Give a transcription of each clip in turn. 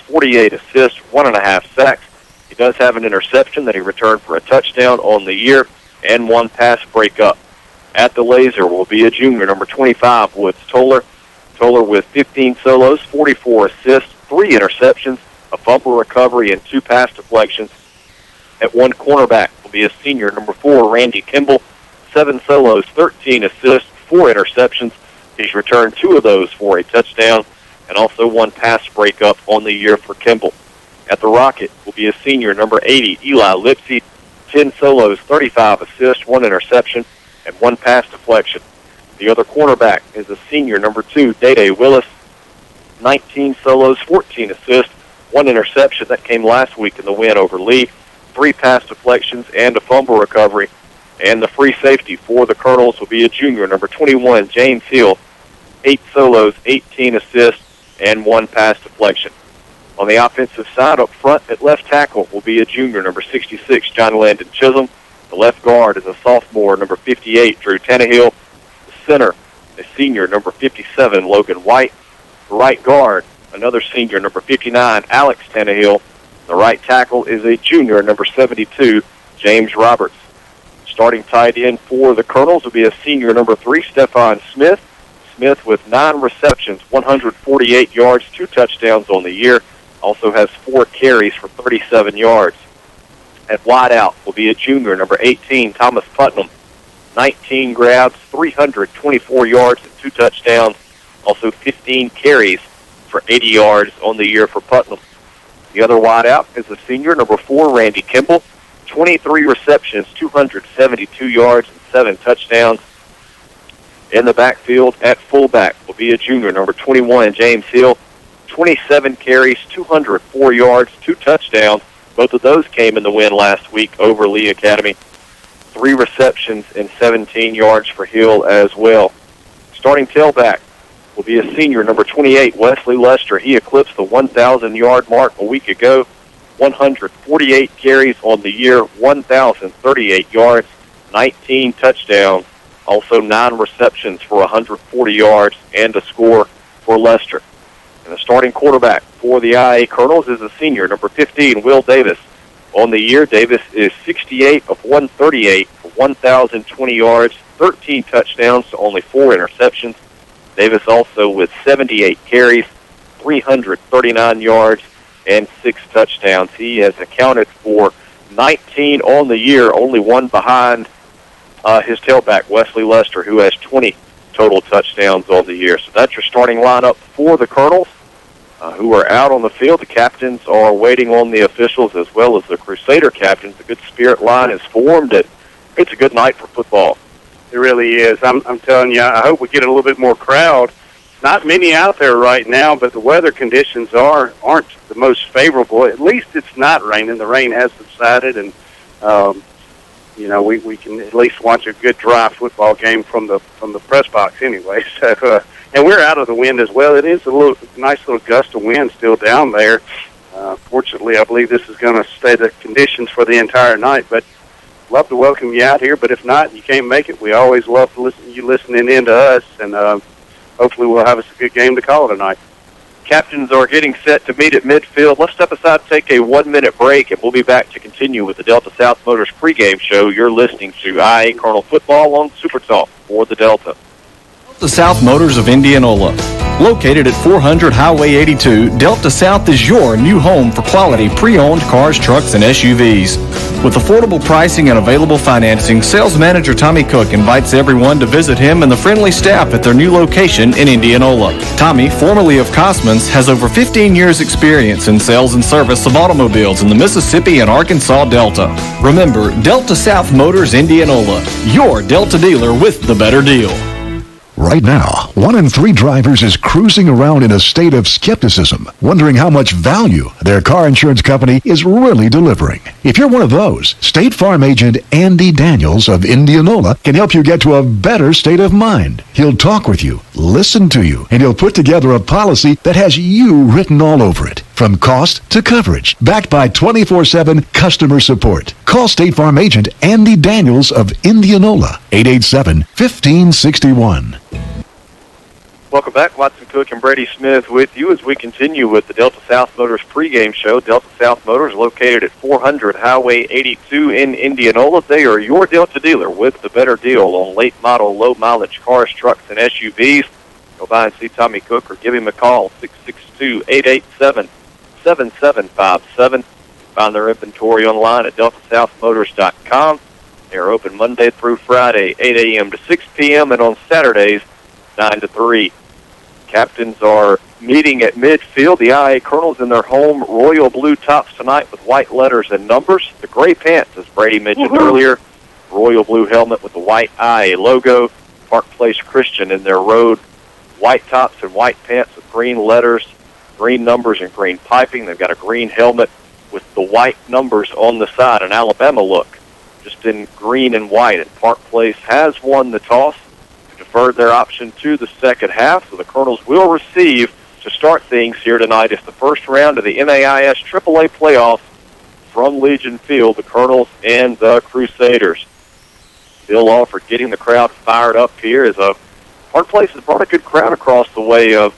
48 assists, 1.5 sacks. He does have an interception that he returned for a touchdown on the year, and 1 pass breakup. At the laser will be a junior, number 25, Woods Toller. Toller with 15 solos, 44 assists, 3 interceptions, a fumble recovery, and 2 pass deflections. At 1 cornerback will be a senior, number 4, Randy Kimball. 7 solos, 13 assists, 4 interceptions. He's returned 2 of those for a touchdown, and also 1 pass breakup on the year for Kimball. At the Rocket will be a senior, number 80, Eli Lipsy. 10 solos, 35 assists, 1 interception, and 1 pass deflection. The other cornerback is a senior, number 2, Day Willis. 19 solos, 14 assists, 1 interception. That came last week in the win over Lee. 3 pass deflections and a fumble recovery. And the free safety for the Colonels will be a junior, number 21, James Hill. 8 solos, 18 assists, and 1 pass deflection. On the offensive side, up front at left tackle will be a junior, number 66, John Landon Chisholm. The left guard is a sophomore, number 58, Drew Tannehill. The center, a senior, number 57, Logan White. The right guard, another senior, number 59, Alex Tannehill. The right tackle is a junior, number 72, James Roberts. Starting tight end for the Colonels will be a senior, number 3, Stephon Smith. Smith with 9 receptions, 148 yards, 2 touchdowns on the year. Also has 4 carries for 37 yards. At wideout will be a junior, number 18, Thomas Putnam. 19 grabs, 324 yards, and 2 touchdowns. Also 15 carries for 80 yards on the year for Putnam. The other wideout is a senior, number 4, Randy Kimball. 23 receptions, 272 yards, and 7 touchdowns. In the backfield at fullback will be a junior, number 21, James Hill. 27 carries, 204 yards, 2 touchdowns. Both of those came in the win last week over Lee Academy. 3 receptions and 17 yards for Hill as well. Starting tailback will be a senior, number 28, Wesley Lester. He eclipsed the 1,000-yard mark a week ago. 148 carries on the year, 1,038 yards, 19 touchdowns. Also 9 receptions for 140 yards and a score for Lester. And the starting quarterback for the IA Colonels is a senior, number 15, Will Davis. On the year, Davis is 68 of 138 for 1,020 yards, 13 touchdowns to only 4 interceptions. Davis also with 78 carries, 339 yards, and 6 touchdowns. He has accounted for 19 on the year, only 1 behind his tailback, Wesley Lester, who has 20 total touchdowns on the year. So that's your starting lineup for the Colonels, who are out on the field. The captains are waiting on the officials as well as the Crusader captains. A good spirit line is formed, and it's a good night for football. It really is. I'm telling you, I hope we get a little bit more crowd. Not many out there right now, but the weather conditions aren't the most favorable. At least it's not raining. The rain has subsided, and we can at least watch a good dry football game from the press box anyway. So, and we're out of the wind as well. It is a nice little gust of wind still down there. Fortunately, I believe this is going to stay the conditions for the entire night. But love to welcome you out here. But if not, you can't make it. We always love to you listening in to us, and hopefully we'll have us a good game to call tonight. Captains are getting set to meet at midfield. Let's step aside and take a 1-minute break, and we'll be back to continue with the Delta South Motors pregame show. You're listening to IA Colonel Football on Super Talk for the Delta. Delta South Motors of Indianola. Located at 400 Highway 82, Delta South is your new home for quality pre-owned cars, trucks, and SUVs. With affordable pricing and available financing, sales manager Tommy Cook invites everyone to visit him and the friendly staff at their new location in Indianola. Tommy, formerly of Cosman's, has over 15 years experience in sales and service of automobiles in the Mississippi and Arkansas Delta. Remember, Delta South Motors Indianola, your Delta dealer with the better deal. Right now, 1 in 3 drivers is cruising around in a state of skepticism, wondering how much value their car insurance company is really delivering. If you're one of those, State Farm agent Andy Daniels of Indianola can help you get to a better state of mind. He'll talk with you, listen to you, and he'll put together a policy that has you written all over it. From cost to coverage, backed by 24/7 customer support. Call State Farm agent Andy Daniels of Indianola, 887-1561. Welcome back. Watson Cook and Brady Smith with you as we continue with the Delta South Motors pregame show. Delta South Motors, located at 400 Highway 82 in Indianola. They are your Delta dealer with the better deal on late model, low mileage cars, trucks, and SUVs. Go by and see Tommy Cook or give him a call, 662-887-7757. Find their inventory online at deltasouthmotors.com. They are open Monday through Friday, 8 a.m. to 6 p.m., and on Saturdays, 9 to 3. Captains are meeting at midfield. The IA Colonels in their home royal blue tops tonight with white letters and numbers. The gray pants, as Brady mentioned earlier, royal blue helmet with the white IA logo. Park Place Christian in their road white tops and white pants with green letters, green numbers, and green piping. They've got a green helmet with the white numbers on the side, an Alabama look, just in green and white. And Park Place has won the toss, deferred their option to the second half, so the Colonels will receive to start things here tonight. It's the first round of the MAIS AAA playoffs from Legion Field, the Colonels and the Crusaders. Bill Alford getting the crowd fired up here as Park Place has brought a good crowd across the way of,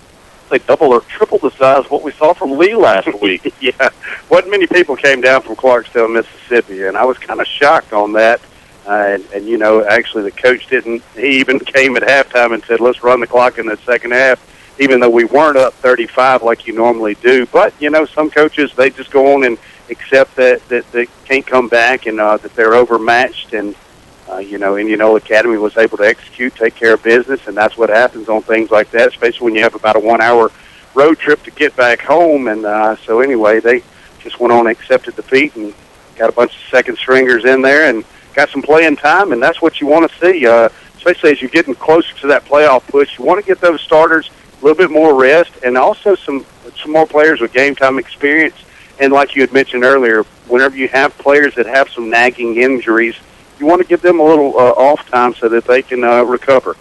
say, double or triple the size of what we saw from Lee last week. Yeah, wasn't many people came down from Clarksdale, Mississippi, and I was kind of shocked on that. And you know, actually the coach didn't, he even came at halftime and said, let's run the clock in the second half, even though we weren't up 35 like you normally do. But, you know, some coaches, they just go on and accept that they can't come back and that they're overmatched. And, you know, Indianola Academy was able to execute, take care of business, and that's what happens on things like that, especially when you have about a 1-hour road trip to get back home. And so anyway, they just went on and accepted defeat and got a bunch of second stringers in there and got some playing time, and that's what you want to see, especially as you're getting closer to that playoff push. You want to get those starters a little bit more rest and also some more players with game-time experience. And like you had mentioned earlier, whenever you have players that have some nagging injuries, you want to give them a little off time so that they can recover.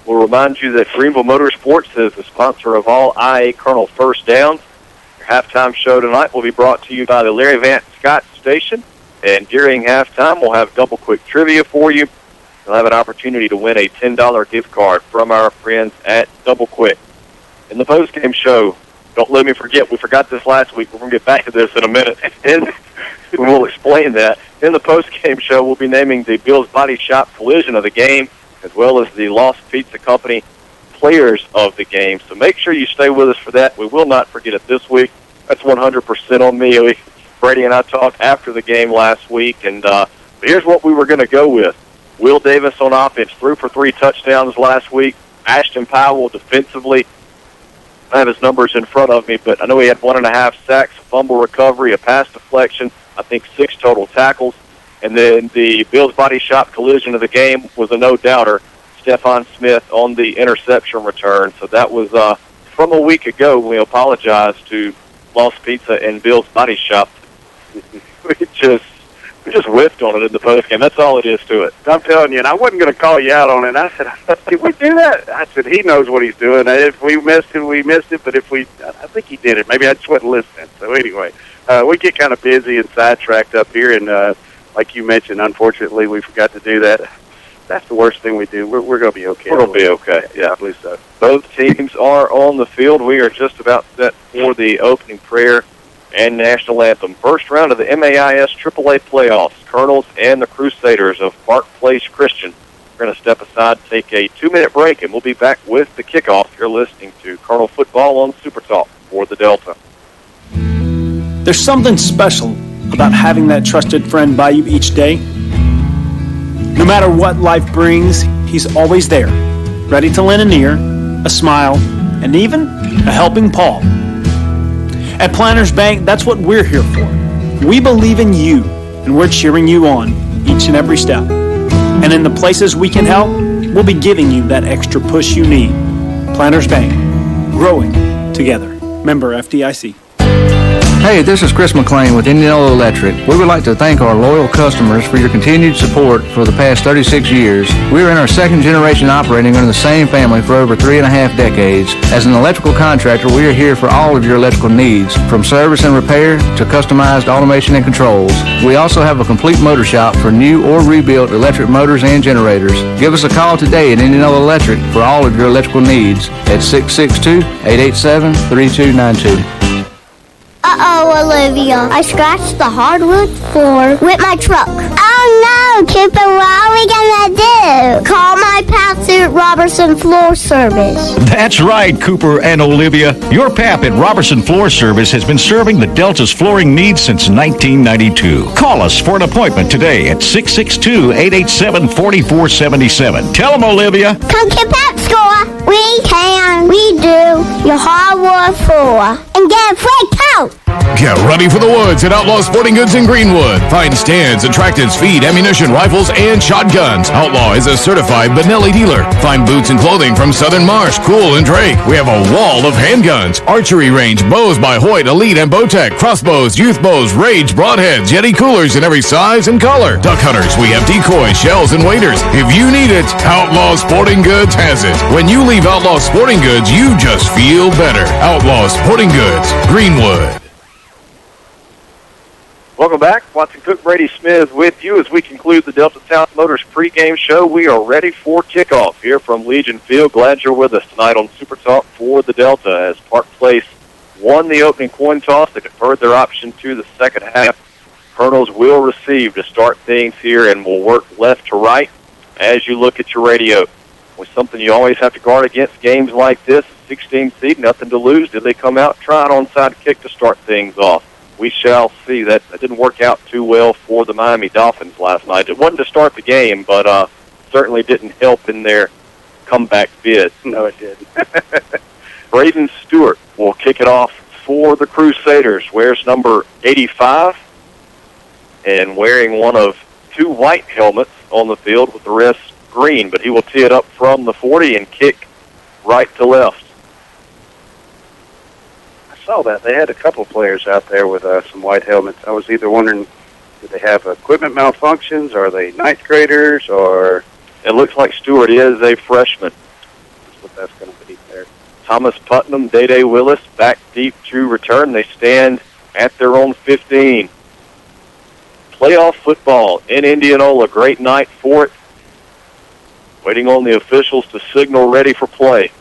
We'll remind you that Greenville Motorsports is the sponsor of all IA Colonel First Downs. Your halftime show tonight will be brought to you by the Larry Vance Scott Station. And during halftime, we'll have double quick trivia for you. You'll have an opportunity to win a $10 gift card from our friends at Double Quick. In the postgame show, don't let me forget, we forgot this last week. We're going to get back to this in a minute, and we'll explain that. In the postgame show, we'll be naming the Bill's Body Shop collision of the game, as well as the Lost Pizza Company players of the game. So make sure you stay with us for that. We will not forget it this week. That's 100% on me. Brady and I talked after the game last week, and here's what we were going to go with. Will Davis on offense, threw for 3 touchdowns last week. Ashton Powell defensively, I have his numbers in front of me, but I know he had 1.5 sacks, a fumble recovery, a pass deflection, I think 6 total tackles. And then the Bills Body Shop collision of the game was a no-doubter, Stephon Smith on the interception return. So that was from a week ago. We apologize to Lost Pizza and Bill's Body Shop. We just whiffed on it in the postgame. That's all it is to it. I'm telling you, and I wasn't going to call you out on it. I said, did we do that? I said, he knows what he's doing. If we missed it, we missed it. But I think he did it. Maybe I just wasn't listening. So anyway, we get kind of busy and sidetracked up here. And like you mentioned, unfortunately, we forgot to do that. That's the worst thing we do. We're going to be okay. We're going to be okay. Yeah, I believe so. Both teams are on the field. We are just about set for the opening prayer and national anthem. First round of the MAIS AAA playoffs, Colonels and the Crusaders of Park Place Christian. We're going to step aside, take a 2-minute break, and we'll be back with the kickoff. You're listening to Colonel Football on Super Talk for the Delta. There's something special about having that trusted friend by you each day. No matter what life brings, he's always there, ready to lend an ear, a smile, and even a helping paw. At Planters Bank, that's what we're here for. We believe in you, and we're cheering you on each and every step. And in the places we can help, we'll be giving you that extra push you need. Planters Bank, growing together. Member FDIC. Hey, this is Chris McLean with Indianola Electric. We would like to thank our loyal customers for your continued support for the past 36 years. We are in our second generation operating under the same family for over 3.5 decades. As an electrical contractor, we are here for all of your electrical needs, from service and repair to customized automation and controls. We also have a complete motor shop for new or rebuilt electric motors and generators. Give us a call today at Indianola Electric for all of your electrical needs at 662-887-3292. Uh-oh, Olivia. I scratched the hardwood floor with my truck. Oh, no, Cooper. What are we going to do? Call my pals at Robertson Floor Service. That's right, Cooper and Olivia. Your pap at Robertson Floor Service has been serving the Delta's flooring needs since 1992. Call us for an appointment today at 662-887-4477. Tell them, Olivia. Come to Pep Store. We can. We do. Your hardwood floor. And get a free coat. Get ready for the woods at Outlaw Sporting Goods in Greenwood. Find stands, attractants, feed, ammunition, rifles, and shotguns. Outlaw is a certified Benelli dealer. Find boots and clothing from Southern Marsh, Cool, and Drake. We have a wall of handguns, archery range, bows by Hoyt, Elite, and Bowtech, crossbows, youth bows, Rage, broadheads, Yeti coolers in every size and color. Duck hunters, we have decoys, shells, and waders. If you need it, Outlaw Sporting Goods has it. When you leave Outlaw Sporting Goods, you just feel better. Outlaw Sporting Goods, Greenwood. Welcome back. Watson Cook, Brady Smith with you as we conclude the Delta South Motors pregame show. We are ready for kickoff here from Legion Field. Glad you're with us tonight on Super Talk for the Delta as Park Place won the opening coin toss. They deferred their option to the second half. Colonels will receive to start things here and will work left to right as you look at your radio. With something you always have to guard against games like this, 16 seed, nothing to lose. Did they come out, try an onside kick to start things off? We shall see. That didn't work out too well for the Miami Dolphins last night. It wasn't to start the game, but certainly didn't help in their comeback bid. No, it didn't. Braden Stewart will kick it off for the Crusaders. Wears number 85 and wearing one of two white helmets on the field with the rest green, but he will tee it up from the 40 and kick right to left. Saw that. They had a couple of players out there with some white helmets. I was either wondering, did they have equipment malfunctions? Are they ninth graders? Or it looks like Stewart is a freshman. That's what that's going to be there. Thomas Putnam, Day Willis back deep to return. They stand at their own 15. Playoff football in Indianola. Great night for it. Waiting on the officials to signal ready for play.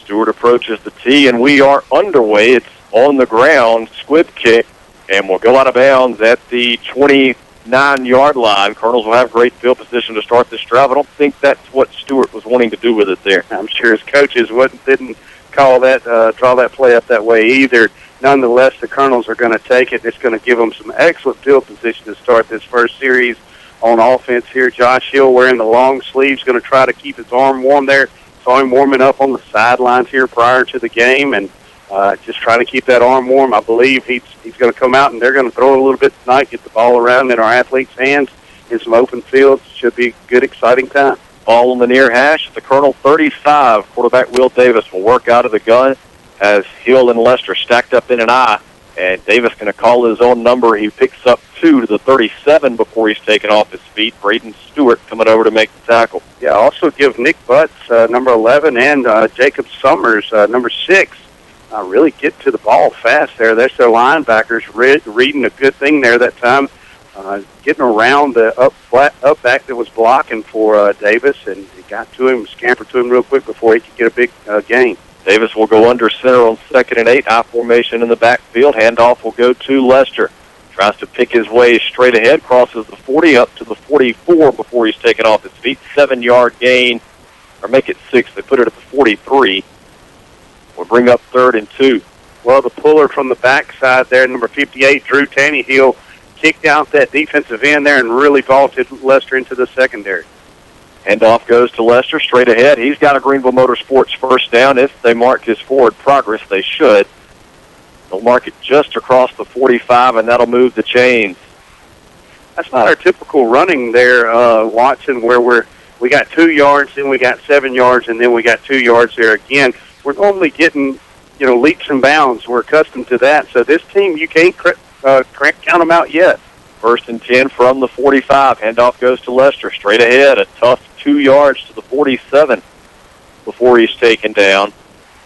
Stewart approaches the tee, and we are underway. It's on the ground, squib kick, and will go out of bounds at the 29-yard line. Colonels will have great field position to start this drive. I don't think that's what Stewart was wanting to do with it there. I'm sure his coaches didn't call that, draw that play up that way either. Nonetheless, the Colonels are going to take it. It's going to give them some excellent field position to start this first series on offense here. Josh Hill wearing the long sleeves, going to try to keep his arm warm there. Saw him warming up on the sidelines here prior to the game, and just trying to keep that arm warm. I believe he's going to come out, and they're going to throw it a little bit tonight, get the ball around in our athletes' hands in some open fields. Should be a good, exciting time. Ball on the near hash. The Colonel 35. Quarterback Will Davis will work out of the gun as Hill and Lester stacked up in an eye, and Davis going to call his own number. He picks up 2 to the 37 before he's taken off his feet. Braden Stewart coming over to make the tackle. Yeah, also give Nick Butts, number 11, and Jacob Summers, number 6, really get to the ball fast there. That's their linebackers reading a good thing there that time, getting around the up back that was blocking for Davis, and he got to him, scampered to him real quick before he could get a big gain. Davis will go under center on 2nd and 8. I formation in the backfield. Handoff will go to Lester. Tries to pick his way straight ahead, crosses the 40 up to the 44 before he's taken off his feet. 7-yard gain, or make it 6. They put it at the 43. We'll bring up 3rd and 2. Well, the puller from the backside there, number 58, Drew Tannehill, kicked out that defensive end there and really vaulted Lester into the secondary. Handoff goes to Lester straight ahead. He's got a Greenville Motorsports first down. If they mark his forward progress, they should. They'll mark it just across the 45, and that'll move the chains. That's not our typical running there, Watson, where we got 2 yards, then we got 7 yards, and then we got 2 yards there again. We're normally getting leaps and bounds. We're accustomed to that. So this team, you can't count them out yet. 1st and 10 from the 45. Handoff goes to Lester. Straight ahead, a tough 2 yards to the 47 before he's taken down.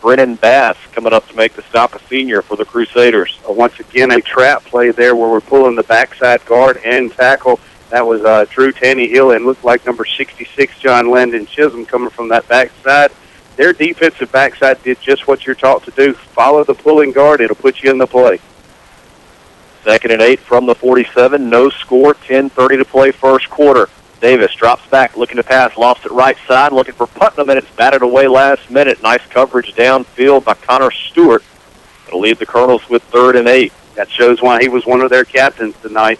Brennan Bass coming up to make the stop, a senior for the Crusaders. Once again, a trap play there where we're pulling the backside guard and tackle. That was Drew Tannehill and looked like number 66, John Landon Chisholm, coming from that backside. Their defensive backside did just what you're taught to do. Follow the pulling guard. It'll put you in the play. 2nd and 8 from the 47. No score. 10:30 to play first quarter. Davis drops back, looking to pass. Lost it right side, looking for Putnam, and it's batted away last minute. Nice coverage downfield by Connor Stewart. It'll leave the Colonels with 3rd and 8. That shows why he was one of their captains tonight.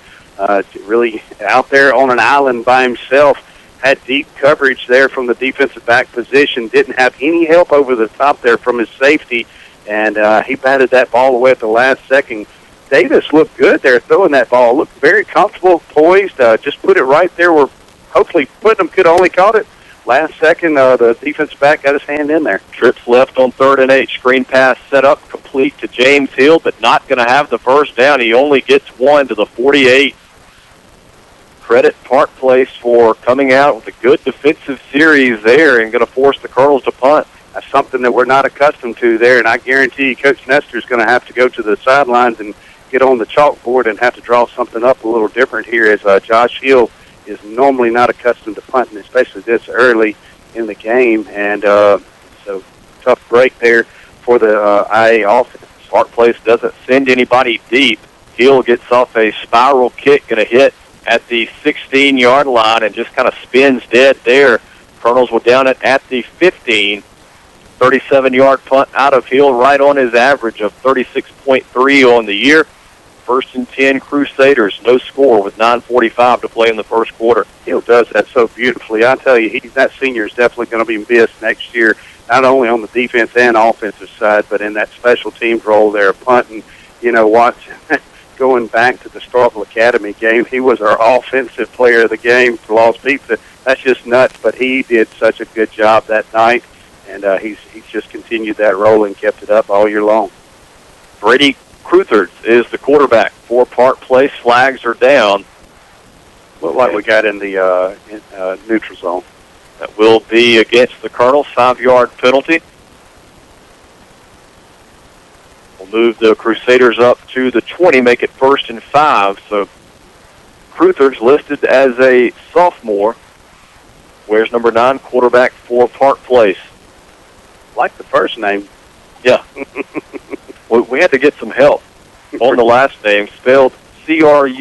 Really out there on an island by himself. Had deep coverage there from the defensive back position. Didn't have any help over the top there from his safety, and he batted that ball away at the last second. Davis looked good there throwing that ball. Looked very comfortable, poised. Just put it right there where hopefully Putnam could have only caught it. Last second, the defensive back got his hand in there. Trips left on 3rd and 8. Screen pass set up, complete to James Hill, but not going to have the first down. He only gets one to the 48. Credit Park Place for coming out with a good defensive series there and going to force the Colonels to punt. That's something that we're not accustomed to there, and I guarantee you Coach Nestor's going to have to go to the sidelines and get on the chalkboard and have to draw something up a little different here, as Josh Hill is normally not accustomed to punting, especially this early in the game. And so tough break there for the IA offense. Park Place doesn't send anybody deep. Hill gets off a spiral kick, going to hit at the 16-yard line and just kind of spins dead there. Colonels will down it at the 15. 37-yard punt out of Hill, right on his average of 36.3 on the year. 1st and 10 Crusaders, no score with 9:45 to play in the first quarter. Hill does that so beautifully. I tell you, that senior is definitely going to be missed next year, not only on the defense and offensive side, but in that special teams role there, punting. Going back to the Starkville Academy game, he was our offensive player of the game for Lost Pizza. That's just nuts, but he did such a good job that night, and he's just continued that role and kept it up all year long. Brady Cruthers is the quarterback for Park Place. Flags are down. Look like we got in the neutral zone. That will be against the Colonels, 5-yard penalty. We'll move the Crusaders up to the 20, make it 1st and 5. So Cruthers listed as a sophomore. Wears number 9, quarterback for Park Place. Like the first name. Yeah. We had to get some help on the last name, spelled Cruthirds.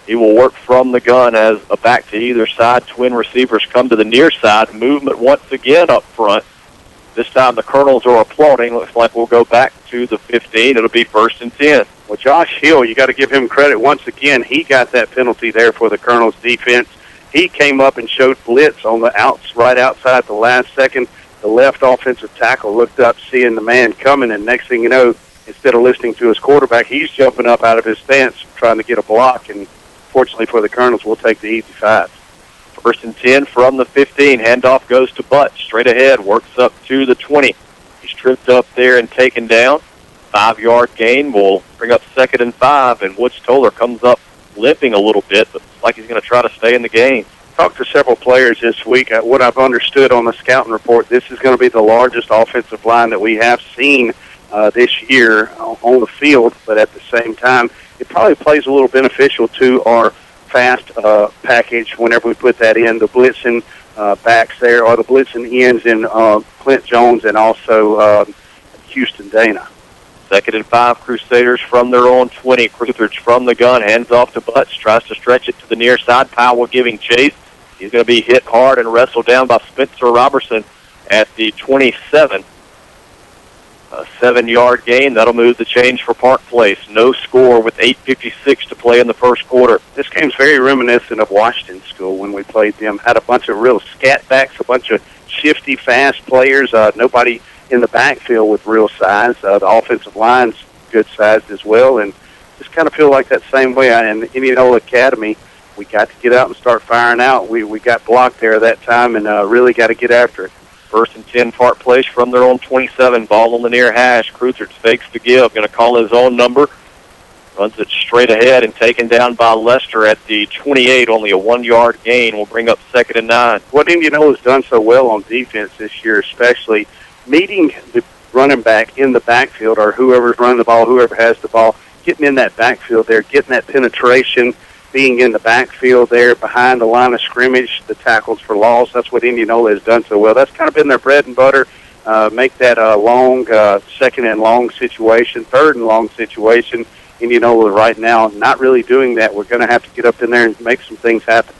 He will work from the gun as a back to either side. Twin receivers come to the near side. Movement once again up front. This time the Colonels are applauding. Looks like we'll go back to the 15. It'll be 1st and 10. Well, Josh Hill, you got to give him credit. Once again, he got that penalty there for the Colonels' defense. He came up and showed blitz on the right outside the last second. The left offensive tackle looked up, seeing the man coming, and next thing you know, instead of listening to his quarterback, he's jumping up out of his stance trying to get a block, and fortunately for the Colonels, we'll take the easy 5. 1st and 10 from the 15. Handoff goes to Butt. Straight ahead, works up to the 20. He's tripped up there and taken down. 5-yard gain will bring up 2nd and 5, and Woods Toller comes up limping a little bit, but looks like he's going to try to stay in the game. Talked to several players this week. What I've understood on the scouting report, this is going to be the largest offensive line that we have seen this year on the field, but at the same time, it probably plays a little beneficial to our fast package whenever we put that in. The blitzing backs there, or the blitzing ends in Clint Jones and also Houston Dana. 2nd and 5, Crusaders from their own 20. Cruthers from the gun, hands off to Butts, tries to stretch it to the near side. Powell giving chase. He's going to be hit hard and wrestled down by Spencer Robertson at the 27. A 7-yard gain. That'll move the change for Park Place. No score with 8:56 to play in the first quarter. This game's very reminiscent of Washington School when we played them. Had a bunch of real scat backs, a bunch of shifty, fast players. Nobody in the backfield with real size. The offensive line's good sized as well, and just kind of feel like that same way in the Indianola Academy. We got to get out and start firing out. We got blocked there that time and really got to get after it. First and 10, Park Place from their own 27. Ball on the near hash. Cruisers fakes the give. Going to call his own number. Runs it straight ahead and taken down by Lester at the 28. Only a 1-yard gain will bring up 2nd and 9. What Indianola has done so well on defense this year, especially meeting the running back in the backfield, or whoever's running the ball, whoever has the ball, getting in that backfield there, getting that penetration, being in the backfield there behind the line of scrimmage, the tackles for loss. That's what Indianola has done so well. That's kind of been their bread and butter. Make that long second and long situation, third and long situation. Indianola right now not really doing that. We're going to have to get up in there and make some things happen.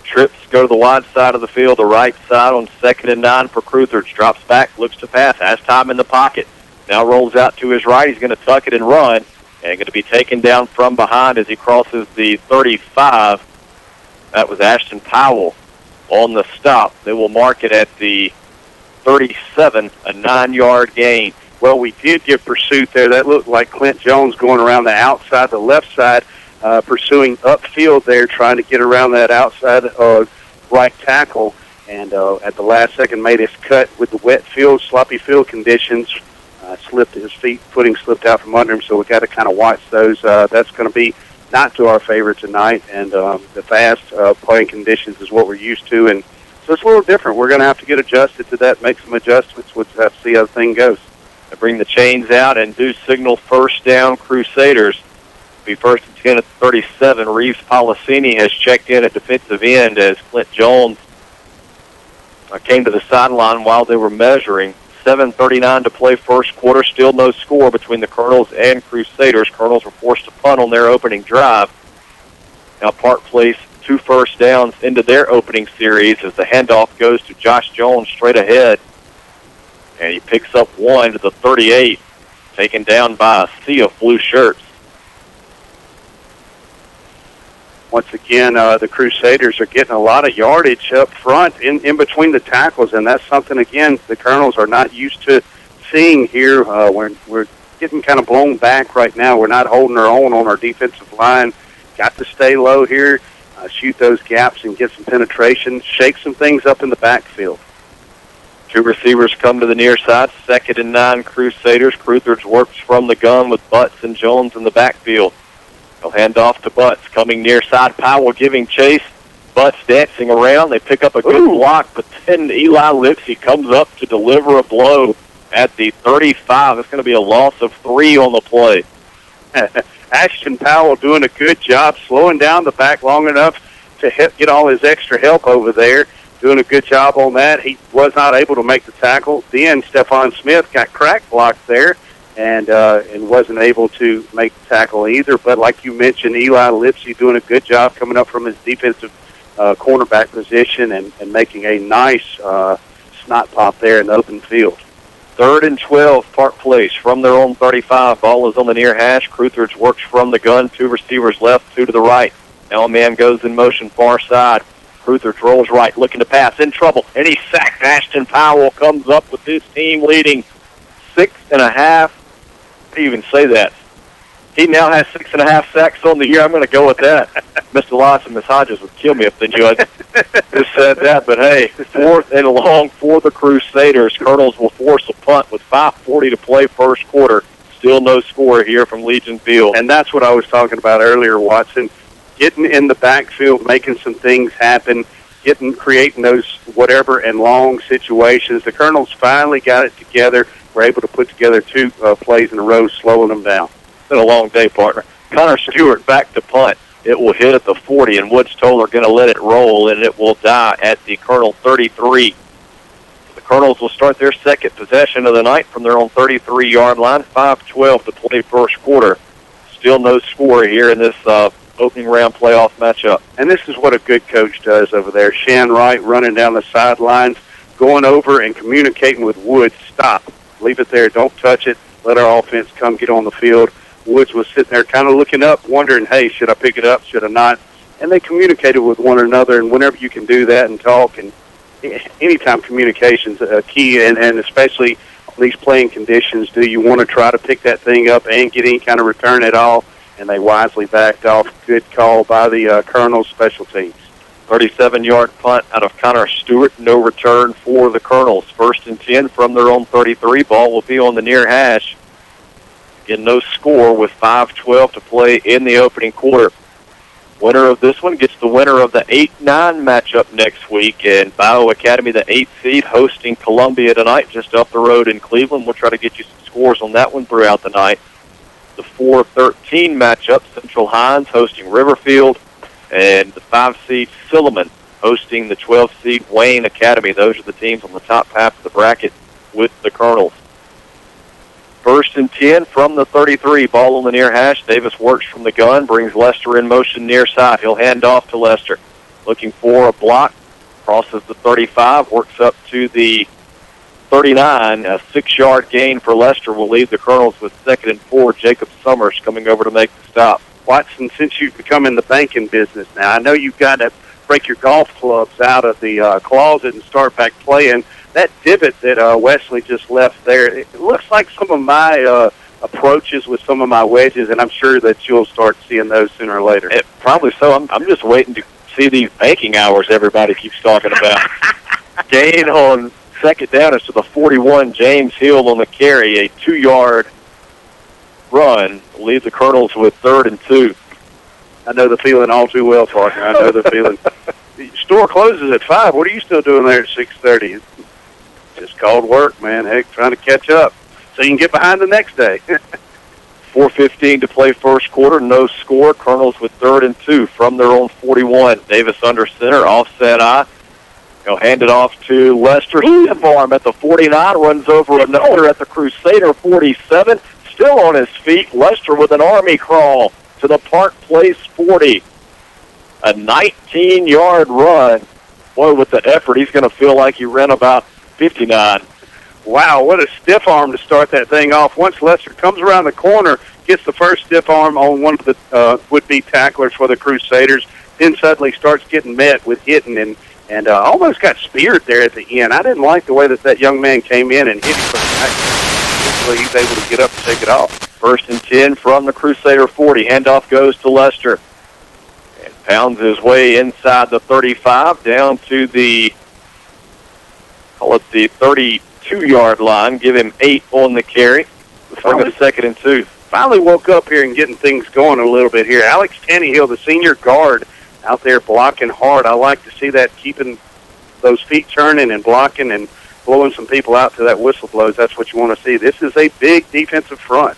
Trips go to the wide side of the field, the right side on 2nd and 9 for Cruthers. Drops back, looks to pass, has time in the pocket. Now rolls out to his right. He's going to tuck it and run, and going to be taken down from behind as he crosses the 35. That was Ashton Powell on the stop. They will mark it at the 37, a 9-yard gain. Well, we did get pursuit there. That looked like Clint Jones going around the outside, the left side, pursuing upfield there, trying to get around that outside right tackle. And at the last second made his cut with the wet field, sloppy field conditions. Slipped his footing slipped out from under him, so we got to kind of watch those. That's going to be not to our favor tonight. And the fast playing conditions is what we're used to. And so it's a little different. We're going to have to get adjusted to that, make some adjustments. We'll have to see how the thing goes. They bring the chains out and do signal first down Crusaders. Be first and 10 at 37. Reeves Policini has checked in at defensive end as Clint Jones came to the sideline while they were measuring. 7:39 to play first quarter. Still no score between the Colonels and Crusaders. Colonels were forced to punt on their opening drive. Now Park Place 2 first downs into their opening series as the handoff goes to Josh Jones straight ahead. And he picks up one to the 38, taken down by a sea of blue shirts. Once again, the Crusaders are getting a lot of yardage up front in between the tackles, and that's something, again, the Colonels are not used to seeing here. We're getting kind of blown back right now. We're not holding our own on our defensive line. Got to stay low here, shoot those gaps and get some penetration, shake some things up in the backfield. 2 receivers come to the near side. 2nd and 9 Crusaders. Cruthers works from the gun with Butts and Jones in the backfield. They'll hand off to Butts. Coming near side, Powell giving chase. Butts dancing around. They pick up a good block, but then Eli Lipsy comes up to deliver a blow at the 35. It's going to be a loss of 3 on the play. Ashton Powell doing a good job slowing down the back long enough to get all his extra help over there. Doing a good job on that. He was not able to make the tackle. Then Stephon Smith got crack blocked there and wasn't able to make the tackle either. But like you mentioned, Eli Lipsy doing a good job coming up from his defensive cornerback position and making a nice snot pop there in the open field. 3rd and 12, Park Place from their own 35. Ball is on the near hash. Cruthers works from the gun. 2 receivers left, 2 to the right. Now a man goes in motion far side. Cruthers rolls right, looking to pass, in trouble, and he's sacked. Ashton Powell comes up with his team leading 6.5. How do you even say that? He now has 6.5 sacks on the year. I'm going to go with that. Mr. Lawson and Ms. Hodges would kill me if they knew I just said that. But, hey, 4th and long for the Crusaders. Colonels will force a punt with 5:40 to play first quarter. Still no score here from Legion Field. And that's what I was talking about earlier, Watson. Getting in the backfield, making some things happen, creating those whatever and long situations. The Colonels finally got it together. Were able to put together 2 plays in a row, slowing them down. It's been a long day, partner. Connor Stewart back to punt. It will hit at the 40, and Woods Toller going to let it roll, and it will die at the Colonel 33. The Colonels will start their second possession of the night from their own 33-yard line. 5:12 to play first quarter. Still no score here in this opening round playoff matchup. And this is what a good coach does over there. Shan Wright running down the sidelines, going over and communicating with Woods. Stop. Leave it there. Don't touch it. Let our offense come get on the field. Woods was sitting there kind of looking up, wondering, hey, should I pick it up? Should I not? And they communicated with one another, and whenever you can do that and talk, and anytime communication's a key, and especially these playing conditions, do you want to try to pick that thing up and get any kind of return at all? And they wisely backed off. Good call by the Colonel's special teams. 37-yard punt out of Connor Stewart. No return for the Colonels. 1st and 10 from their own 33. Ball will be on the near hash. Again, no score with 5:12 to play in the opening quarter. Winner of this one gets the winner of the 8-9 matchup next week. And Bio Academy, the 8th seed, hosting Columbia tonight just up the road in Cleveland. We'll try to get you some scores on that one throughout the night. The 4-13 matchup, Central Hines hosting Riverfield. And the 5-seed Silliman hosting the 12-seed Wayne Academy. Those are the teams on the top half of the bracket with the Colonels. 1st and 10 from the 33. Ball on the near hash. Davis works from the gun, brings Lester in motion near side. He'll hand off to Lester. Looking for a block. Crosses the 35, works up to the 39. A 6-yard gain for Lester will leave the Colonels with 2nd and 4. Jacob Summers coming over to make the stop. Watson, since you've become in the banking business now, I know you've got to break your golf clubs out of the closet and start back playing. That divot that Wesley just left there, it looks like some of my approaches with some of my wedges, and I'm sure that you'll start seeing those sooner or later. Probably so. I'm just waiting to see these banking hours everybody keeps talking about. Gain on 2nd down is to the 41. James Hill on the carry, a 2-yard run. Leave the Colonels with 3rd and 2. I know the feeling all too well, partner. I know the feeling. The store closes at 5. What are you still doing there at 6:30? Just called work, man. Heck, trying to catch up so you can get behind the next day. 4:15 to play first quarter. No score. Colonels with 3rd and 2 from their own 41. Davis under center. Offset eye. He'll hand it off to Lester. Stiff arm at the 49. Runs over another at the Crusader 47. Still on his feet. Lester with an army crawl to the Park Place 40. A 19-yard run. Boy, with the effort, he's going to feel like he ran about 59. Wow, what a stiff arm to start that thing off. Once Lester comes around the corner, gets the first stiff arm on one of the would-be tacklers for the Crusaders, then suddenly starts getting met with hitting and almost got speared there at the end. I didn't like the way that young man came in and hit him from the back. Eventually, he's able to get up and take it off. 1st and 10 from the Crusader 40. Handoff goes to Lester. And pounds his way inside the 35 down to the 32-yard line. Give him 8 on the carry. Bring up 2nd and 2. Finally woke up here and getting things going a little bit here. Alex Tannehill, the senior guard, out there blocking hard. I like to see that, keeping those feet turning and blocking and blowing some people out to that whistle blows. That's what you want to see. This is a big defensive front.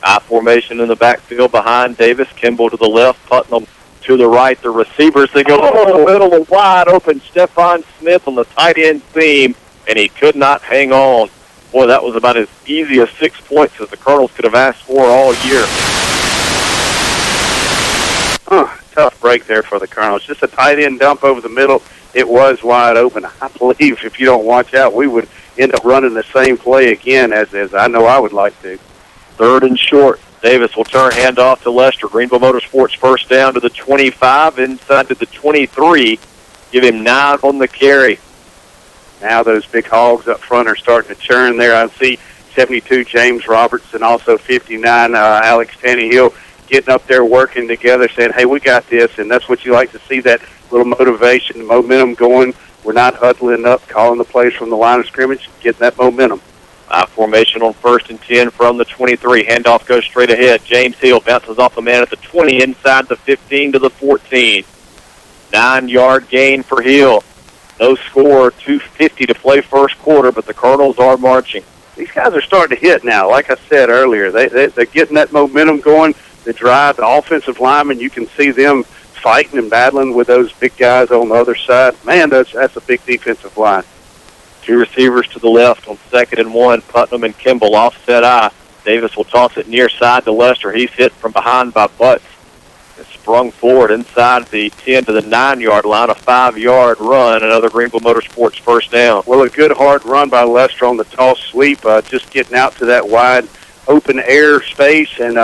I formation in the backfield behind Davis. Kimball to the left, Putnam to the right. The receivers, they go a little wide open. Stephon Smith on the tight end seam, and he could not hang on. Boy, that was about as easy as 6 points as the Colonels could have asked for all year. Tough break there for the Colonels. Just a tight end dump over the middle. It was wide open. I believe if you don't watch out, we would end up running the same play again, as I know I would like to. 3rd and short. Davis will turn handoff to Lester. Greenville Motorsports first down to the 25, inside to the 23. Give him 9 on the carry. Now those big hogs up front are starting to churn there. I see 72 James Roberts and also 59 Alex Tannehill getting up there working together, saying, hey, we got this, and that's what you like to see, that little motivation, momentum going. We're not huddling up, calling the plays from the line of scrimmage, getting that momentum. Formation on 1st and 10 from the 23. Handoff goes straight ahead. James Hill bounces off the man at the 20, inside the 15 to the 14. 9-yard gain for Hill. No score, 2:50 to play first quarter, but the Colonels are marching. These guys are starting to hit now. Like I said earlier, they're getting that momentum going. The drive, the offensive linemen, you can see them fighting and battling with those big guys on the other side. Man, that's a big defensive line. 2 receivers to the left on 2nd and 1. Putnam and Kimball offset eye. Davis will toss it near side to Lester. He's hit from behind by Butts. And sprung forward inside the 10 to the 9-yard line. A 5-yard run. Another Greenville Motorsports first down. Well, a good hard run by Lester on the toss sweep. Just getting out to that wide open air space and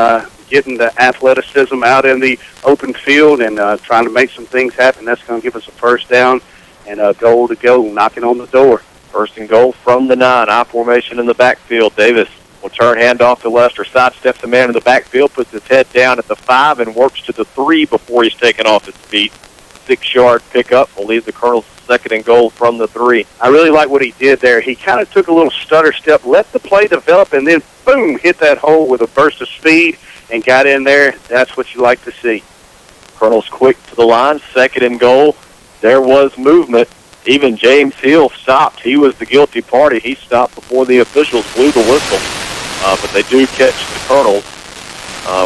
getting the athleticism out in the open field and trying to make some things happen. That's going to give us a first down and a goal to go, knocking on the door. 1st and goal from the 9. I formation in the backfield. Davis will turn handoff to Lester. Sidesteps the man in the backfield, puts his head down at the 5, and works to the 3 before he's taken off his feet. 6-yard pickup will leave the Colonels second and goal from the 3. I really like what he did there. He kind of took a little stutter step, let the play develop, and then, boom, hit that hole with a burst of speed and got in there. That's what you like to see. Colonels quick to the line, second and goal. There was movement. Even James Hill stopped. He was the guilty party. He stopped before the officials blew the whistle. But they do catch the Colonels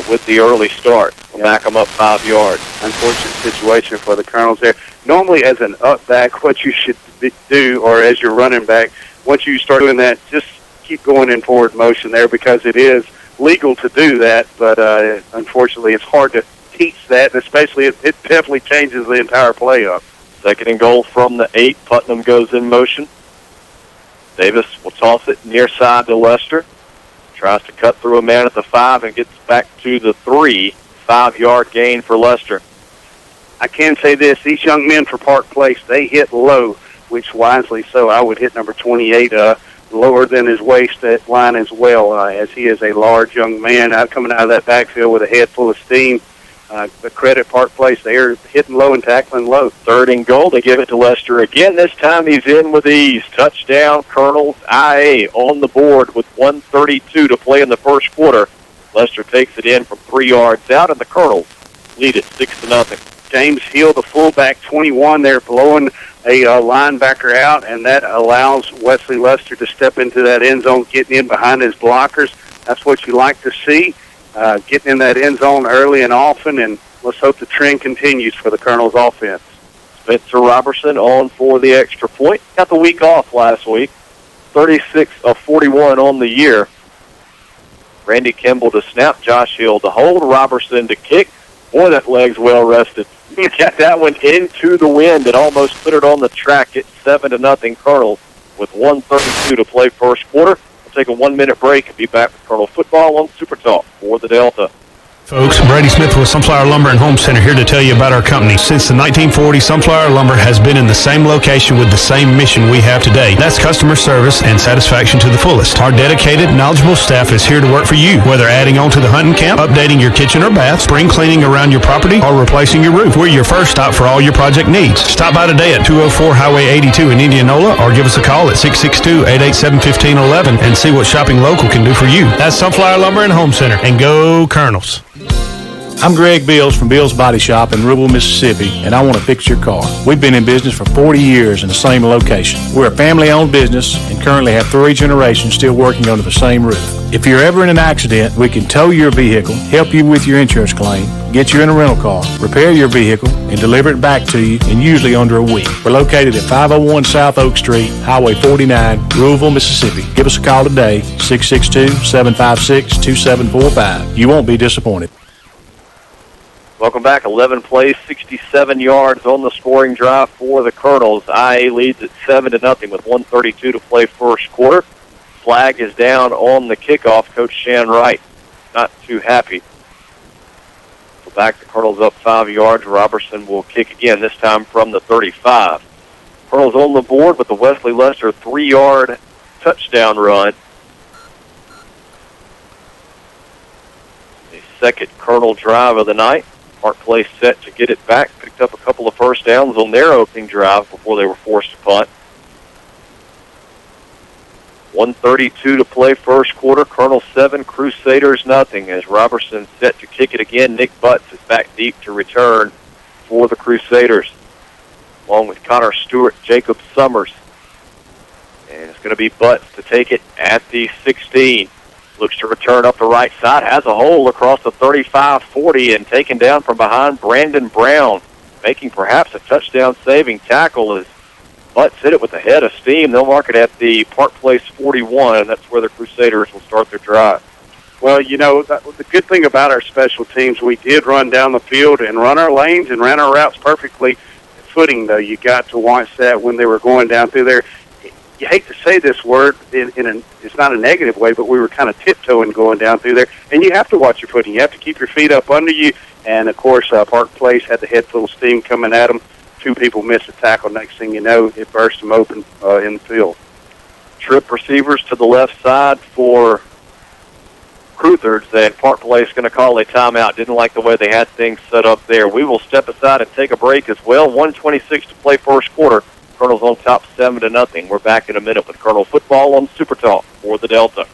with the early start. Back them up 5 yards. Unfortunate situation for the Colonels there. Normally, as an up back, what you should do, or as your running back, once you start doing that, just keep going in forward motion there, because it is legal to do that. But unfortunately, it's hard to teach that, and especially it definitely changes the entire play up. Second and goal from the 8. Putnam goes in motion. Davis will toss it near side to Lester. Tries to cut through a man at the 5 and gets back to the 3. 5-yard gain for Lester. I can say this, these young men for Park Place, they hit low, which wisely so. I would hit number 28 lower than his waist at line as well, as he is a large young man coming out of that backfield with a head full of steam. The credit Park Place, they are hitting low and tackling low. Third and goal. They give it to Lester again. This time he's in with ease. Touchdown, Colonels. IA on the board with 1:32 to play in the first quarter. Lester takes it in from 3 yards out, and the Colonels lead it 6-0. James Hill, the fullback, 21 there, blowing a linebacker out, and that allows Wesley Lester to step into that end zone, getting in behind his blockers. That's what you like to see, getting in that end zone early and often, and let's hope the trend continues for the Colonels' offense. Spencer Robertson on for the extra point. Got the week off last week. 36 of 41 on the year. Randy Kimball to snap, Josh Hill to hold, Robertson to kick. Boy, that leg's well rested. He got that one into the wind and almost put it on the track. It's 7-0 Colonels with 1:32 to play first quarter. We'll take a 1-minute break and be back with Colonel football on Super Talk for the Delta. Folks, Brady Smith with Sunflower Lumber and Home Center here to tell you about our company. Since the 1940s, Sunflower Lumber has been in the same location with the same mission we have today. That's customer service and satisfaction to the fullest. Our dedicated, knowledgeable staff is here to work for you. Whether adding on to the hunting camp, updating your kitchen or bath, spring cleaning around your property, or replacing your roof, we're your first stop for all your project needs. Stop by today at 204 Highway 82 in Indianola, or give us a call at 662-887-1511 and see what shopping local can do for you. That's Sunflower Lumber and Home Center. And go Colonels. I'm Greg Beals from Beals Body Shop in Rubel, Mississippi, and I want to fix your car. We've been in business for 40 years in the same location. We're a family-owned business and currently have 3 generations still working under the same roof. If you're ever in an accident, we can tow your vehicle, help you with your insurance claim, get you in a rental car, repair your vehicle, and deliver it back to you in usually under a week. We're located at 501 South Oak Street, Highway 49, Louisville, Mississippi. Give us a call today, 662-756-2745. You won't be disappointed. Welcome back. 11 plays, 67 yards on the scoring drive for the Colonels. IA leads at 7-0 with 1:32 to play first quarter. Flag is down on the kickoff. Coach Shan Wright not too happy. So back the Colonels up 5 yards. Robertson will kick again, this time from the 35. Colonels on the board with the Wesley Lester 3-yard touchdown run. The second Colonel drive of the night. Park Place set to get it back. Picked up a couple of first downs on their opening drive before they were forced to punt. 1:32 to play first quarter. Colonel 7, Crusaders nothing. As Robertson set to kick it again, Nick Butts is back deep to return for the Crusaders, along with Connor Stewart, Jacob Summers. And it's going to be Butts to take it at the 16. Looks to return up the right side, has a hole across the 35-40, and taken down from behind Brandon Brown, making perhaps a touchdown-saving tackle as Butts hit it with a head of steam. They'll mark it at the Park Place 41, and that's where the Crusaders will start their drive. Well, you know, the good thing about our special teams, we did run down the field and run our lanes and ran our routes perfectly. Footing, though, you got to watch that when they were going down through there. You hate to say this word, it's not a negative way, but we were kind of tiptoeing going down through there. And you have to watch your footing. You have to keep your feet up under you. And, of course, Park Place had the head full of steam coming at them. 2 people missed a tackle. Next thing you know, it burst them open in the field. Trip receivers to the left side for Crusaders, and Park Place going to call a timeout. Didn't like the way they had things set up there. We will step aside and take a break as well. 1:26 to play first quarter. Colonel's on top 7-0. We're back in a minute with Colonel Football on Super Talk for the Delta.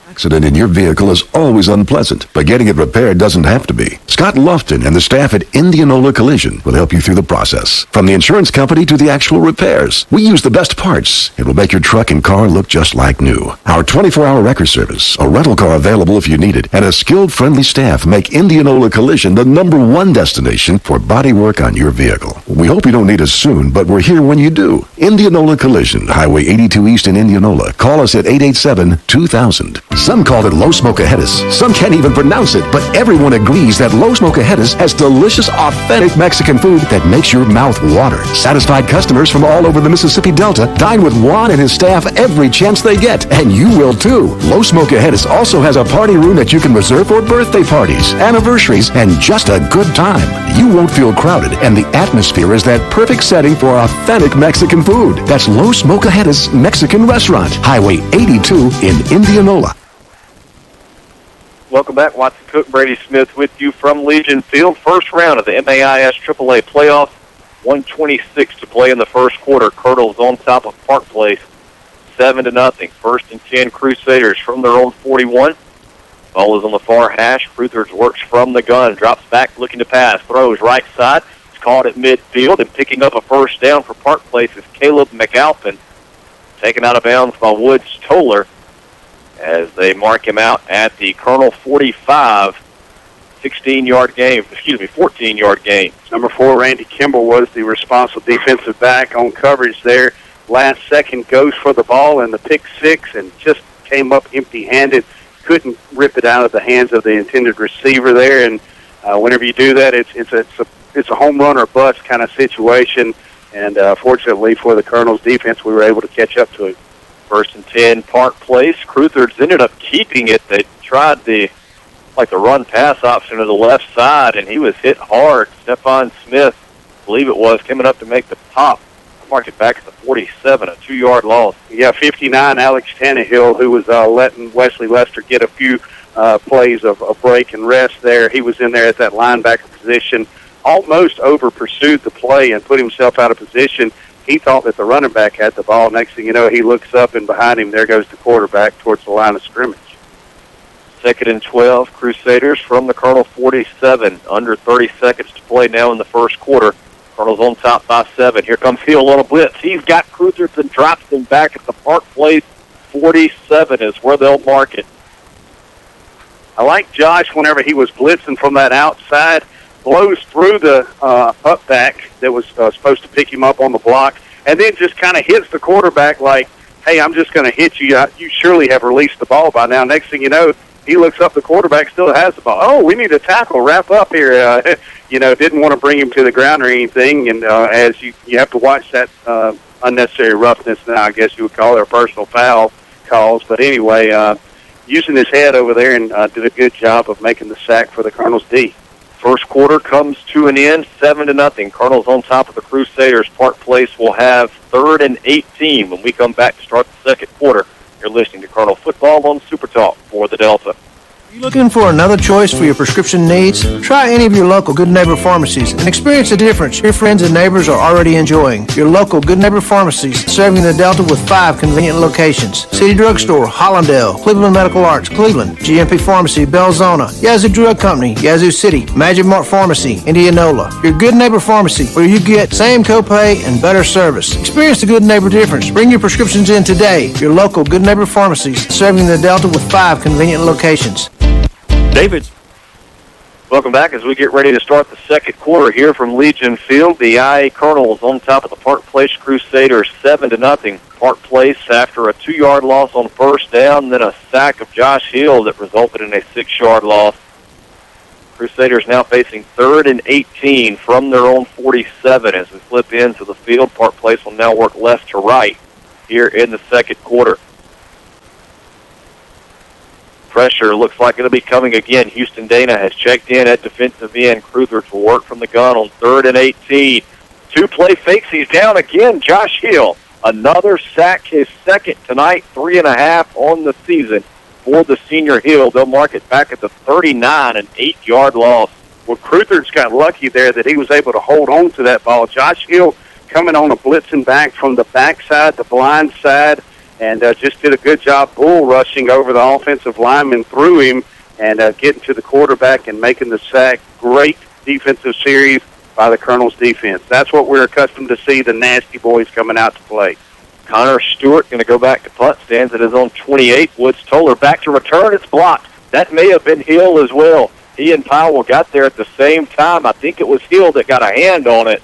Accident in your vehicle is always unpleasant, but getting it repaired doesn't have to be. Scott Lofton and the staff at Indianola Collision will help you through the process. From the insurance company to the actual repairs, we use the best parts. It will make your truck and car look just like new. Our 24-hour record service, a rental car available if you need it, and a skilled, friendly staff make Indianola Collision the #1 destination for body work on your vehicle. We hope you don't need us soon, but we're here when you do. Indianola Collision, Highway 82 East in Indianola. Call us at 887-2000. Some call it Los Mocajetas. Some can't even pronounce it, but everyone agrees that Los Mocajetas has delicious, authentic Mexican food that makes your mouth water. Satisfied customers from all over the Mississippi Delta dine with Juan and his staff every chance they get, and you will too. Los Mocajetas also has a party room that you can reserve for birthday parties, anniversaries, and just a good time. You won't feel crowded, and the atmosphere is that perfect setting for authentic Mexican food. That's Los Mocajetas Mexican Restaurant, Highway 82 in Indianola. Welcome back. Watson Cook, Brady Smith with you from Legion Field. First round of the MAIS AAA playoffs. 1:26 to play in the first quarter. Colonel's on top of Park Place, 7-0. First and 10 Crusaders from their own 41. Ball is on the far hash. Crusaders works from the gun. Drops back looking to pass. Throws right side. It's caught at midfield. And picking up a first down for Park Place is Caleb McAlpin. Taken out of bounds by Woods Toller, as they mark him out at the Colonel 45, 14-yard gain. Number 4, Randy Kimball, was the responsible defensive back on coverage there. Last second goes for the ball and the pick six, and just came up empty-handed. Couldn't rip it out of the hands of the intended receiver there. And whenever you do that, it's a home run or bust kind of situation. And fortunately for the Colonel's defense, we were able to catch up to it. First and 10, Park Place. Crusaders ended up keeping it. They tried the run-pass option to the left side, and he was hit hard. Stephon Smith, I believe it was, coming up to make the pop. Mark it back at the 47, a 2-yard loss. Yeah, 59, Alex Tannehill, who was letting Wesley Lester get a few plays of break and rest there. He was in there at that linebacker position, almost over-pursued the play and put himself out of position. He thought that the running back had the ball. Next thing you know, he looks up, and behind him, there goes the quarterback towards the line of scrimmage. Second and 12, Crusaders from the Colonel 47. Under 30 seconds to play now in the first quarter. Colonel's on top by 7. Here comes Hill on a blitz. He's got Crusaders and drops them back at the Park Place 47 is where they'll mark it. I like Josh whenever he was blitzing from that outside. Blows through the up back that was supposed to pick him up on the block, and then just kind of hits the quarterback like, hey, I'm just going to hit you. You surely have released the ball by now. Next thing you know, he looks up, the quarterback still has the ball. Oh, we need a tackle, wrap up here. Didn't want to bring him to the ground or anything, and as you have to watch that unnecessary roughness now, I guess you would call it, or personal foul calls. But anyway, using his head over there and did a good job of making the sack for the Colonel's D. First quarter comes to an end, 7-0. Colonel's on top of the Crusaders. Park Place will have 3rd and 18 when we come back to start the second quarter. You're listening to Colonel Football on Super Talk for the Delta. Are you looking for another choice for your prescription needs? Try any of your local Good Neighbor pharmacies and experience the difference your friends and neighbors are already enjoying. Your local Good Neighbor pharmacies serving the Delta with 5 convenient locations. City Drugstore, Hollandale, Cleveland Medical Arts, Cleveland, GMP Pharmacy, Belzona, Yazoo Drug Company, Yazoo City, Magic Mark Pharmacy, Indianola. Your Good Neighbor Pharmacy, where you get same copay and better service. Experience the Good Neighbor difference. Bring your prescriptions in today. Your local Good Neighbor pharmacies serving the Delta with 5 convenient locations. David. Welcome back as we get ready to start the second quarter here from Legion Field. The IA Colonels on top of the Park Place Crusaders, 7-0. Park Place after a 2-yard loss on first down, then a sack of Josh Hill that resulted in a 6-yard loss. Crusaders now facing 3rd and 18 from their own 47 as we flip into the field. Park Place will now work left to right here in the second quarter. Pressure looks like it'll be coming again. Houston Dana has checked in at defensive end. Crusaders will work from the gun on 3rd and 18. 2-play fakes. He's down again. Josh Hill, another sack, his second tonight, 3.5 on the season. for the senior Hill. They'll mark it back at the 39, an 8-yard loss. Well, Crusaders got lucky there that he was able to hold on to that ball. Josh Hill coming on a blitzing back from the backside, the blind side, and just did a good job bull rushing over the offensive lineman through him and getting to the quarterback and making the sack. Great defensive series by the Colonel's defense. That's what we're accustomed to see, the nasty boys coming out to play. Connor Stewart going to go back to punt, stands at his own 28. Woods Toller back to return. It's blocked. That may have been Hill as well. He and Powell got there at the same time. I think it was Hill that got a hand on it.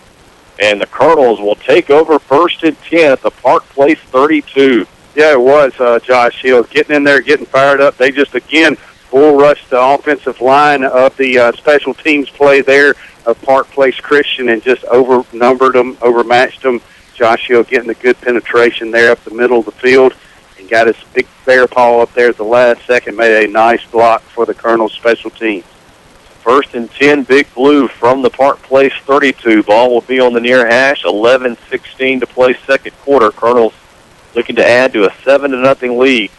And the Colonels will take over 1st and 10 at the Park Place 32. Yeah, it was Josh Hill getting in there, getting fired up. They just, again, bull rushed the offensive line of the special teams play there of Park Place Christian and just overnumbered them, overmatched them. Josh Hill getting a good penetration there up the middle of the field and got his big bear paw up there at the last second, made a nice block for the Colonel's special teams. 1st and 10, Big Blue from the Park Place 32. Ball will be on the near hash, 11-16 to play second quarter. Colonels looking to add to a 7-0 lead.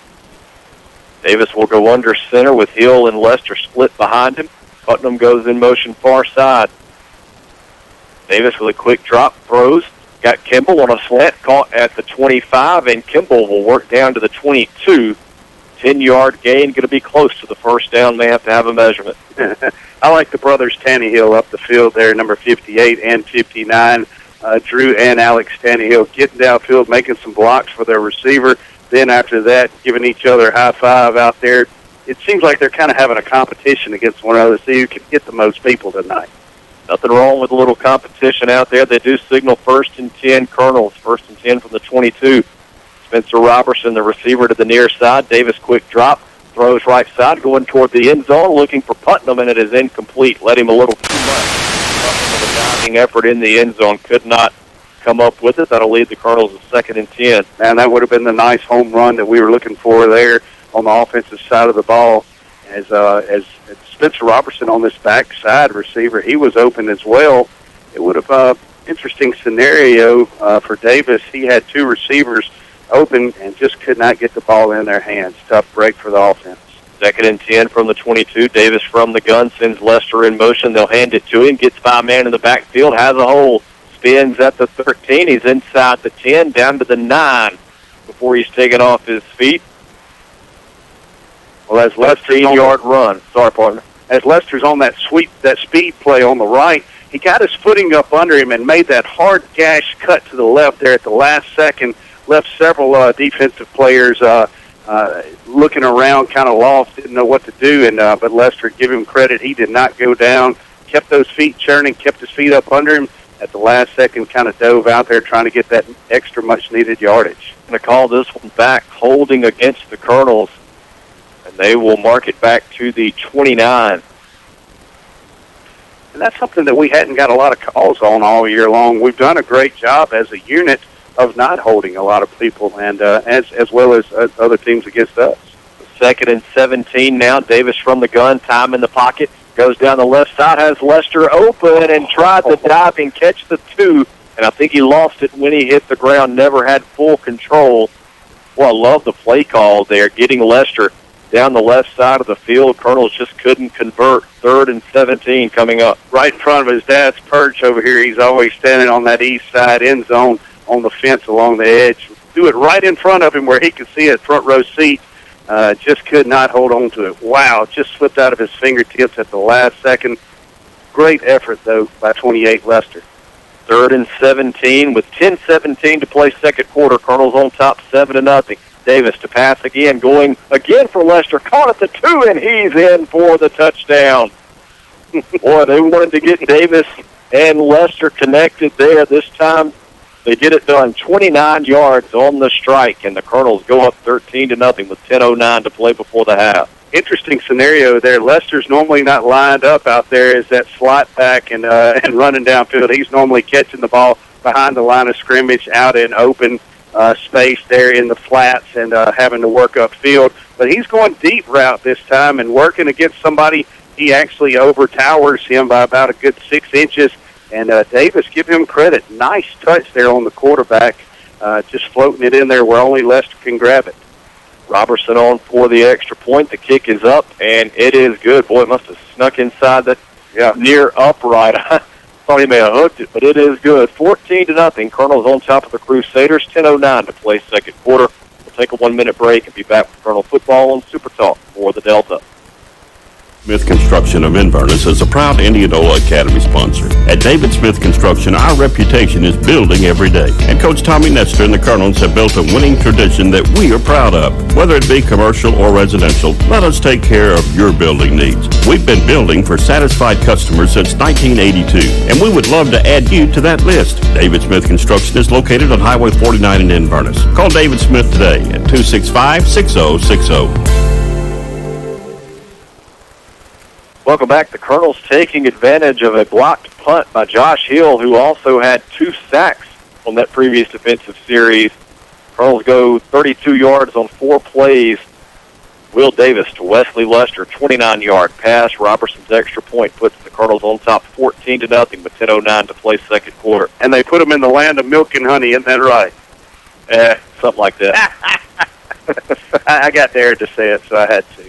Davis will go under center with Hill and Lester split behind him. Putnam goes in motion far side. Davis with a quick drop, throws. Got Kimball on a slant, caught at the 25, and Kimball will work down to the 22. 10-yard gain, going to be close to the first down. May have to have a measurement. I like the brothers Tannehill up the field there, number 58 and 59. Drew and Alex Tannehill getting downfield, making some blocks for their receiver. Then after that, giving each other a high five out there. It seems like they're kind of having a competition against one another, see who can get the most people tonight. Nothing wrong with a little competition out there. They do signal 1st and 10 Colonels, 1st and 10 from the 22. Spencer Robertson, the receiver to the near side. Davis quick drop, throws right side, going toward the end zone, looking for Putnam, and it is incomplete. Let him a little too much. Putnam with a diving effort in the end zone, could not come up with it. That'll lead the Colonels to 2nd and 10. Man, that would have been the nice home run that we were looking for there on the offensive side of the ball. As Spencer Robertson on this backside receiver, he was open as well. It would have interesting scenario for Davis. He had 2 receivers open and just could not get the ball in their hands. Tough break for the offense. 2nd and 10 from the 22. Davis from the gun sends Lester in motion. They'll hand it to him. Gets by a man in the backfield. Has a hole. Spins at the 13. He's inside the 10, down to the 9 before he's taken off his feet. Well, as Lester's 13-yard run. Sorry, partner. As Lester's on that speed play on the right, he got his footing up under him and made that hard gash cut to the left there at the last second. Left several defensive players looking around, kind of lost, didn't know what to do. And but Lester, give him credit, he did not go down. Kept those feet churning, kept his feet up under him. At the last second, kind of dove out there trying to get that extra much-needed yardage. Going to call this one back, holding against the Colonels, and they will mark it back to the 29. And that's something that we hadn't got a lot of calls on all year long. We've done a great job as a unit of not holding a lot of people, and as well as other teams against us. 2nd and 17 now. Davis from the gun, time in the pocket. Goes down the left side, has Lester open, and tried to dive and catch the 2. And I think he lost it when he hit the ground, never had full control. Well, I love the play call there, getting Lester down the left side of the field. Colonels just couldn't convert. 3rd and 17 coming up. Right in front of his dad's perch over here. He's always standing on that east side end zone on the fence along the edge. Do it right in front of him where he could see it, front row seat. Just could not hold on to it. Wow, just slipped out of his fingertips at the last second. Great effort, though, by 28 Lester. 3rd and 17 with 10:17 to play second quarter. Colonels on top 7-0. Davis to pass again, going again for Lester. Caught at the 2, and he's in for the touchdown. Boy, they wanted to get Davis and Lester connected there. This time they get it done. 29 yards on the strike, and the Colonels go up 13-0 with 10:09 to play before the half. Interesting scenario there. Lester's normally not lined up out there as that slot back and running downfield. He's normally catching the ball behind the line of scrimmage out in open space there in the flats and having to work upfield. But he's going deep route this time and working against somebody. He actually overtowers him by about a good 6 inches. And Davis, give him credit. Nice touch there on the quarterback, just floating it in there where only Lester can grab it. Robertson on for the extra point. The kick is up, and it is good. Boy, it must have snuck inside that near upright. I thought he may have hooked it, but it is good. 14-0. Colonel's on top of the Crusaders. 10:09 to play second quarter. We'll take a 1-minute break and be back with Colonel football on Super Talk for the Delta. Smith Construction of Inverness is a proud Indianola Academy sponsor. At David Smith Construction, our reputation is building every day. And Coach Tommy Nestor and the Colonels have built a winning tradition that we are proud of. Whether it be commercial or residential, let us take care of your building needs. We've been building for satisfied customers since 1982, and we would love to add you to that list. David Smith Construction is located on Highway 49 in Inverness. Call David Smith today at 265-6060. Welcome back. The Colonels taking advantage of a blocked punt by Josh Hill, who also had 2 sacks on that previous defensive series. Colonels go 32 yards on 4 plays. Will Davis to Wesley Lester, 29-yard pass. Robertson's extra point puts the Colonels on top 14-0 with 10:09 to play second quarter. And they put them in the land of milk and honey, isn't that right? Something like that. I got there to say it, so I had to.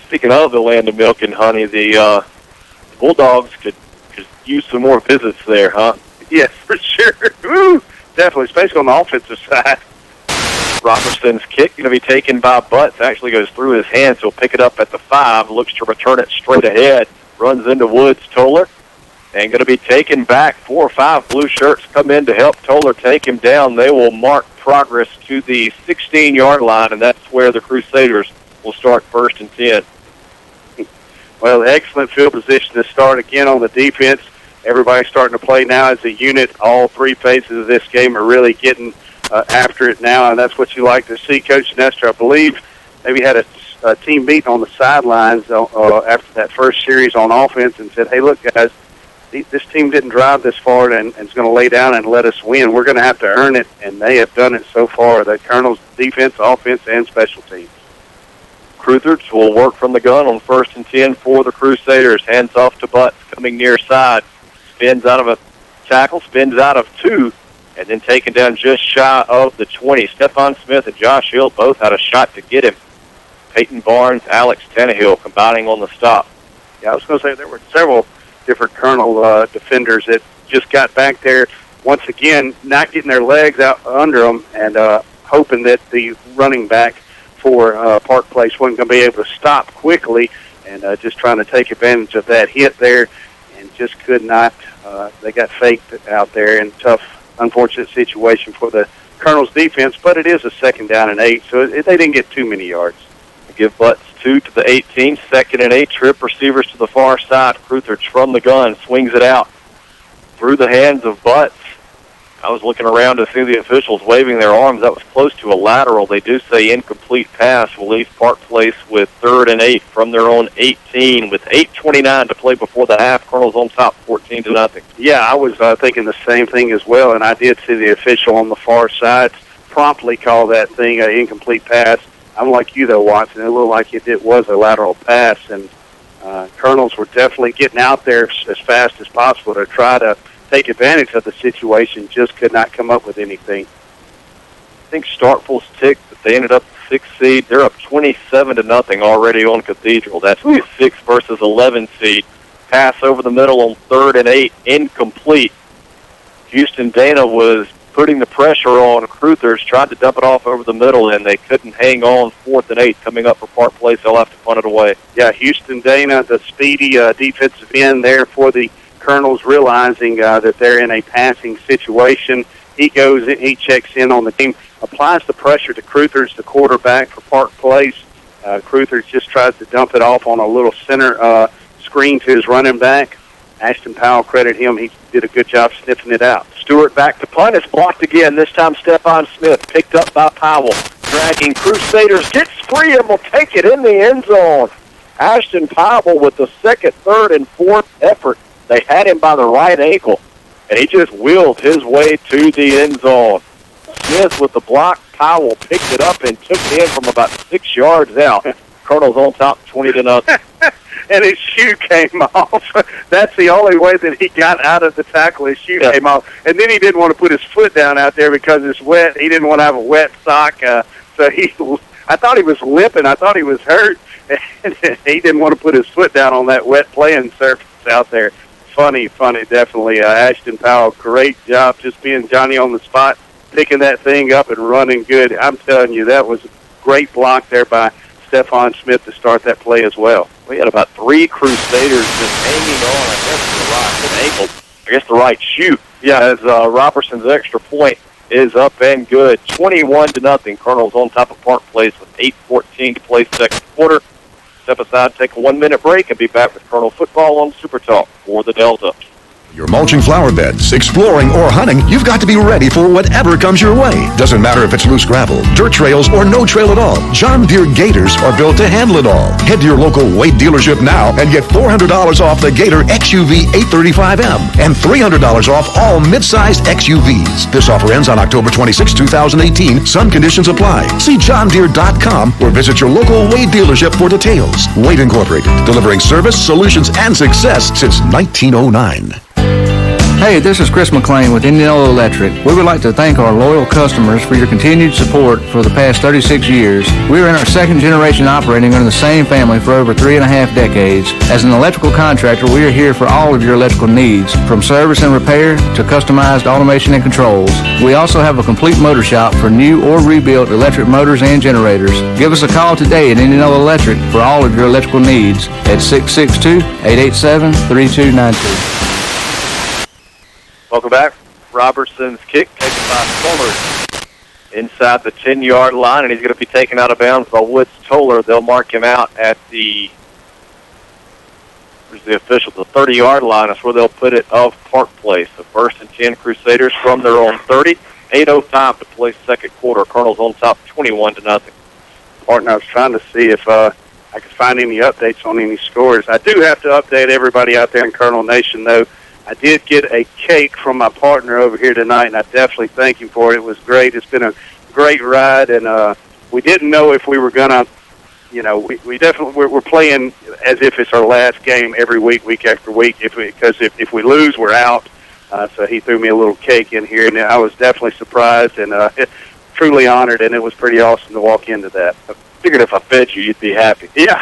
Speaking of the land of milk and honey, the Bulldogs could use some more visits there, huh? Yes, for sure. Woo! Definitely, especially on the offensive side. Robertson's kick going to be taken by Butts. Actually goes through his hands. He'll pick it up at the 5. Looks to return it straight ahead. Runs into Woods Toller. And going to be taken back. 4 or 5 blue shirts come in to help Toller take him down. They will mark progress to the 16-yard line, and that's where the Crusaders will start 1st and 10. Well, excellent field position to start again on the defense. Everybody's starting to play now as a unit. All 3 phases of this game are really getting after it now, and that's what you like to see. Coach Nestor, I believe, maybe had a team meeting on the sidelines after that first series on offense and said, hey, look, guys, this team didn't drive this far and is going to lay down and let us win. We're going to have to earn it, and they have done it so far. The Colonels' defense, offense, and special teams. Cruthers will work from the gun on 1st and 10 for the Crusaders. Hands off to Butts, coming near side. Spins out of a tackle, spins out of 2, and then taken down just shy of the 20. Stephon Smith and Josh Hill both had a shot to get him. Peyton Barnes, Alex Tannehill combining on the stop. Yeah, I was going to say there were several different Colonel defenders that just got back there, once again, not getting their legs out under them and hoping that the running back for Park Place wasn't going to be able to stop quickly, and just trying to take advantage of that hit there, and just could not. They got faked out there in tough, unfortunate situation for the Colonel's defense, but it is a 2nd down and 8, so they didn't get too many yards. They give Butts 2 to the 18, 2nd and 8, trip receivers to the far side. Cruthers from the gun, swings it out through the hands of Butts. I was looking around to see the officials waving their arms. That was close to a lateral. They do say incomplete pass will leave Park Place with 3rd and 8 from their own 18 with 8:29 to play before the half. Colonels on top, 14-0. Yeah, I was thinking the same thing as well, and I did see the official on the far side promptly call that thing an incomplete pass. I'm like you, though, Watson. It looked like it was a lateral pass, and Colonels were definitely getting out there as fast as possible to try to take advantage of the situation, just could not come up with anything. I think Starkville's ticked that they ended up 6th seed. They're up 27-0 already on Cathedral. That's the 6 versus 11 seed. Pass over the middle on 3rd and 8, incomplete. Houston Dana was putting the pressure on Cruthers, tried to dump it off over the middle, and they couldn't hang on. 4th and 8 coming up for Park Place. They'll have to punt it away. Yeah, Houston Dana, the speedy defensive end there for the Colonels, realizing that they're in a passing situation. He goes in, he checks in on the team, applies the pressure to Cruthers, the quarterback for Park Place. Cruthers just tries to dump it off on a little center screen to his running back. Ashton Powell, credit him. He did a good job sniffing it out. Stewart back to punt. It's blocked again. This time Stephon Smith picked up by Powell. Dragging Crusaders. Gets free and will take it in the end zone. Ashton Powell with the 2nd, 3rd, and 4th effort. They had him by the right ankle, and he just wheeled his way to the end zone. Smith with the block. Powell picked it up and took it in from about 6 yards out. Colonels on top, 20-0. and his shoe came off. That's the only way that he got out of the tackle. His shoe came off. And then he didn't want to put his foot down out there because it's wet. He didn't want to have a wet sock. So I thought he was limping. I thought he was hurt. And he didn't want to put his foot down on that wet playing surface out there. Funny, definitely. Ashton Powell, great job just being Johnny on the spot, picking that thing up and running good. I'm telling you, that was a great block there by Stephon Smith to start that play as well. We had about 3 Crusaders just hanging on, I guess the right shoe. Yeah, as Robertson's extra point is up and good. 21-0. Colonel's on top of Park Place with 8:14 to play second quarter. Step aside, take a 1-minute break, and be back with Colonel football on Super Talk for the Delta. You're mulching flower beds, exploring, or hunting, you've got to be ready for whatever comes your way. Doesn't matter if it's loose gravel, dirt trails, or no trail at all. John Deere Gators are built to handle it all. Head to your local Wade dealership now and get $400 off the Gator XUV 835M and $300 off all mid-sized XUVs. This offer ends on October 26, 2018. Some conditions apply. See johndeere.com or visit your local Wade dealership for details. Wade Incorporated, delivering service, solutions, and success since 1909. Hey, this is Chris McLean with Indianola Electric. We would like to thank our loyal customers for your continued support for the past 36 years. We are in our second generation operating under the same family for over 3.5 decades. As an electrical contractor, we are here for all of your electrical needs, from service and repair to customized automation and controls. We also have a complete motor shop for new or rebuilt electric motors and generators. Give us a call today at Indianola Electric for all of your electrical needs at 662-887-3292. Welcome back. Robertson's kick taken by Toller inside the 10-yard line, and he's going to be taken out of bounds by Woods Toller. They'll mark him out at the 30-yard line. That's where they'll put it of Park Place. So 1st and 10 Crusaders from their own 30. 8:05 to play second quarter. Colonel's on top 21-0. Partner, I was trying to see if I could find any updates on any scores. I do have to update everybody out there in Colonel Nation, though. I did get a cake from my partner over here tonight, and I definitely thank him for it. It was great. It's been a great ride, and we didn't know if we were going to, we definitely, we're playing as if it's our last game every week, week after week, because if we lose, we're out. So he threw me a little cake in here, and I was definitely surprised and truly honored, and it was pretty awesome to walk into that. Figured if I fed you, you'd be happy. Yeah.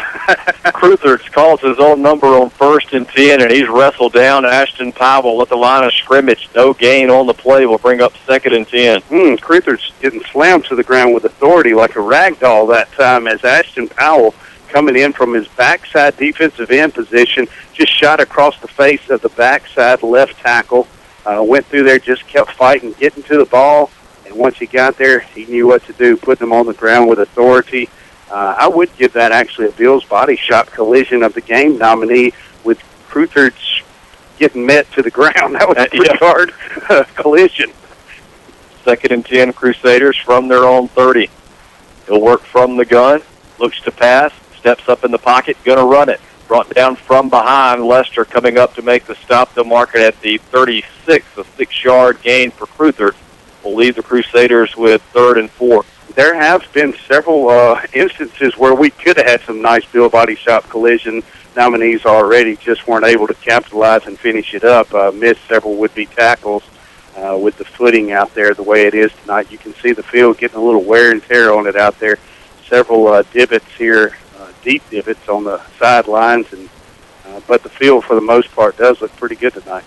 Cruthers calls his own number on 1st and 10, and he's wrestled down Ashton Powell at the line of scrimmage. No gain on the play will bring up 2nd and 10. Cruthers getting slammed to the ground with authority like a rag doll that time as Ashton Powell, coming in from his backside defensive end position, just shot across the face of the backside left tackle. Went through there, just kept fighting, getting to the ball, and once he got there, he knew what to do, put them on the ground with authority. I would give that actually a Bill's Body Shop collision of the game nominee, with Cruthers getting met to the ground. That was a pretty hard collision. 2nd and 10 Crusaders from their own 30. He'll work from the gun, looks to pass, steps up in the pocket, going to run it. Brought down from behind. Lester coming up to make the stop. They'll mark it at the 36, a 6-yard gain for Cruthers. Will leave the Crusaders with 3rd and 4. There have been several instances where we could have had some nice Bill Body Shop collision nominees already, just weren't able to capitalize and finish it up. Missed several would-be tackles with the footing out there the way it is tonight. You can see the field getting a little wear and tear on it out there. Several divots here, deep divots on the sidelines, and but the field for the most part does look pretty good tonight.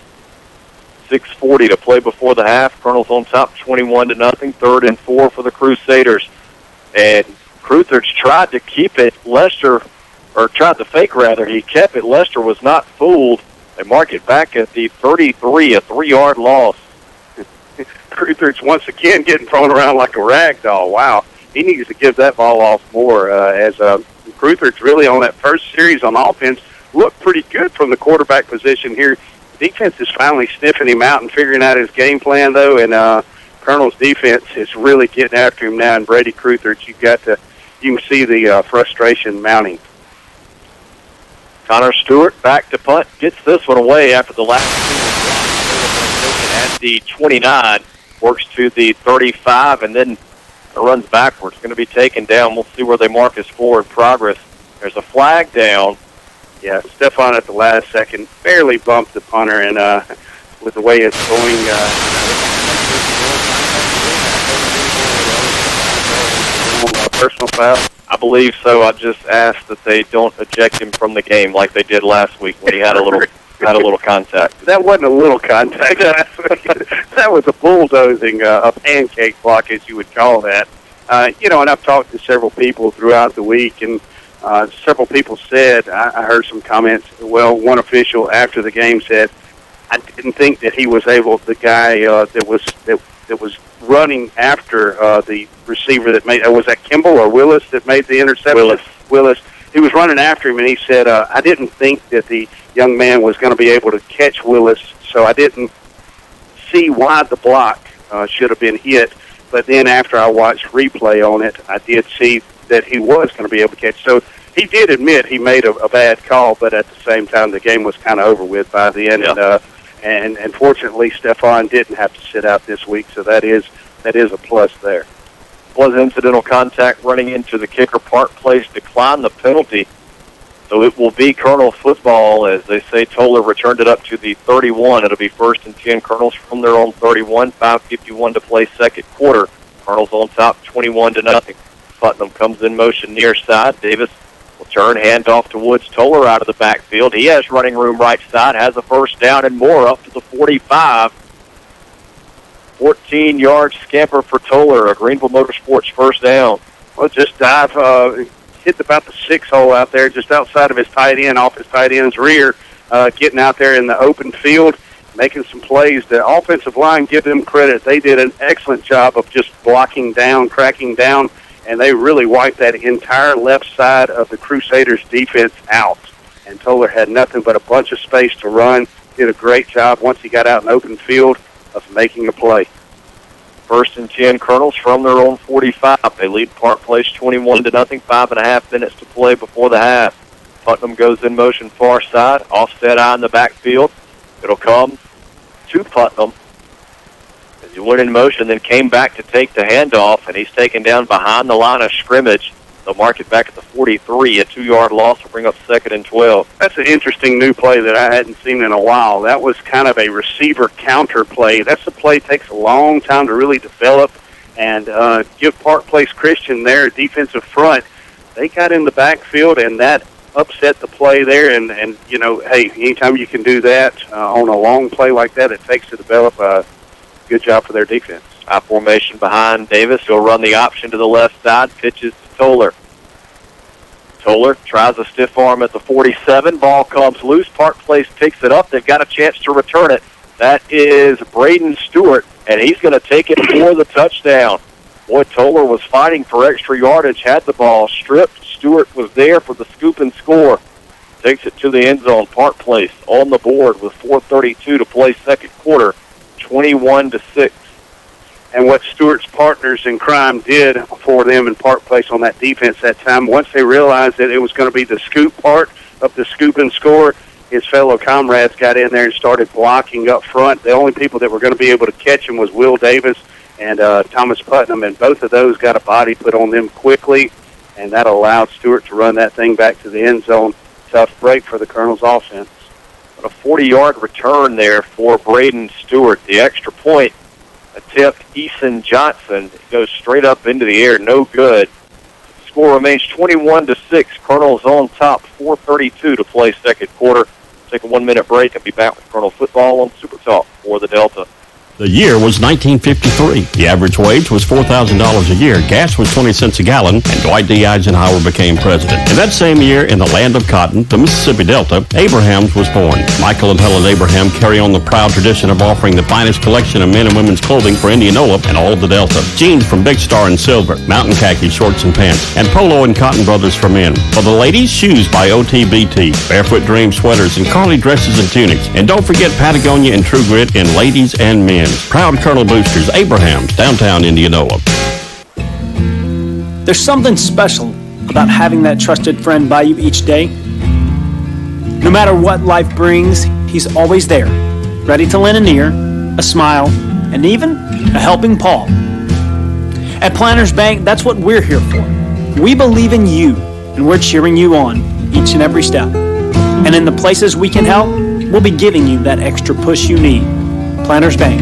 6:40 to play before the half. Colonel's on top 21-0. 3rd and 4 for the Crusaders. And Cruthers tried to keep it. Lester, or tried to fake rather. He kept it. Lester was not fooled. They mark it back at the 33, a 3-yard loss. Cruthers once again getting thrown around like a rag doll. Wow. He needs to give that ball off more as Cruthers really on that first series on offense looked pretty good from the quarterback position here. Defense is finally sniffing him out and figuring out his game plan, though, and Colonel's defense is really getting after him now. And Brady Cruthers, you can see the frustration mounting. Connor Stewart back to punt, gets this one away after the last two at the 29, works to the 35, and then runs backwards. Going to be taken down. We'll see where they mark his forward progress. There's a flag down. Yeah, Stephon at the last second barely bumped the punter, and with the way it's going, personal foul. I believe so. I just asked that they don't eject him from the game like they did last week when he had a little contact. That wasn't a little contact last week. That was a bulldozing, a pancake block, as you would call that. And I've talked to several people throughout the week, and several people said, I heard some comments. Well, one official after the game said, I didn't think that he was able. The guy that was running after the receiver that made, was that Kimball or Willis that made the interception? Willis. He was running after him, and he said, I didn't think that the young man was going to be able to catch Willis, so I didn't see why the block should have been hit. But then after I watched replay on it, I did see that he was going to be able to catch. So he did admit he made a bad call, but at the same time, the game was kind of over with by the end. Yeah. And fortunately, Stephon didn't have to sit out this week, so that is a plus there. Was incidental contact running into the kicker. Park Place declined the penalty, so it will be Colonel football. As they say, Toller returned it up to the 31. It'll be 1st and 10. Colonels from their own 31. 5:51 to play second quarter. Colonels on top, 21-0. Putnam comes in motion near side. Davis will turn, handoff to Woods. Toller out of the backfield. He has running room right side, has a first down and more up to the 45. 14-yard scamper for Toller, a Greenville Motorsports first down. Well, just hit about the 6 hole out there, just outside of his tight end, off his tight end's rear, getting out there in the open field, making some plays. The offensive line, give them credit. They did an excellent job of just blocking down, cracking down, and they really wiped that entire left side of the Crusaders' defense out. And Toller had nothing but a bunch of space to run. Did a great job once he got out in open field of making a play. 1st and 10, Colonels from their own 45. They lead Park Place 21-0. 5.5 minutes to play before the half. Putnam goes in motion far side. Offset eye in the backfield. It'll come to Putnam. As he went in motion, then came back to take the handoff, and he's taken down behind the line of scrimmage. They'll mark it back at the 43. A 2-yard loss will bring up 2nd and 12. That's an interesting new play that I hadn't seen in a while. That was kind of a receiver counter play. That's a play that takes a long time to really develop, and give Park Place Christian their defensive front. They got in the backfield, and that upset the play there. And hey, anytime you can do that on a long play like that, it takes to develop. Good job for their defense. High formation behind Davis. He'll run the option to the left side. Pitches to Toller. Toller tries a stiff arm at the 47. Ball comes loose. Park Place picks it up. They've got a chance to return it. That is Braden Stewart, and he's going to take it for the touchdown. Boy, Toller was fighting for extra yardage, had the ball stripped. Stewart was there for the scoop and score. Takes it to the end zone. Park Place on the board with 4:32 to play second quarter, 21-6. And what Stewart's partners in crime did for them in Park Place on that defense that time, once they realized that it was going to be the scoop part of the scoop and score, his fellow comrades got in there and started blocking up front. The only people that were going to be able to catch him was Will Davis and Thomas Putnam, and both of those got a body put on them quickly, and that allowed Stewart to run that thing back to the end zone. Tough break for the Colonels' offense. But a 40-yard return there for Braden Stewart. The extra point attempt, Eason Johnson goes straight up into the air, no good. The score remains 21-6. Colonels on top, 4:32 to play second quarter. Take a 1-minute break and be back with Colonel football on Super Talk for the Delta. The year was 1953. The average wage was $4,000 a year. Gas was 20 cents a gallon, and Dwight D. Eisenhower became president. In that same year, in the land of cotton, the Mississippi Delta, Abrahams was born. Michael and Helen Abraham carry on the proud tradition of offering the finest collection of men and women's clothing for Indianola and all of the Delta. Jeans from Big Star and Silver, mountain khaki shorts and pants, and Polo and Cotton Brothers for men. For the ladies, shoes by OTBT, Barefoot Dream sweaters and Carly dresses and tunics. And don't forget Patagonia and True Grit in ladies and men. Proud Colonel Boosters, Abrahams, downtown Indianola. There's something special about having that trusted friend by you each day. No matter what life brings, he's always there, ready to lend an ear, a smile, and even a helping paw. At Planters Bank, that's what we're here for. We believe in you, and we're cheering you on each and every step. And in the places we can help, we'll be giving you that extra push you need. Planters Bank,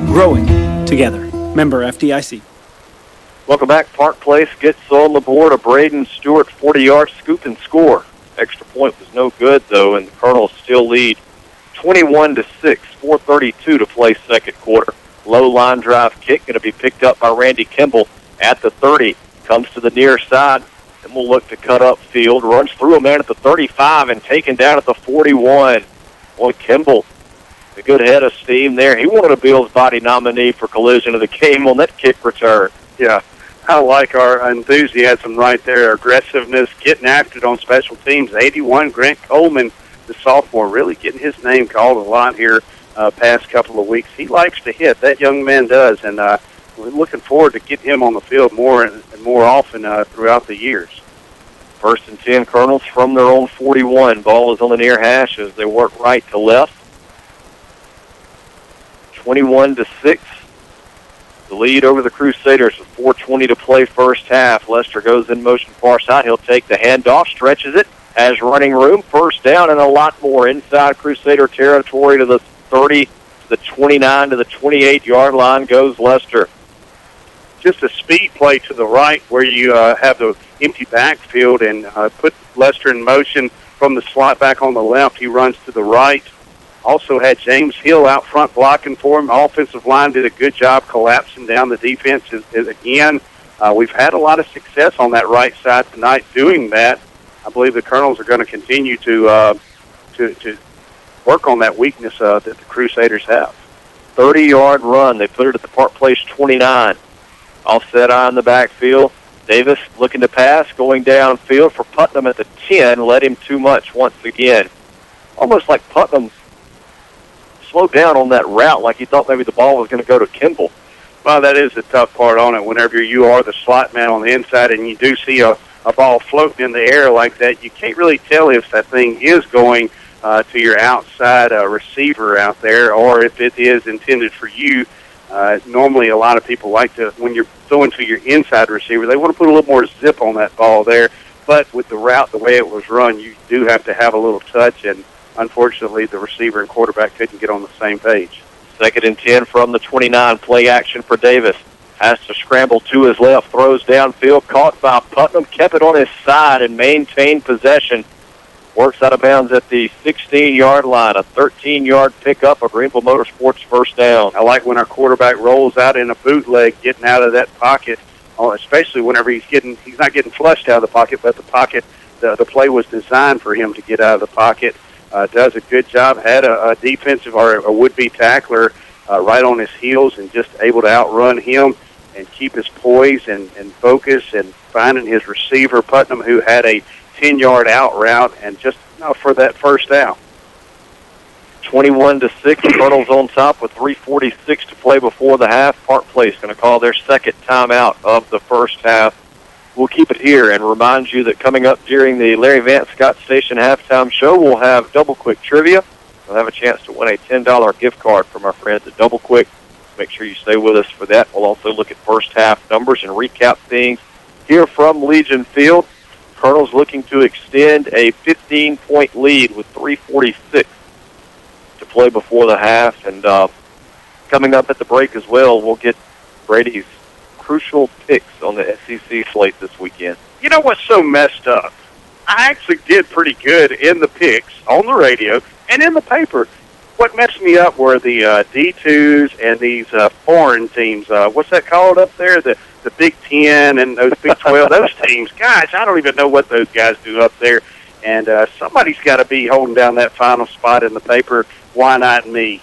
growing together. Member FDIC. Welcome back. Park Place gets on the board. A Braden Stewart 40-yard scoop and score. Extra point was no good, though, and the Colonels still lead 21-6, 4:32 to play second quarter. Low line drive kick going to be picked up by Randy Kimball at the 30. Comes to the near side, and will look to cut up field. Runs through a man at the 35 and taken down at the 41. Boy, Kimball, a good head of steam there. He wanted a Bills body nominee for collision of the game on that kick return. Yeah, I like our enthusiasm right there, aggressiveness, getting after it on special teams. 81, Grant Coleman, the sophomore, really getting his name called a lot here past couple of weeks. He likes to hit. That young man does, and we're looking forward to getting him on the field more and more often throughout the years. First and 10, Colonels from their own 41. Ball is on the near hash as they work right to left. 21-6. The lead over the Crusaders with 4:20 to play first half. Lester goes in motion far side. He'll take the handoff, stretches it, has running room, first down, and a lot more inside Crusader territory to the 30, to the 29, to the 28-yard line goes Lester. Just a speed play to the right where you have the empty backfield and put Lester in motion from the slot back on the left. He runs to the right. Also had James Hill out front blocking for him. Offensive line did a good job collapsing down the defense again. We've had a lot of success on that right side tonight doing that. I believe the Colonels are going to continue to work on that weakness that the Crusaders have. 30-yard run. They put it at the Park Place 29. Offset eye in the backfield. Davis looking to pass, going downfield for Putnam at the 10. Led him too much once again. Almost like Putnam slowed down on that route, like he thought maybe the ball was going to go to Kimball. Well, that is the tough part on it. Whenever you are the slot man on the inside and you do see a ball floating in the air like that, you can't really tell if that thing is going to your outside receiver out there or if it is intended for you. Normally, a lot of people like to, when you're throwing to your inside receiver, they want to put a little more zip on that ball there. But with the route, the way it was run, you do have to have a little touch, and unfortunately, the receiver and quarterback couldn't get on the same page. Second and 10 from the 29. Play action for Davis. Has to scramble to his left. Throws downfield. Caught by Putnam. Kept it on his side and maintained possession. Works out of bounds at the 16-yard line. A 13-yard pickup. A Greenville Motorsports first down. I like when our quarterback rolls out in a bootleg, getting out of that pocket, especially whenever he's not getting flushed out of the pocket, but the pocket, the play was designed for him to get out of the pocket. Does a good job. Had a defensive or a would-be tackler right on his heels and just able to outrun him and keep his poise and focus and finding his receiver, Putnam, who had a 10-yard out route and just for that first down. 21-6. Colonels on top with 3:46 to play before the half. Park Place going to call their second timeout of the first half. We'll keep it here and remind you that coming up during the Larry Vance Scott Station halftime show, we'll have Double Quick Trivia. We'll have a chance to win a $10 gift card from our friends at Double Quick. Make sure you stay with us for that. We'll also look at first half numbers and recap things here from Legion Field. Colonels looking to extend a 15-point lead with 3:46 to play before the half. And coming up at the break as well, we'll get Brady's crucial picks on the SEC slate this weekend. You know what's so messed up? I actually did pretty good in the picks on the radio and in the paper. What messed me up were the D2s and these foreign teams. What's that called up there? The Big Ten and those Big 12, those teams. Gosh, I don't even know what those guys do up there. And somebody's got to be holding down that final spot in the paper. Why not me?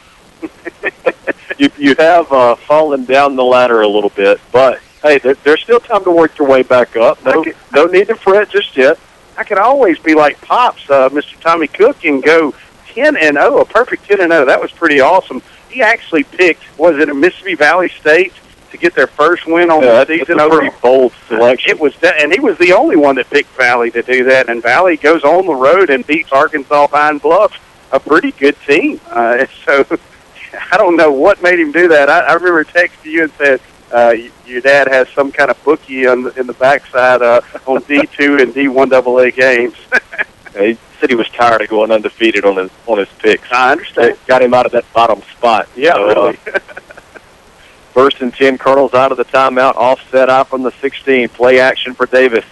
You have fallen down the ladder a little bit, but hey, there's still time to work your way back up. No need to fret just yet. I could always be like Pops, Mr. Tommy Cook, and go 10-0, a perfect 10-0. That was pretty awesome. He actually picked, was it a Mississippi Valley State to get their first win on the season? That's a pretty bold selection. It was and he was the only one that picked Valley to do that. And Valley goes on the road and beats Arkansas Pine Bluff, a pretty good team. So I don't know what made him do that. I remember texting you and said, your dad has some kind of bookie in the backside on D2 and D1 AA games. Hey, said he was tired of going undefeated on his picks. I understand. It got him out of that bottom spot. Yeah, really. First and 10, Colonel's out of the timeout, offset out from the 16. Play action for Davis.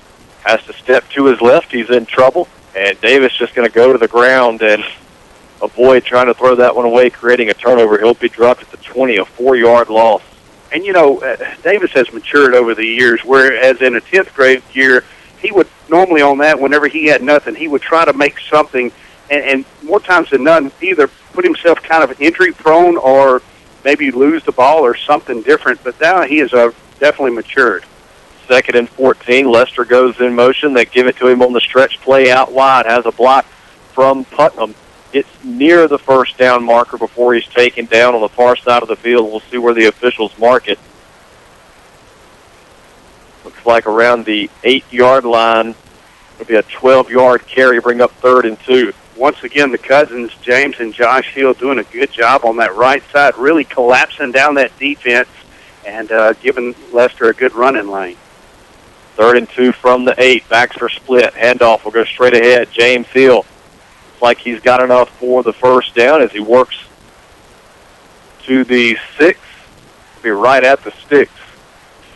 Has to step to his left. He's in trouble. And Davis just going to go to the ground and avoid trying to throw that one away, creating a turnover. He'll be dropped at the 20, a 4-yard loss. And, Davis has matured over the years, whereas in a 10th grade year, he would normally on that, whenever he had nothing, he would try to make something, and more times than none, either put himself kind of injury-prone or maybe lose the ball or something different. But now he is definitely matured. Second and 14, Lester goes in motion. They give it to him on the stretch play out wide. Has a block from Putnam. It's near the first down marker before he's taken down on the far side of the field. We'll see where the officials mark it. Looks like around the 8-yard line. It'll be a 12-yard carry, bring up 3rd and 2. Once again, the cousins, James and Josh Hill, doing a good job on that right side, really collapsing down that defense and giving Lester a good running lane. 3rd and 2 from the 8. Backs are split. Handoff will go straight ahead. James Hill. Looks like he's got enough for the first down as he works to the 6. Be right at the sticks.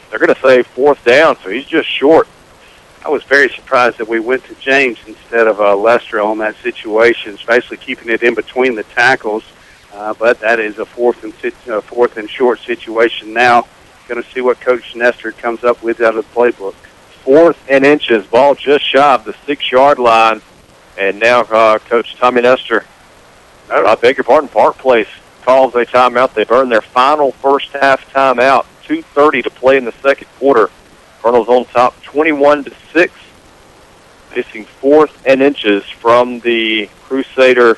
They're going to say 4th down, so he's just short. I was very surprised that we went to James instead of Lester on that situation, especially keeping it in between the tackles. But that is a fourth and short situation now. Going to see what Coach Nestor comes up with out of the playbook. 4th and inches. Ball just shy of the 6-yard line. And now Coach Tommy Nestor, I beg your pardon, Park Place calls a timeout. They've earned their final first half timeout. 2:30 to play in the second quarter. Colonel's on top 21-6. Facing 4th and inches from the Crusader.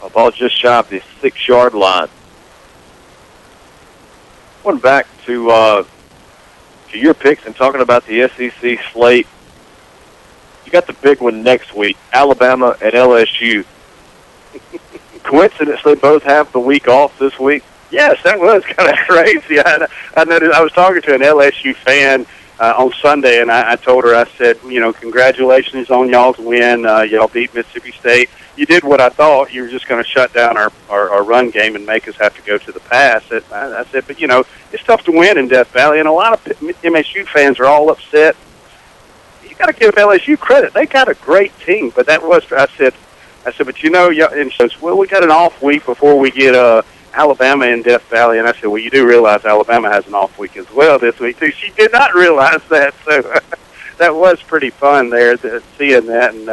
A ball just shy of the 6-yard line. Going back to your picks and talking about the SEC slate. You got the big one next week, Alabama and LSU. Coincidence, they both have the week off this week. Yes, that was kind of crazy. I noticed. I was talking to an LSU fan on Sunday, and I told her, I said, congratulations on y'all's win. Y'all beat Mississippi State. You did what I thought. You were just going to shut down our run game and make us have to go to the pass. I said, but, it's tough to win in Death Valley, and a lot of MSU fans are all upset. You got to give LSU credit. They got a great team, but that was, I said, but and she says, well, we got an off week before we get Alabama in Death Valley, and I said, well, you do realize Alabama has an off week as well this week, too. She did not realize that, so that was pretty fun there, seeing that, and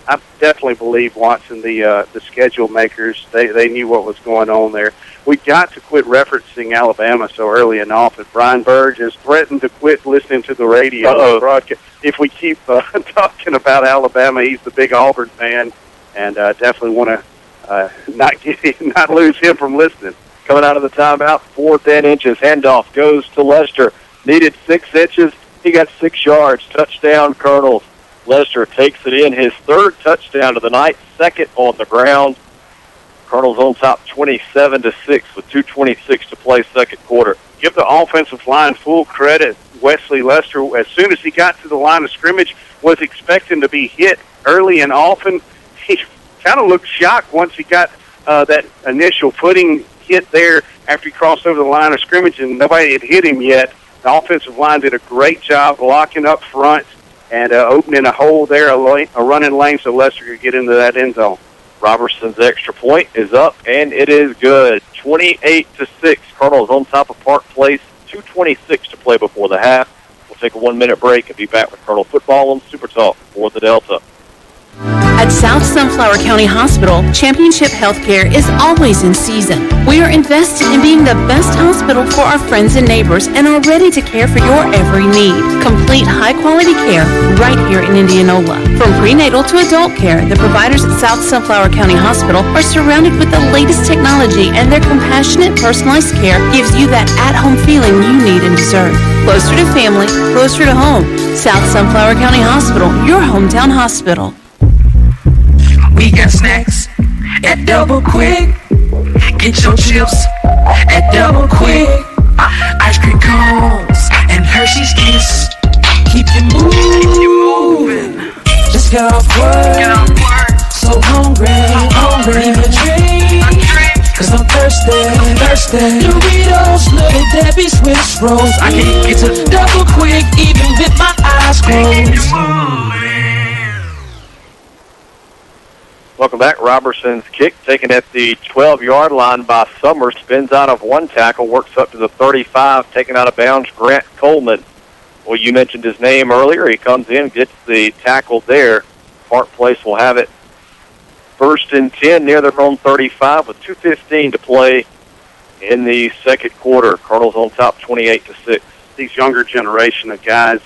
I definitely believe watching the schedule makers, they knew what was going on there. We got to quit referencing Alabama so early and often. Brian Burge has threatened to quit listening to the radio broadcast. If we keep talking about Alabama, he's the big Auburn fan, and definitely want to not lose him from listening. Coming out of the timeout, 4th and inches. Handoff goes to Lester. Needed 6 inches. He got 6 yards. Touchdown, Colonels. Lester takes it in, his 3rd touchdown of the night, 2nd on the ground. Colonels on top 27-6 with 2:26 to play second quarter. Give the offensive line full credit. Wesley Lester, as soon as he got to the line of scrimmage, was expecting to be hit early and often. He kind of looked shocked once he got that initial footing hit there after he crossed over the line of scrimmage, and nobody had hit him yet. The offensive line did a great job blocking up front and opening a hole there, a running lane so Lester could get into that end zone. Robertson's extra point is up, and it is good. 28-6. Colonels on top of Park Place. 2:26 to play before the half. We'll take a 1-minute break and be back with Colonel Football on Super Talk for the Delta. At South Sunflower County Hospital, Championship Healthcare is always in season. We are invested in being the best hospital for our friends and neighbors and are ready to care for your every need. Complete high-quality care right here in Indianola. From prenatal to adult care, the providers at South Sunflower County Hospital are surrounded with the latest technology, and their compassionate, personalized care gives you that at-home feeling you need and deserve. Closer to family, closer to home. South Sunflower County Hospital, your hometown hospital. We got snacks at Double Quick. Get your chips at Double Quick. Ice cream cones and Hershey's Kiss. Keep you moving. Just get off work What's that? Doritos, Little Debbie, Swiss rolls. I can't get to Double Quick even with my eyes closed. Welcome back. Robertson's kick taken at the 12-yard line by Summers. Spins out of one tackle, works up to the 35, taken out of bounds, Grant Coleman. Well, you mentioned his name earlier. He comes in, gets the tackle there. Park Place will have it 1st and 10 near their own 35 with 2:15 to play in the second quarter. Colonels on top 28-6. These younger generation of guys,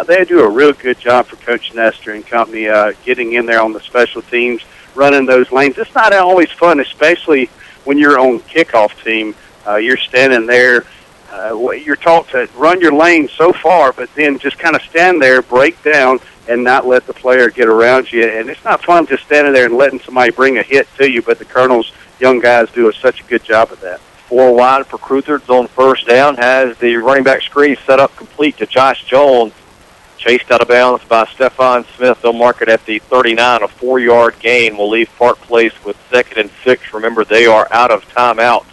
they do a real good job for Coach Nestor and company getting in there on the special teams, running those lanes. It's not always fun, especially when you're on kickoff team. You're standing there. You're taught to run your lane so far, but then just kind of stand there, break down, and not let the player get around you. And it's not fun just standing there and letting somebody bring a hit to you, but the Colonels' young guys do such a good job of that. 4 wide for Crusaders on first down. Has the running back screen set up complete to Josh Jones. Chased out of bounds by Stephon Smith. They'll mark it at the 39. A 4-yard gain will leave Park Place with 2nd and 6. Remember, they are out of timeout.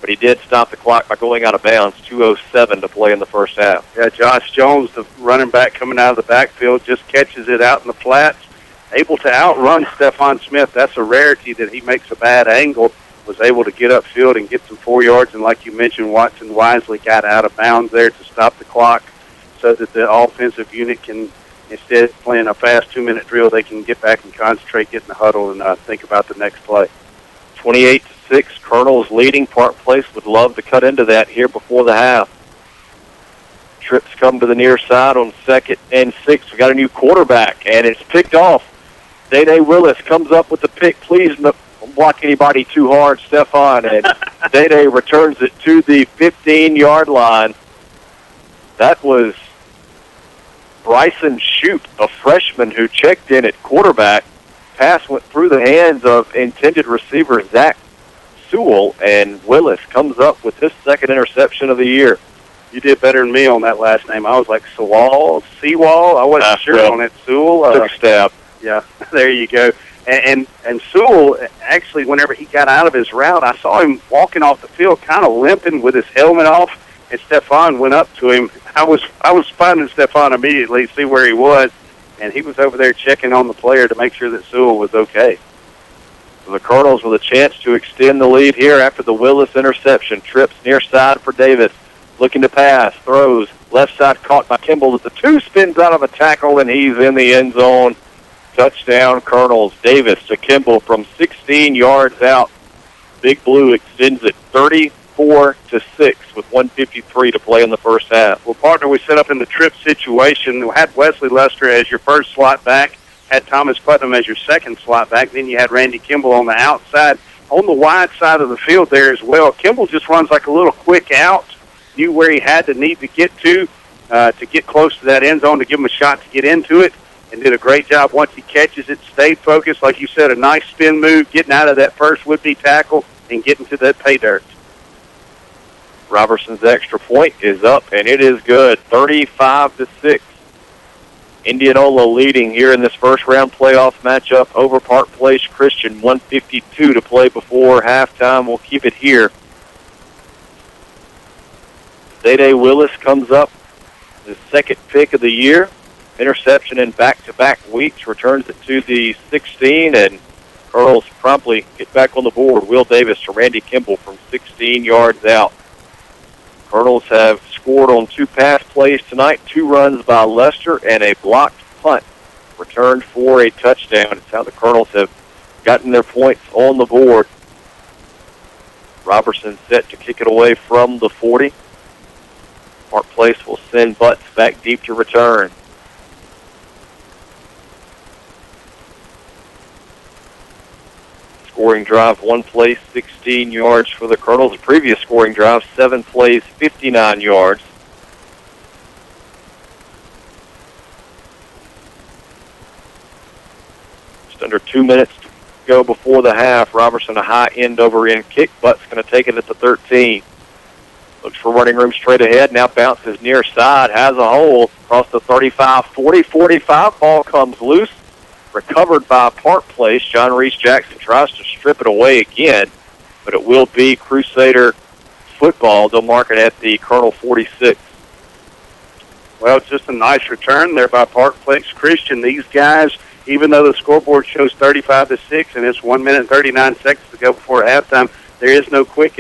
But he did stop the clock by going out of bounds. 2:07 to play in the first half. Yeah, Josh Jones, the running back coming out of the backfield, just catches it out in the flats. Able to outrun Stephon Smith. That's a rarity that he makes a bad angle. Was able to get upfield and get some 4 yards. And like you mentioned, Watson wisely got out of bounds there to stop the clock so that the offensive unit can, instead of playing a fast 2-minute drill, they can get back and concentrate, get in the huddle, and think about the next play. 28-6, Colonels leading. Park Place would love to cut into that here before the half. Trips come to the near side on 2nd and 6. We got a new quarterback, and it's picked off. Day Willis comes up with the pick. Please don't block anybody too hard, Stephon. And Day returns it to the 15-yard line. That was Bryson Shute, a freshman who checked in at quarterback. Pass went through the hands of intended receiver Zach Sewell, and Willis comes up with his 2nd interception of the year. You did better than me on that last name. I was like Sewell. I wasn't sure on it. Sewell. Took a stab. Yeah, there you go. And Sewell, actually, whenever he got out of his route, I saw him walking off the field kind of limping with his helmet off, and Stephon went up to him. I was finding Stephon immediately, see where he was, and he was over there checking on the player to make sure that Sewell was okay. So the Colonels with a chance to extend the lead here after the Willis interception. Trips near side for Davis. Looking to pass. Throws. Left side caught by Kimball at the 2. Spins out of a tackle, and he's in the end zone. Touchdown, Colonels. Davis to Kimball from 16 yards out. Big Blue extends it 34-6 with 1:53 to play in the first half. Well, partner, we set up in the trip situation. We had Wesley Lester as your first slot back, had Thomas Putnam as your second slot back, then you had Randy Kimball on the outside. On the wide side of the field there as well, Kimball just runs like a little quick out, knew where he had to need to get close to that end zone to give him a shot to get into it, and did a great job once he catches it, stayed focused, like you said, a nice spin move, getting out of that first would-be tackle and getting to that pay dirt. Robertson's extra point is up, and it is good, 35-6. Indianola leading here in this first-round playoff matchup over Park Place Christian, 1:52 to play before halftime. We'll keep it here. Day Willis comes up, the 2nd pick of the year. Interception in back-to-back weeks, returns it to the 16, and Colonels promptly get back on the board. Will Davis to Randy Kimball from 16 yards out. Colonels have scored on 2 pass plays tonight, 2 runs by Lester, and a blocked punt returned for a touchdown. It's how the Colonels have gotten their points on the board. Robertson set to kick it away from the 40. Park Place will send Butts back deep to return. Scoring drive, 1 play, 16 yards for the Colonels. The previous scoring drive, 7 plays, 59 yards. Just under 2 minutes to go before the half. Robertson, a high end-over-end kick. Butt's going to take it at the 13. Looks for running room straight ahead. Now bounces near side. Has a hole across the 35, 40, 45. Ball comes loose. Recovered by Park Place. John Reese Jackson tries to strip it away again. but it will be Crusader football. They'll mark it at the Colonel 46. Well, it's just a nice return there by Park Place Christian. These guys, even though the scoreboard shows 35-6 and it's 1 minute and 39 seconds to go before halftime, there is no quit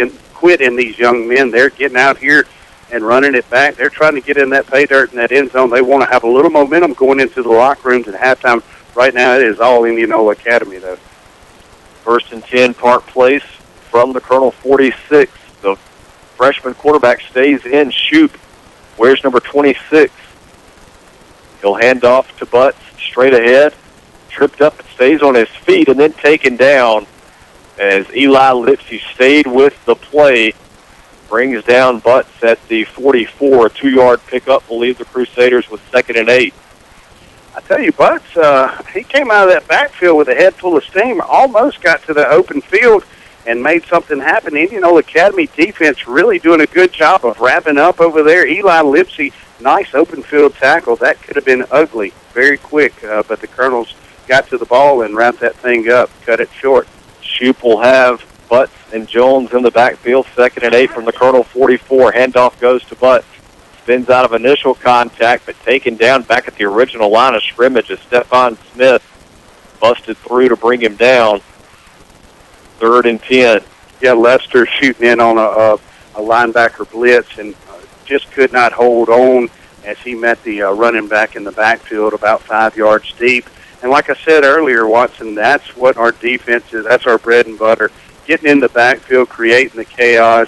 in these young men. They're getting out here and running it back. They're trying to get in that pay dirt in that end zone. They want to have a little momentum going into the locker rooms at halftime. Right now, it is all Indianola Academy, though. 1st and 10, Park Place from the Colonel 46. The freshman quarterback stays in. Shoop wears number 26. He'll hand off to Butts straight ahead. Tripped up and stays on his feet and then taken down as Eli Lipsy stayed with the play. Brings down Butts at the 44. A 2-yard pickup will leave the Crusaders with 2nd and 8. I tell you, Butts, he came out of that backfield with a head full of steam, almost got to the open field and made something happen. Indianola Academy defense really doing a good job of wrapping up over there. Eli Lipsy, nice open field tackle. That could have been ugly very quick, but the Colonels got to the ball and wrapped that thing up, cut it short. Shoop will have Butts and Jones in the backfield. 2nd and 8 from the Colonel 44. Handoff goes to Butts. Spins out of initial contact, but taken down back at the original line of scrimmage as Stephon Smith busted through to bring him down. 3rd and 10. Yeah, Lester shooting in on a linebacker blitz and just could not hold on as he met the running back in the backfield about 5 yards deep. And like I said earlier, Watson, that's what our defense is. That's our bread and butter. Getting in the backfield, creating the chaos,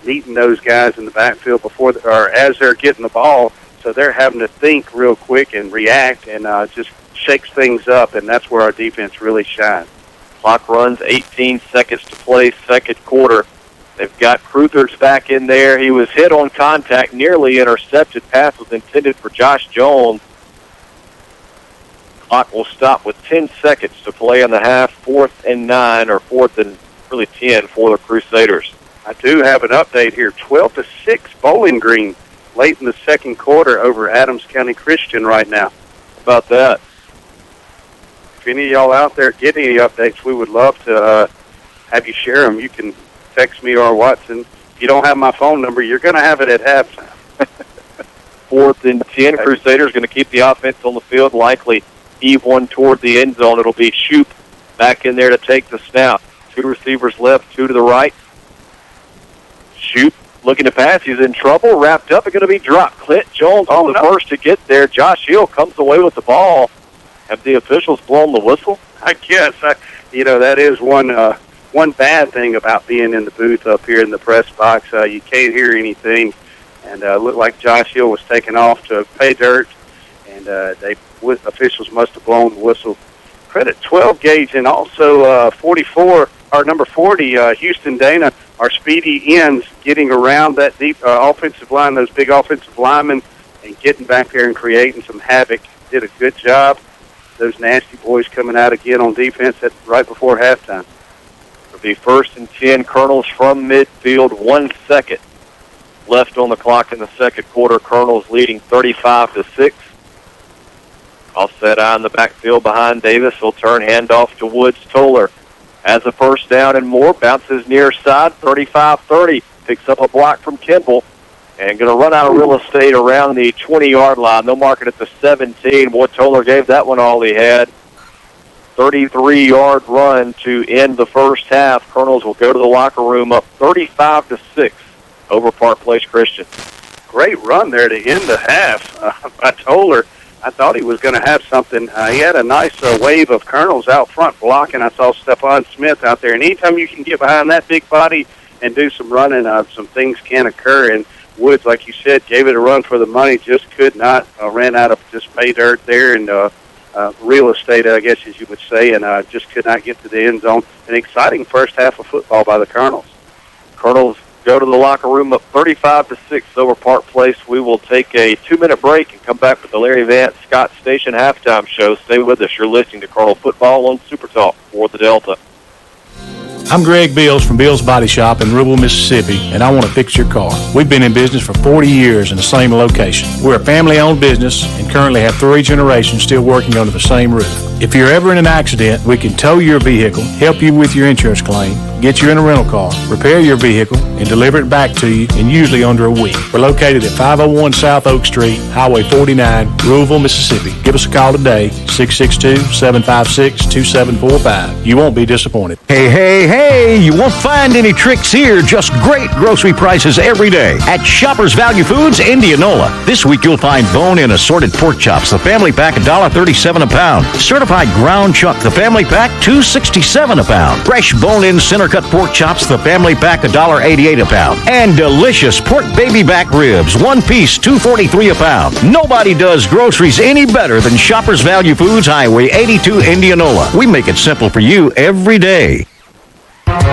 meeting those guys in the backfield before or as they're getting the ball, so they're having to think real quick and react, and just shakes things up, and that's where our defense really shines. Clock runs, 18 seconds to play, 2nd quarter. They've got Cruthers back in there. He was hit on contact, nearly intercepted. Pass was intended for Josh Jones. Clock will stop with 10 seconds to play in the half. 4th and 9, or 4th and really 10 for the Crusaders. I do have an update here. 12-6 Bowling Green late in the 2nd quarter over Adams County Christian right now. How about that? If any of y'all out there get any updates, we would love to have you share them. You can text me or Watson. If you don't have my phone number, you're going to have it at halftime. 4th and 10. Crusaders going to keep the offense on the field, likely heave one toward the end zone. It'll be Shoop back in there to take the snap. 2 receivers left, 2 to the right. Shoop looking to pass. He's in trouble. Wrapped up and going to be dropped. Clint Jones was the first to get there. Josh Hill comes away with the ball. Have the officials blown the whistle? I guess. That is one bad thing about being in the booth up here in the press box. You can't hear anything. And it looked like Josh Hill was taken off to pay dirt. And officials must have blown the whistle. Credit 12 gauge and also 44, or number 40, Houston Dana, our speedy ends, getting around that deep offensive line, those big offensive linemen, and getting back there and creating some havoc. Did a good job. Those nasty boys coming out again on defense right before halftime. It'll be 1st and 10. Colonels from midfield. 1 second left on the clock in the 2nd quarter. Colonels leading 35-6. Offset eye in the backfield behind Davis. He'll turn handoff to Woods. Toller has a first down and more. Bounces near side. 35-30. Picks up a block from Kimball. And going to run out of real estate around the 20-yard line. They'll mark it at the 17. Boy, Toller gave that one all he had. 33-yard run to end the first half. Colonels will go to the locker room up 35-6 over Park Place Christian. Great run there to end the half by Toller. I thought he was going to have something. He had a nice wave of Colonels out front blocking. I saw Stephon Smith out there. And anytime you can get behind that big body and do some running, some things can occur. And Woods, like you said, gave it a run for the money, just could not, ran out of just pay dirt there and real estate, I guess as you would say, and just could not get to the end zone. An exciting first half of football by the Colonels. Colonels go to the locker room up 35-6 over Park Place. We will take a 2-minute break and come back with the Larry Vance Scott Station halftime show. Stay with us. You're listening to Colonel Football on Super Talk for the Delta. I'm Greg Bills from Bills Body Shop in Rubel, Mississippi, and I want to fix your car. We've been in business for 40 years in the same location. We're a family-owned business and currently have 3 generations still working under the same roof. If you're ever in an accident, we can tow your vehicle, help you with your insurance claim, get you in a rental car, repair your vehicle, and deliver it back to you in usually under a week. We're located at 501 South Oak Street, Highway 49, Louisville, Mississippi. Give us a call today, 662-756-2745. You won't be disappointed. Hey, you won't find any tricks here, just great grocery prices every day at Shoppers Value Foods, Indianola. This week you'll find bone-in assorted pork chops, the family pack, $1.37 a pound. Certified ground chuck, the family pack, $2.67 a pound. Fresh bone-in center-cut pork chops, the family pack, $1.88 a pound. And delicious pork baby back ribs, one piece, $2.43 a pound. Nobody does groceries any better than Shoppers Value Foods, Highway 82, Indianola. We make it simple for you every day.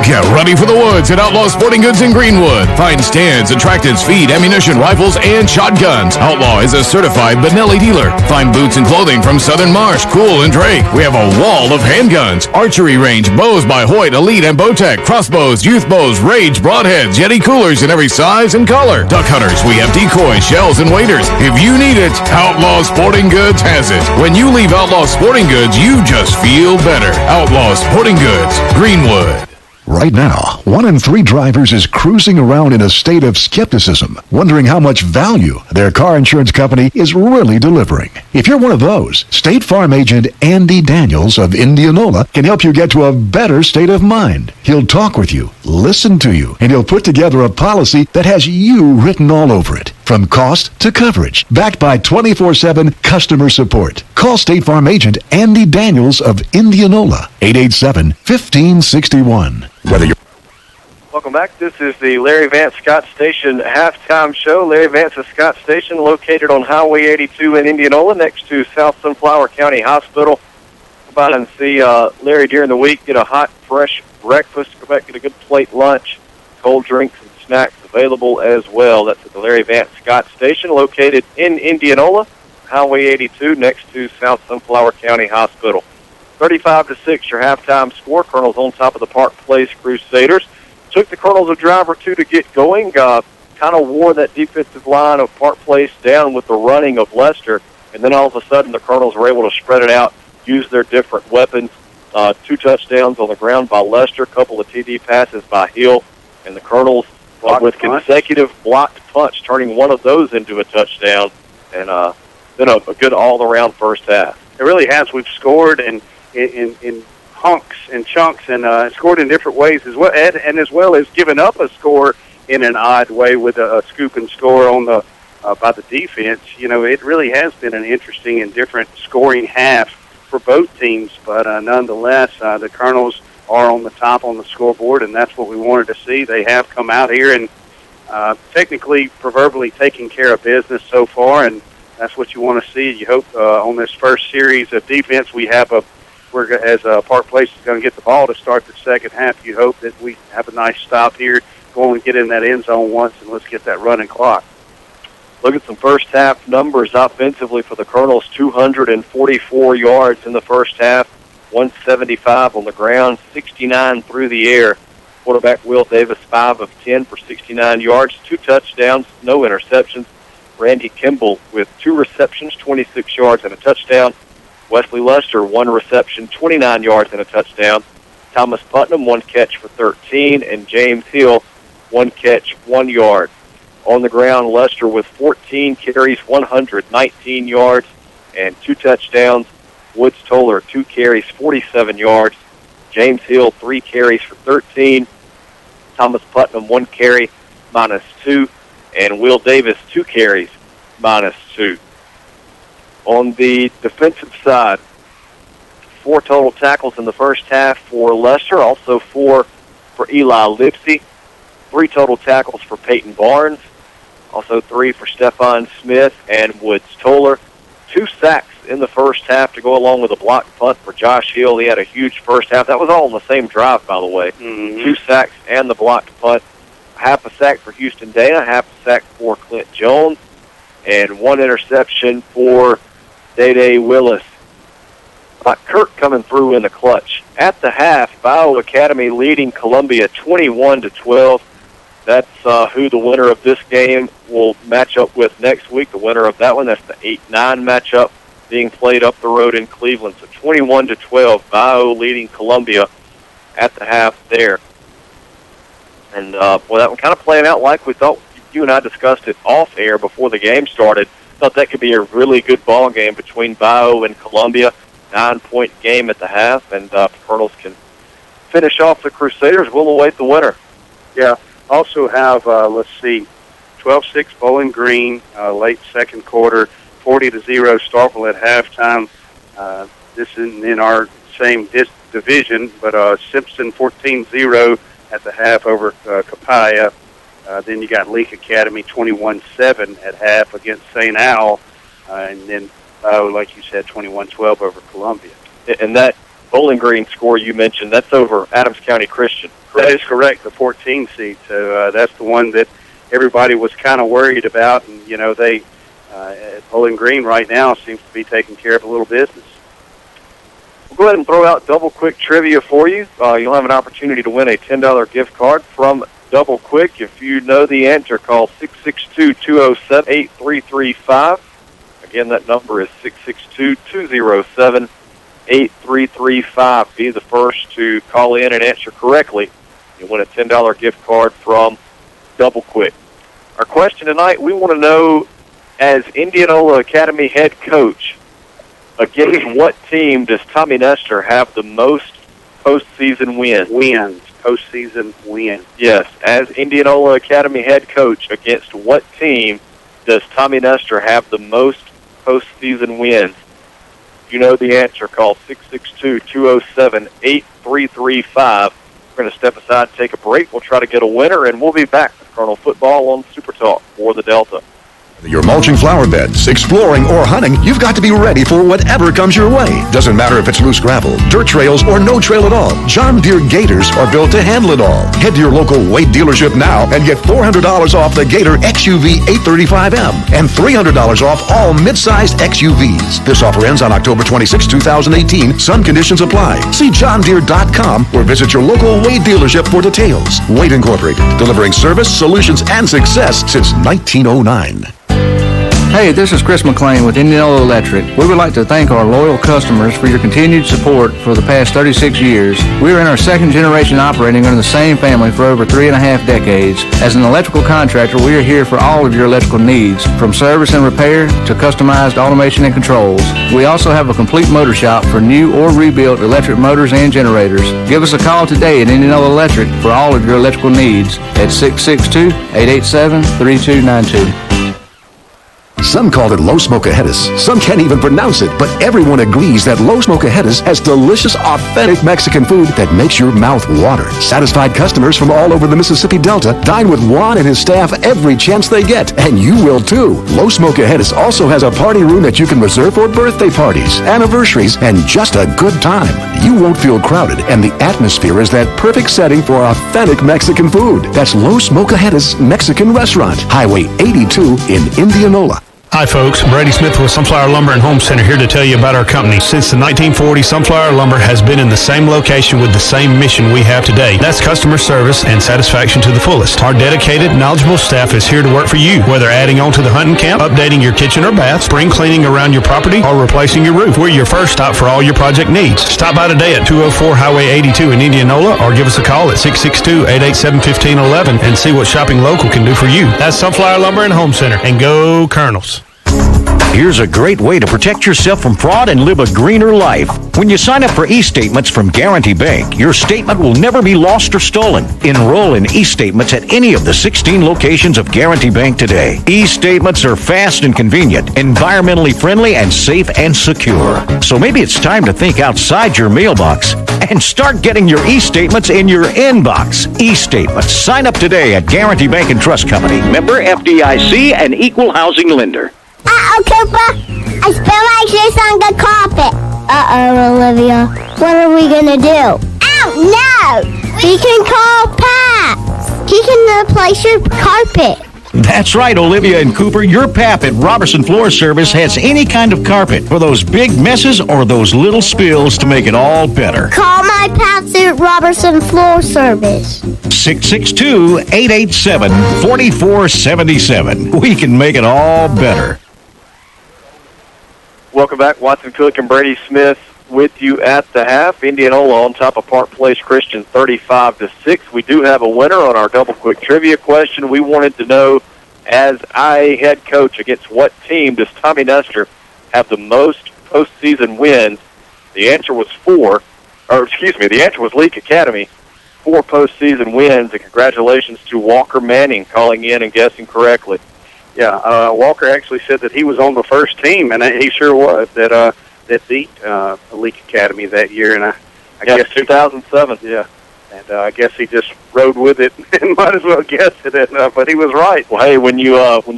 Get ready for the woods at Outlaw Sporting Goods in Greenwood. Find stands, attractants, feed, ammunition, rifles, and shotguns. Outlaw is a certified Benelli dealer. Find boots and clothing from Southern Marsh, Cool, and Drake. We have a wall of handguns, archery range, bows by Hoyt, Elite, and Bowtech, crossbows, youth bows, Rage, broadheads, Yeti coolers in every size and color. Duck hunters, we have decoys, shells, and waders. If you need it, Outlaw Sporting Goods has it. When you leave Outlaw Sporting Goods, you just feel better. Outlaw Sporting Goods, Greenwood. Right now, 1 in 3 drivers is cruising around in a state of skepticism, wondering how much value their car insurance company is really delivering. If you're one of those, State Farm agent Andy Daniels of Indianola can help you get to a better state of mind. He'll talk with you, listen to you, and he'll put together a policy that has you written all over it. From cost to coverage, backed by 24/7 customer support. Call State Farm agent Andy Daniels of Indianola, 887-1561. Welcome back. This is the Larry Vance Scott Station halftime show. Larry Vance's Scott Station, located on Highway 82 in Indianola, next to South Sunflower County Hospital. Come by and see Larry during the week. Get a hot, fresh breakfast. Go back, get a good plate lunch, cold drinks, and snacks available as well. That's at the Larry Vance Scott Station, located in Indianola, Highway 82, next to South Sunflower County Hospital. 35-6, your halftime score. Colonels on top of the Park Place Crusaders. Took the Colonels a drive or two to get going. Kind of wore that defensive line of Park Place down with the running of Lester, and then all of a sudden the Colonels were able to spread it out, use their different weapons. 2 touchdowns on the ground by Lester, a couple of TD passes by Hill, and the Colonels with consecutive blocked punts, turning one of those into a touchdown, and then a good all-around first half. It really has. We've scored in hunks and chunks, and scored in different ways as well, and as well as given up a score in an odd way with a scoop and score on the by the defense. You know, it really has been an interesting and different scoring half for both teams, but nonetheless, the Colonels are on the top on the scoreboard, and that's what we wanted to see. They have come out here and technically, proverbially, taking care of business so far, and that's what you want to see. You hope on this first series of defense we have as Park Place is going to get the ball to start the second half, you hope that we have a nice stop here, go and get in that end zone once, and let's get that running clock. Look at some first half numbers offensively for the Colonels. 244 yards in the first half, 175 on the ground, 69 through the air. Quarterback Will Davis, 5 of 10 for 69 yards, 2 touchdowns, no interceptions. Randy Kimball with 2 receptions, 26 yards and a touchdown. Wesley Lester, 1 reception, 29 yards and a touchdown. Thomas Putnam, 1 catch for 13, and James Hill, 1 catch, 1 yard. On the ground, Lester with 14 carries, 119 yards, and 2 touchdowns. Woods Toller, 2 carries, 47 yards. James Hill, 3 carries for 13. Thomas Putnam, 1 carry, -2. And Will Davis, 2 carries, -2. On the defensive side, 4 total tackles in the first half for Lester, also 4 for Eli Lipsy, 3 total tackles for Peyton Barnes, also 3 for Stephon Smith and Woods Toller. 2 sacks in the first half to go along with a blocked punt for Josh Hill. He had a huge first half. That was all in the same drive, by the way. 2 sacks and the blocked punt. Half a sack for Houston Dana, half a sack for Clint Jones, and 1 interception for Day Willis. Kirk coming through in the clutch. At the half, Bio Academy leading Columbia 21-12. That's who the winner of this game will match up with next week. The winner of that one, that's the 8-9 matchup being played up the road in Cleveland. So 21-12, Bio leading Columbia at the half there. And, that one kind of playing out like we thought. You and I discussed it off air before the game started. Thought that could be a really good ball game between Bio and Columbia. 9-point game at the half, and Colonels can finish off the Crusaders. We'll await the winner. Yeah. Also have, 12-6 Bowling Green, late second quarter, 40-0 Starkville at halftime. This is in our same division, but Simpson 14-0 at the half over Capaya. Then you got Leake Academy 21-7 at half against St. Al, and then, like you said, 21-12 over Columbia. And that Bowling Green score you mentioned, that's over Adams County Christian. That is correct, the 14 seed. So that's the one that everybody was kind of worried about. And, they Bowling Green right now seems to be taking care of a little business. We'll go ahead and throw out Double Quick trivia for you. You'll have an opportunity to win a $10 gift card from Double Quick. If you know the answer, call 662-207-8335. Again, that number is 662-207-8335. Be the first to call in and answer correctly. You win a $10 gift card from Double Quick. Our question tonight, we want to know, as Indianola Academy head coach, against what team does Tommy Nestor have the most postseason wins? Postseason wins. Yes, as Indianola Academy head coach, against what team does Tommy Nestor have the most postseason wins? If you know the answer, call 662-207-8335. We're going to step aside and take a break. We'll try to get a winner, and we'll be back with Colonel Football on Super Talk for the Delta. You're mulching flower beds, exploring, or hunting, you've got to be ready for whatever comes your way. Doesn't matter if it's loose gravel, dirt trails, or no trail at all. John Deere Gators are built to handle it all. Head to your local Wade dealership now and get $400 off the Gator XUV 835M and $300 off all mid-sized XUVs. This offer ends on October 26, 2018. Some conditions apply. See johndeere.com or visit your local Wade dealership for details. Wade Incorporated, delivering service, solutions, and success since 1909. Hey, this is Chris McLean with Indianola Electric. We would like to thank our loyal customers for your continued support for the past 36 years. We are in our second generation operating under the same family for over 3.5 decades. As an electrical contractor, we are here for all of your electrical needs, from service and repair to customized automation and controls. We also have a complete motor shop for new or rebuilt electric motors and generators. Give us a call today at Indianola Electric for all of your electrical needs at 662-887-3292. Some call it low smoke aheadis. Some can't even pronounce it, but everyone agrees that low smoke aheadis has delicious, authentic Mexican food that makes your mouth water. Satisfied customers from all over the Mississippi Delta dine with Juan and his staff every chance they get, and you will too. Low smoke aheadis also has a party room that you can reserve for birthday parties, anniversaries, and just a good time. You won't feel crowded, and the atmosphere is that perfect setting for authentic Mexican food. That's Low Smoke Aheadis Mexican Restaurant, Highway 82 in Indianola. Hi folks, Brady Smith with Sunflower Lumber and Home Center here to tell you about our company. Since the 1940s, Sunflower Lumber has been in the same location with the same mission we have today. That's customer service and satisfaction to the fullest. Our dedicated, knowledgeable staff is here to work for you, whether adding on to the hunting camp, updating your kitchen or bath, spring cleaning around your property, or replacing your roof. We're your first stop for all your project needs. Stop by today at 204 Highway 82 in Indianola or give us a call at 662-887-1511 and see what shopping local can do for you. That's Sunflower Lumber and Home Center, and go Colonels. Here's a great way to protect yourself from fraud and live a greener life. When you sign up for e-statements from Guarantee Bank, your statement will never be lost or stolen. Enroll in e-statements at any of the 16 locations of Guarantee Bank today. E-statements are fast and convenient, environmentally friendly, and safe and secure. So maybe it's time to think outside your mailbox and start getting your e-statements in your inbox. E-statements. Sign up today at Guarantee Bank and Trust Company. Member FDIC and Equal Housing Lender. Uh-oh, Cooper. I spilled my juice on the carpet. Uh-oh, Olivia. What are we gonna do? Oh, no! We can call Pat. He can replace your carpet. That's right, Olivia and Cooper. Your pap at Robertson Floor Service has any kind of carpet for those big messes or those little spills to make it all better. Call my pals at Robertson Floor Service. 662-887-4477. We can make it all better. Welcome back. Watson Cook and Brady Smith with you at the half. Indianola on top of Park Place Christian 35-6. We do have a winner on our double quick trivia question. We wanted to know, as IA head coach, against what team does Tommy Nestor have the most postseason wins? The answer was the answer was Leak Academy. 4 postseason wins, and congratulations to Walker Manning calling in and guessing correctly. Yeah, Walker actually said that he was on the first team, and he sure was, that beat Leak Academy that year. And I guess 2007. Yeah, and I guess he just rode with it and might as well guess it. But he was right. Well, hey, when you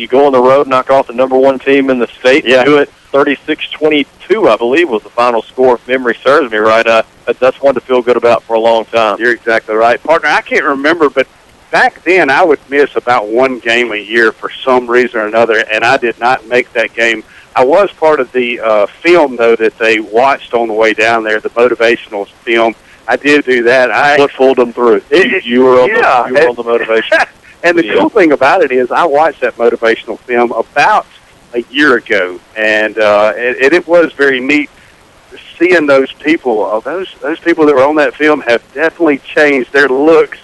go on the road, knock off the number 1 team in the state, do it 36-22, I believe, was the final score, if memory serves me right. That's one to feel good about for a long time. You're exactly right, partner. I can't remember, but back then I would miss about 1 game a year for some reason or another, and I did not make that game. I was part of the film, though, that they watched on the way down there, the motivational film. I did do that. What pulled them through? You were on the motivation. And the cool thing about it is I watched that motivational film about a year ago, and it was very neat seeing those people. Those people that were on that film have definitely changed their looks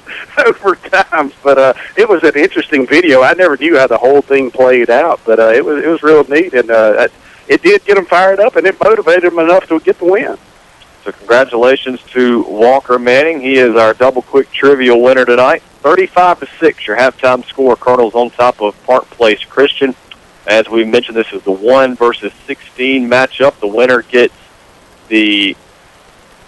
over time. But it was an interesting video. I never knew how the whole thing played out, but it was real neat, and it did get them fired up, and it motivated them enough to get the win. So congratulations to Walker Manning. He is our double quick trivia winner tonight. 35-6, your halftime score. Colonels on top of Park Place Christian. As we mentioned, this is the 1 versus 16 matchup. The winner gets the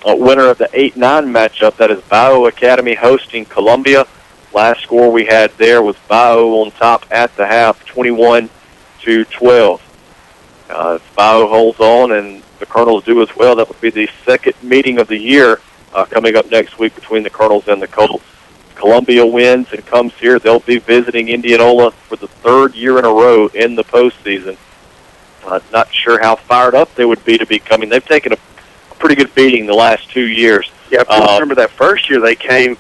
winner of the 8-9 matchup. That is Bio Academy hosting Columbia. Last score we had there was Bio on top at the half, 21-12. If Bio holds on and the Colonels do as well, that would be the second meeting of the year coming up next week between the Colonels and the Colts. Columbia wins and comes here. They'll be visiting Indianola for the 3rd year in a row in the postseason. Not sure how fired up they would be to be coming. They've taken a pretty good beating the last 2 years. Yeah, I remember that first year they came,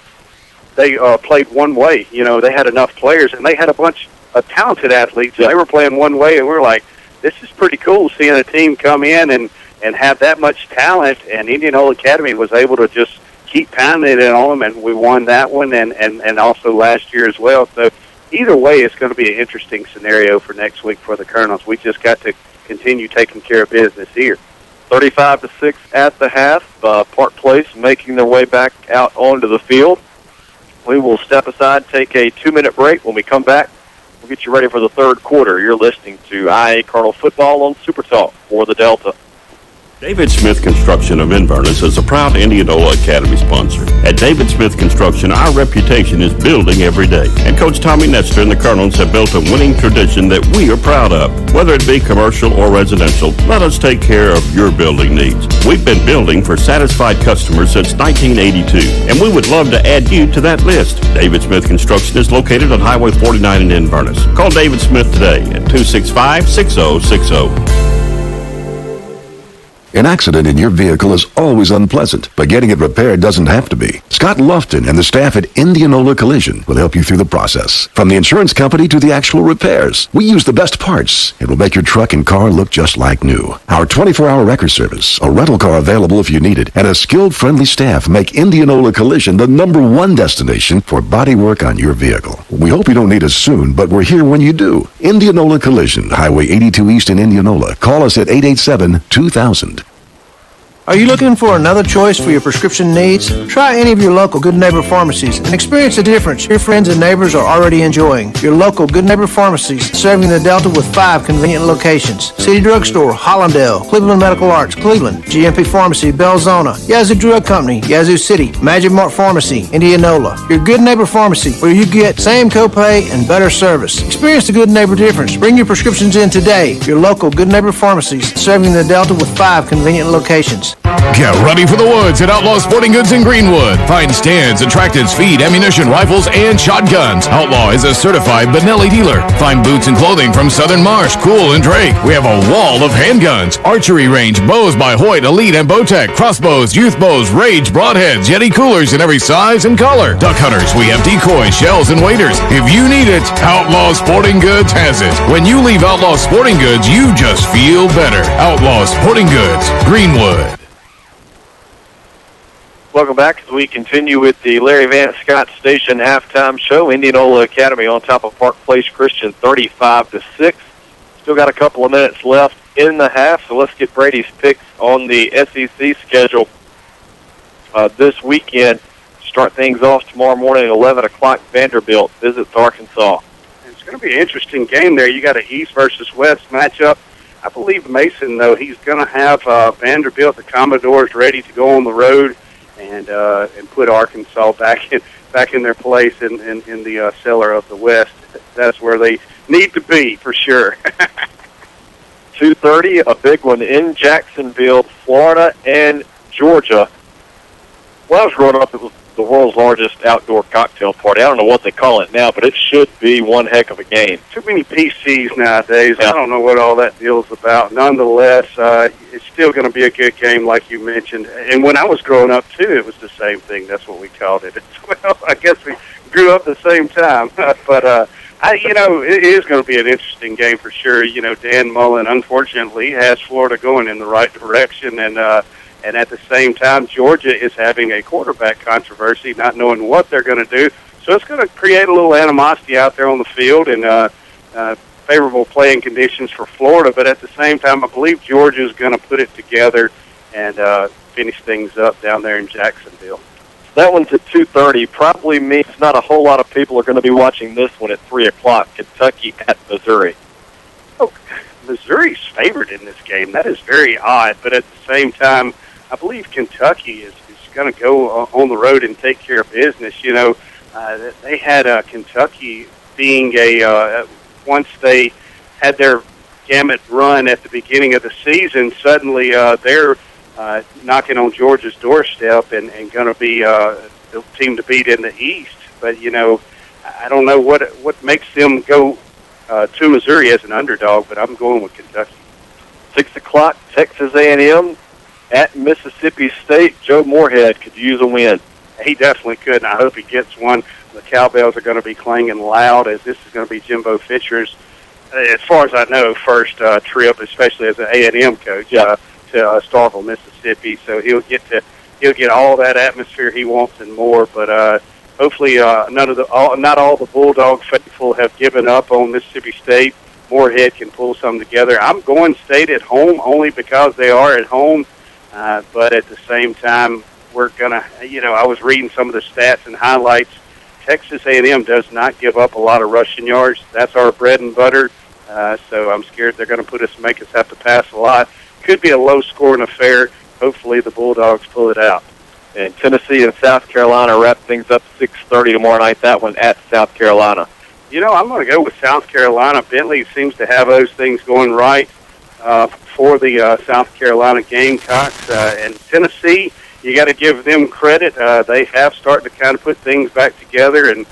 they played one way. You know, they had enough players, and they had a bunch of talented athletes, and they were playing one way, and we were like, this is pretty cool seeing a team come in and have that much talent, and Indianola Academy was able to just keep pounding it on them, and we won that one and also last year as well. So either way, it's going to be an interesting scenario for next week for the Colonels. We just got to continue taking care of business here. 35-6 at the half. Park Place making their way back out onto the field. We will step aside, take a 2-minute break. When we come back, we'll get you ready for the 3rd quarter. You're listening to IA Colonel Football on Super Talk for the Delta. David Smith Construction of Inverness is a proud Indianola Academy sponsor. At David Smith Construction, our reputation is building every day. And Coach Tommy Nestor and the Colonels have built a winning tradition that we are proud of. Whether it be commercial or residential, let us take care of your building needs. We've been building for satisfied customers since 1982, and we would love to add you to that list. David Smith Construction is located on Highway 49 in Inverness. Call David Smith today at 265-6060. An accident in your vehicle is always unpleasant, but getting it repaired doesn't have to be. Scott Lofton and the staff at Indianola Collision will help you through the process. From the insurance company to the actual repairs, we use the best parts. It will make your truck and car look just like new. Our 24-hour record service, a rental car available if you need it, and a skilled, friendly staff make Indianola Collision the #1 destination for body work on your vehicle. We hope you don't need us soon, but we're here when you do. Indianola Collision, Highway 82 East in Indianola. Call us at 887-2000. Are you looking for another choice for your prescription needs? Try any of your local Good Neighbor pharmacies and experience the difference your friends and neighbors are already enjoying. Your local Good Neighbor pharmacies serving the Delta with 5 convenient locations. City Drugstore, Hollandale, Cleveland Medical Arts, Cleveland, GMP Pharmacy, Belzona, Yazoo Drug Company, Yazoo City, Magic Mark Pharmacy, Indianola. Your Good Neighbor Pharmacy where you get same copay and better service. Experience the Good Neighbor difference. Bring your prescriptions in today. Your local Good Neighbor pharmacies serving the Delta with 5 convenient locations. Crusaders. Get ready for the woods at Outlaw Sporting Goods in Greenwood. Find stands, attractants, feed, ammunition, rifles, and shotguns. Outlaw is a certified Benelli dealer. Find boots and clothing from Southern Marsh, Cool, and Drake. We have a wall of handguns, archery range, bows by Hoyt, Elite, and Bowtech, crossbows, youth bows, Rage, broadheads, Yeti coolers in every size and color. Duck hunters, we have decoys, shells, and waders. If you need it, Outlaw Sporting Goods has it. When you leave Outlaw Sporting Goods, you just feel better. Outlaw Sporting Goods, Greenwood. Welcome back as we continue with the Larry Vance Scott Station halftime show. Indianola Academy on top of Park Place Christian 35-6. Still got a couple of minutes left in the half, so let's get Brady's picks on the SEC schedule this weekend. Start things off tomorrow morning at 11 o'clock. Vanderbilt visits Arkansas. It's going to be an interesting game there. You got an East versus West matchup. I believe Mason, though, he's going to have Vanderbilt, the Commodores, ready to go on the road and put Arkansas back in their place in the cellar of the West. That's where they need to be for sure. 2:30, a big one in Jacksonville, Florida, and Georgia. When I was growing up, it was the world's largest outdoor cocktail party. I don't know what they call it now, but it should be one heck of a game. Too many PCs nowadays. Yeah. I don't know what all that deal's about. Nonetheless, it's still going to be a good game, like you mentioned. And when I was growing up, too, it was the same thing. That's what we called it. Well, I guess we grew up the same time. But, it is going to be an interesting game for sure. Dan Mullen, unfortunately, has Florida going in the right direction, and at the same time, Georgia is having a quarterback controversy, not knowing what they're going to do. So it's going to create a little animosity out there on the field and favorable playing conditions for Florida. But at the same time, I believe Georgia is going to put it together and finish things up down there in Jacksonville. That one's at 2:30. Probably means not a whole lot of people are going to be watching this one at 3 o'clock. Kentucky at Missouri. Oh, Missouri's favored in this game. That is very odd. But at the same time, I believe Kentucky is going to go on the road and take care of business. They had Kentucky being once they had their gamut run at the beginning of the season, suddenly they're knocking on Georgia's doorstep and going to be the team to beat in the East. But, I don't know what makes them go to Missouri as an underdog, but I'm going with Kentucky. 6 o'clock, Texas A&M at Mississippi State. Joe Moorhead could use a win. He definitely could, and I hope he gets one. The cowbells are going to be clanging loud, as this is going to be Jimbo Fisher's, as far as I know, first trip, especially as an A&M coach, to Starkville, Mississippi. So he'll get all that atmosphere he wants and more. But hopefully, not all the Bulldog faithful have given up on Mississippi State. Moorhead can pull something together. I'm going State at home only because they are at home. But at the same time, we're going to, I was reading some of the stats and highlights. Texas A&M does not give up a lot of rushing yards. That's our bread and butter. So I'm scared they're going to make us have to pass a lot. Could be a low-scoring affair. Hopefully the Bulldogs pull it out. And Tennessee and South Carolina wrap things up 6:30 tomorrow night. That one at South Carolina. I'm going to go with South Carolina. Bentley seems to have those things going right for the South Carolina Gamecocks. And Tennessee, you got to give them credit. They have started to kind of put things back together and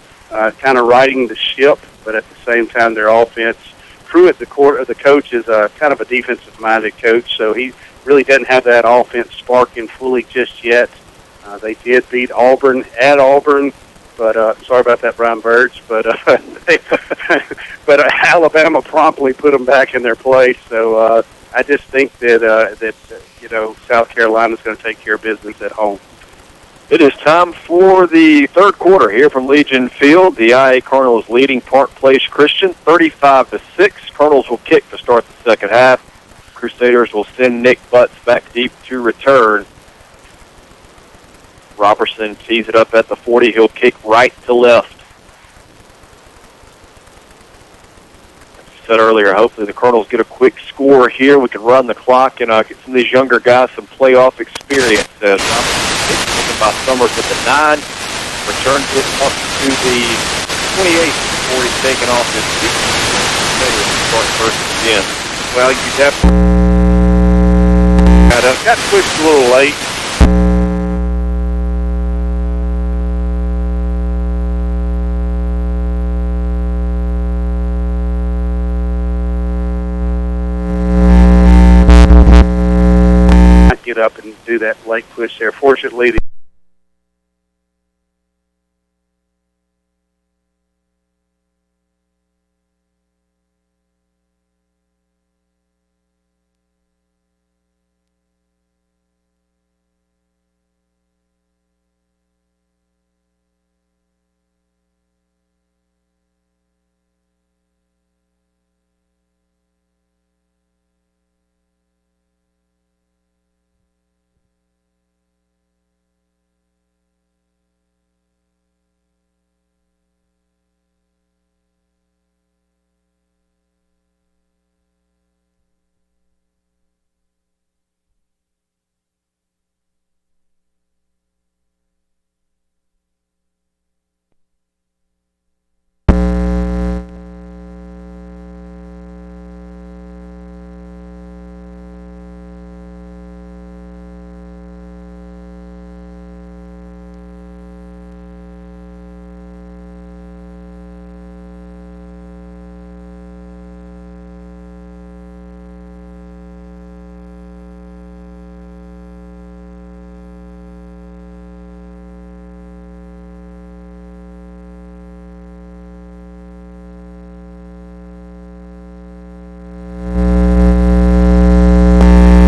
kind of righting the ship. But at the same time, their offense, Pruitt, the coach, is kind of a defensive-minded coach, so he really doesn't have that offense sparking fully just yet. They did beat Auburn at Auburn, but sorry about that, Brian Birch. But but Alabama promptly put them back in their place. So I just think that South Carolina's going to take care of business at home. It is time for the third quarter here from Legion Field. The IA Cardinals leading Park Place Christian 35-6. Cardinals will kick to start the second half. Crusaders will send Nick Butts back deep to return. Robertson tees it up at the 40. He'll kick right to left. As I said earlier, hopefully the Cardinals get a quick score here. We can run the clock and get some of these younger guys some playoff experience. By Summers with the 9, returns it up to the 28 before he's taken off his feet. Start first again. Well, you definitely Got pushed a little late. Get up and do that late push there. Fortunately,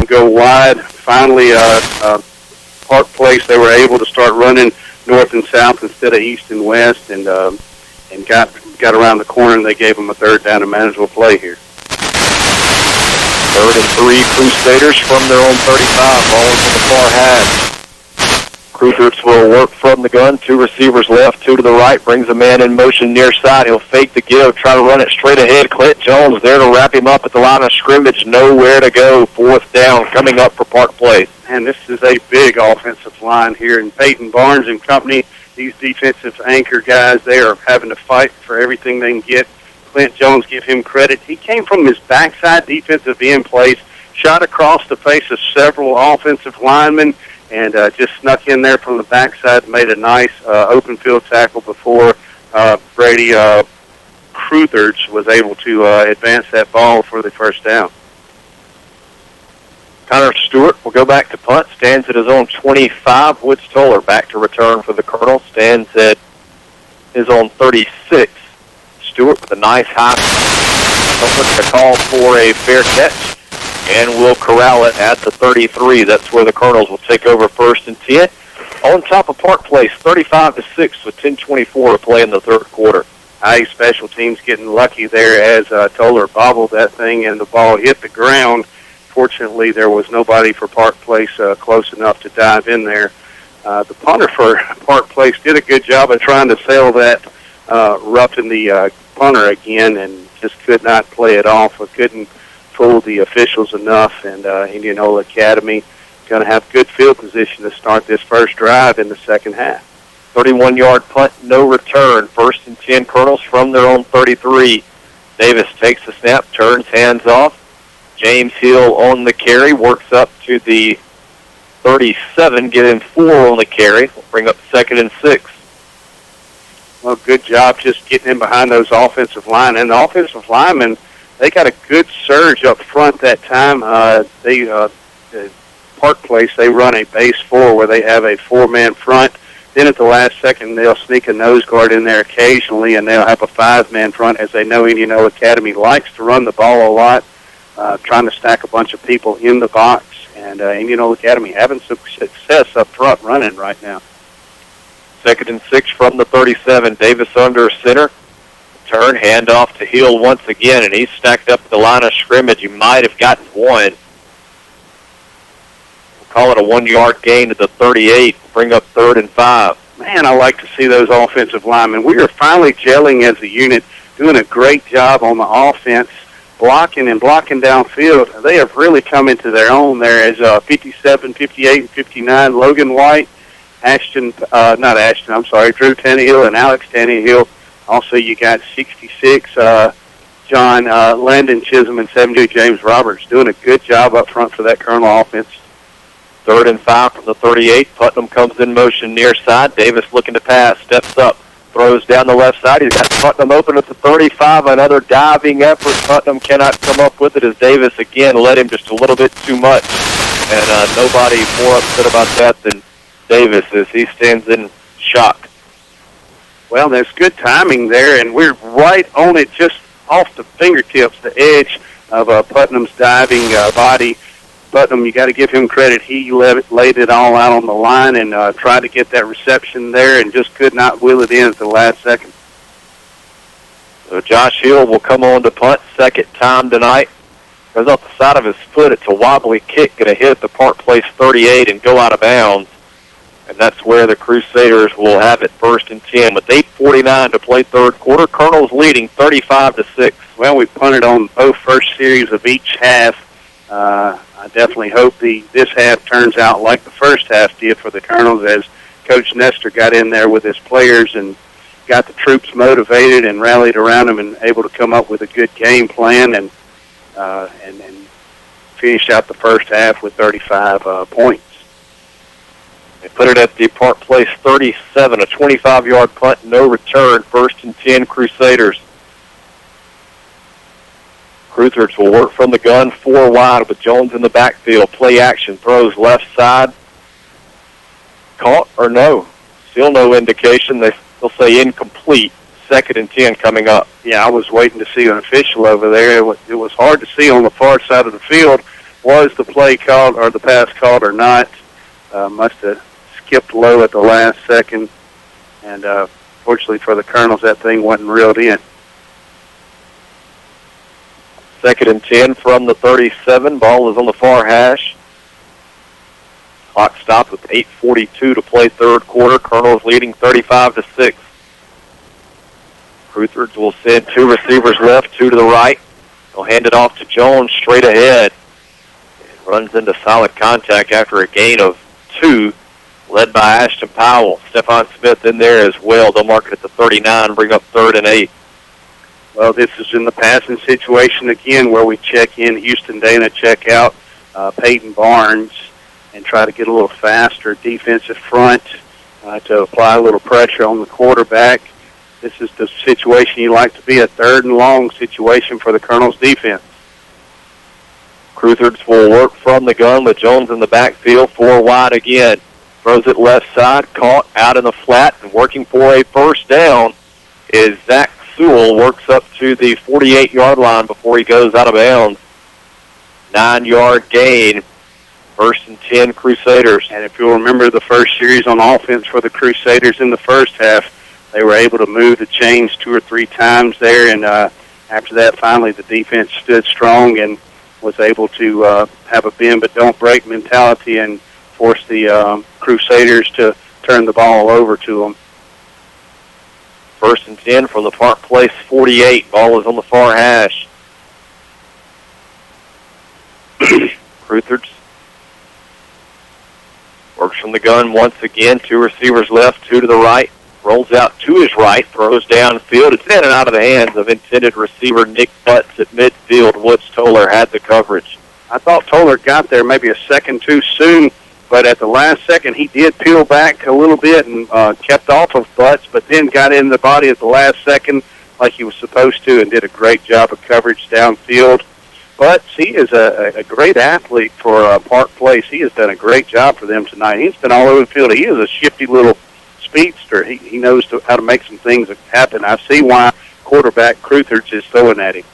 go wide. Finally, Park Place, they were able to start running north and south instead of east and west, and got around the corner, and they gave them a third down and manageable play here. 3rd and 3, Crusaders from their own 35. Ball is in the far half. Crusaders will work from the gun. 2 receivers left, 2 to the right. Brings a man in motion near side. He'll fake the give, try to run it straight ahead. Clint Jones there to wrap him up at the line of scrimmage. Nowhere to go. 4th down coming up for Park Place. And this is a big offensive line here. And Peyton Barnes and company, these defensive anchor guys, they are having to fight for everything they can get. Clint Jones, give him credit. He came from his backside defensive end place, shot across the face of several offensive linemen, and just snuck in there from the backside, made a nice open field tackle before Brady Cruthers was able to advance that ball for the first down. Connor Stewart will go back to punt, stands at his own 25. Woods Toller back to return for the Colonel, stands at his own 36. Stewart with a nice high punt, a call for a fair catch, and will corral it at the 33. That's where the Colonels will take over 1st and 10. On top of Park Place, 35-6 with 10:24 to play in the 3rd quarter. High special teams getting lucky there as Toller bobbled that thing and the ball hit the ground. Fortunately, there was nobody for Park Place close enough to dive in there. The punter for Park Place did a good job of trying to sail that roughing the punter again, and just could not play it off. Or couldn't fool the officials enough, and Indianola Academy going to have good field position to start this first drive in the second half. 31-yard punt, no return. 1st and 10, Colonels from their own 33. Davis takes the snap, turns, hands off. James Hill on the carry, works up to the 37, getting 4 on the carry. We'll bring up 2nd and 6. Well, good job just getting in behind those offensive line. And the offensive linemen, they got a good surge up front that time. Park Place, they run a base 4 where they have a 4-man front. Then at the last second, they'll sneak a nose guard in there occasionally, and they'll have a 5-man front, as they know Indianola Academy likes to run the ball a lot, trying to stack a bunch of people in the box. And Indianola Academy having some success up front running right now. 2nd and 6 from the 37. Davis under center. Turn, handoff to Hill once again, and he's stacked up at the line of scrimmage. He might have gotten 1. We'll call it a 1-yard gain to the 38. Bring up 3rd and 5. Man, I like to see those offensive linemen. We are finally gelling as a unit, doing a great job on the offense, blocking downfield. They have really come into their own there as 57, 58, and 59. Logan White, Drew Tannehill and Alex Tannehill. Also, you got 66, John Landon Chisholm, and 72, James Roberts, doing a good job up front for that Colonel offense. 3rd and 5 from the 38. Putnam comes in motion near side. Davis looking to pass, steps up, throws down the left side. He's got Putnam open at the 35. Another diving effort. Putnam cannot come up with it as Davis again led him just a little bit too much. And nobody more upset about that than Davis as he stands in shock. Well, there's good timing there, and we're right on it, just off the fingertips, the edge of Putnam's diving body. Putnam, you got to give him credit. He laid it all out on the line and tried to get that reception there and just could not wheel it in at the last second. So Josh Hill will come on to punt, second time tonight. Goes off the side of his foot. It's a wobbly kick, going to hit the Park Place 38 and go out of bounds. And that's where the Crusaders will have it 1st and 10 with 8:49 to play third quarter. Colonel's leading 35-6. Well, we punted on both first series of each half. I definitely hope this half turns out like the first half did for the Colonels as Coach Nestor got in there with his players and got the troops motivated and rallied around them and able to come up with a good game plan and finished out the first half with 35 points. They put it at the Park Place 37, a 25-yard punt, no return, 1st and 10 Crusaders. Crusaders will work from the gun, 4 wide with Jones in the backfield. Play action, throws left side. Caught or no? Still no indication. They'll say incomplete. 2nd and 10 coming up. Yeah, I was waiting to see an official over there. It was hard to see on the far side of the field. Was the play called or the pass called or not? Must have skipped low at the last second. And fortunately for the Colonels, that thing wasn't reeled in. 2nd and 10 from the 37. Ball is on the far hash. Clock stopped with 8:42 to play third quarter. Colonels leading 35-6. Crusaders will send 2 receivers left, 2 to the right. They'll hand it off to Jones straight ahead. It runs into solid contact after a gain of 2, led by Ashton Powell. Stephon Smith in there as well. They'll mark it at the 39, bring up 3rd and 8. Well, this is in the passing situation again where we check in Houston Dana, check out Peyton Barnes, and try to get a little faster defensive front to apply a little pressure on the quarterback. This is the situation you like to be, a 3rd and long situation for the Colonels' defense. Crusaders will work from the gun with Jones in the backfield, 4 wide again. Throws it left side, caught out in the flat, and working for a first down is Zach Sewell. Works up to the 48-yard line before he goes out of bounds. 9-yard gain, 1st and 10 Crusaders. And if you'll remember the first series on offense for the Crusaders in the first half, they were able to move the chains 2 or 3 times there, and after that, finally, the defense stood strong and was able to have a bend but don't break mentality and force the Crusaders to turn the ball over to them. 1st and 10 from the Park Place 48. Ball is on the far hash. Crusaders works from the gun once again. 2 receivers left, 2 to the right. Rolls out to his right, throws downfield. It's in and out of the hands of intended receiver Nick Butts at midfield. Woods Toller had the coverage. I thought Toller got there maybe a second too soon, but at the last second he did peel back a little bit and kept off of Butts, but then got in the body at the last second like he was supposed to and did a great job of coverage downfield. Butts, he is a great athlete for Park Place. He has done a great job for them tonight. He's been all over the field. He is a shifty little speedster. He knows how to make some things happen. I see why quarterback Cruthers is throwing at him.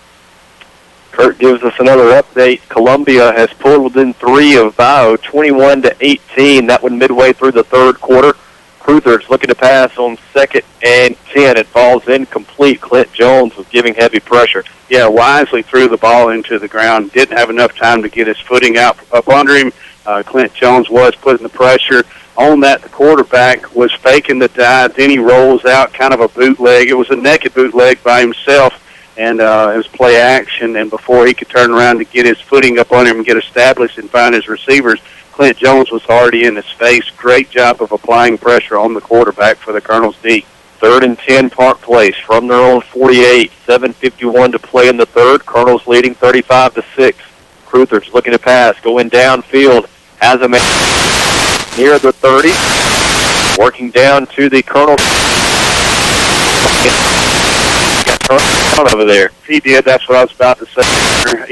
Kurt gives us another update. Columbia has pulled within 3 of Bio, 21-18. That one midway through the third quarter. Cruthers looking to pass on 2nd and 10. It falls incomplete. Clint Jones was giving heavy pressure. Yeah, wisely threw the ball into the ground. Didn't have enough time to get his footing up under him. Clint Jones was putting the pressure on that. The quarterback was faking the dive. Then he rolls out kind of a bootleg. It was a naked bootleg by himself, and it was play action. And before he could turn around to get his footing up on him and get established and find his receivers, Clint Jones was already in his face. Great job of applying pressure on the quarterback for the Colonels D. 3rd and 10 Park Place from their own 48. 7:51 to play in the third. Colonels leading 35-6. Cruthers looking to pass, going downfield. Has a man near the 30. Working down to the Colonel. Over there. He did. That's what I was about to say.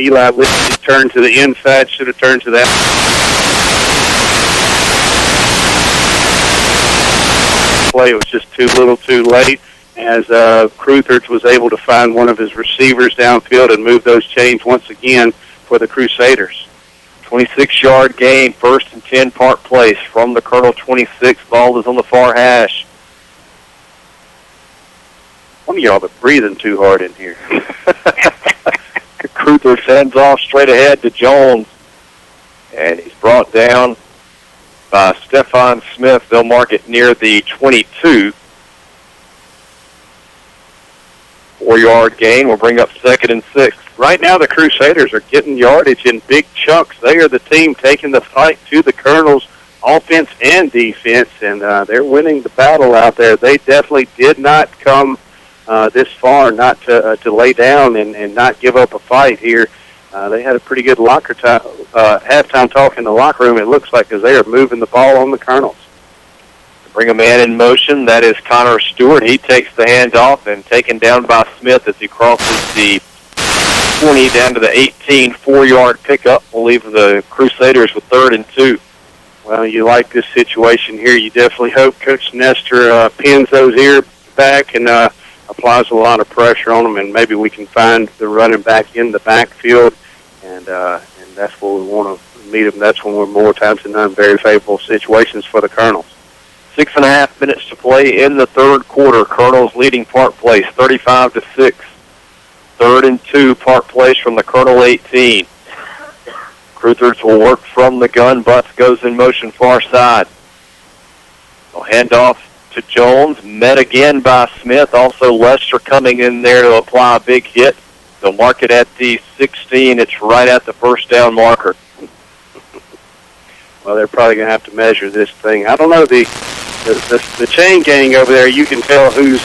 Eli Lipsy turned to the inside. Should have turned to that. Play was just too little too late as Cruthers was able to find one of his receivers downfield and move those chains once again for the Crusaders. 26-yard gain, 1st and 10, Park Place from the Colonel 26. Ball is on the far hash. One of y'all are breathing too hard in here. Cruthers sends off straight ahead to Jones, and he's brought down by Stephon Smith. They'll mark it near the 22. 4-yard gain will bring up 2nd and 6. Right now the Crusaders are getting yardage in big chunks. They are the team taking the fight to the Colonel's offense and defense, and they're winning the battle out there. They definitely did not come this far not to lay down and not give up a fight here. They had a pretty good halftime talk in the locker room, it looks like, as they are moving the ball on the Colonels. Bring a man in motion. That is Connor Stewart. He takes the handoff and taken down by Smith as he crosses the 20 down to the 18. 4-yard pickup will leave the Crusaders with 3rd and 2. Well, you like this situation here. You definitely hope Coach Nestor pins those ears back and applies a lot of pressure on them, and maybe we can find the running back in the backfield, and that's where we want to meet them. That's when we're more times than none very favorable situations for the Colonels. 6.5 minutes to play in the 3rd quarter. Colonels leading Park Place 35-6. 3rd and 2, Park Place from the Colonel 18. Cruthers will work from the gun. Butts goes in motion far side. They'll hand off to Jones, met again by Smith. Also Lester coming in there to apply a big hit. They'll mark it at the 16. It's right at the first down marker. Well, they're probably going to have to measure this thing. I don't know, the chain gang over there, you can tell whose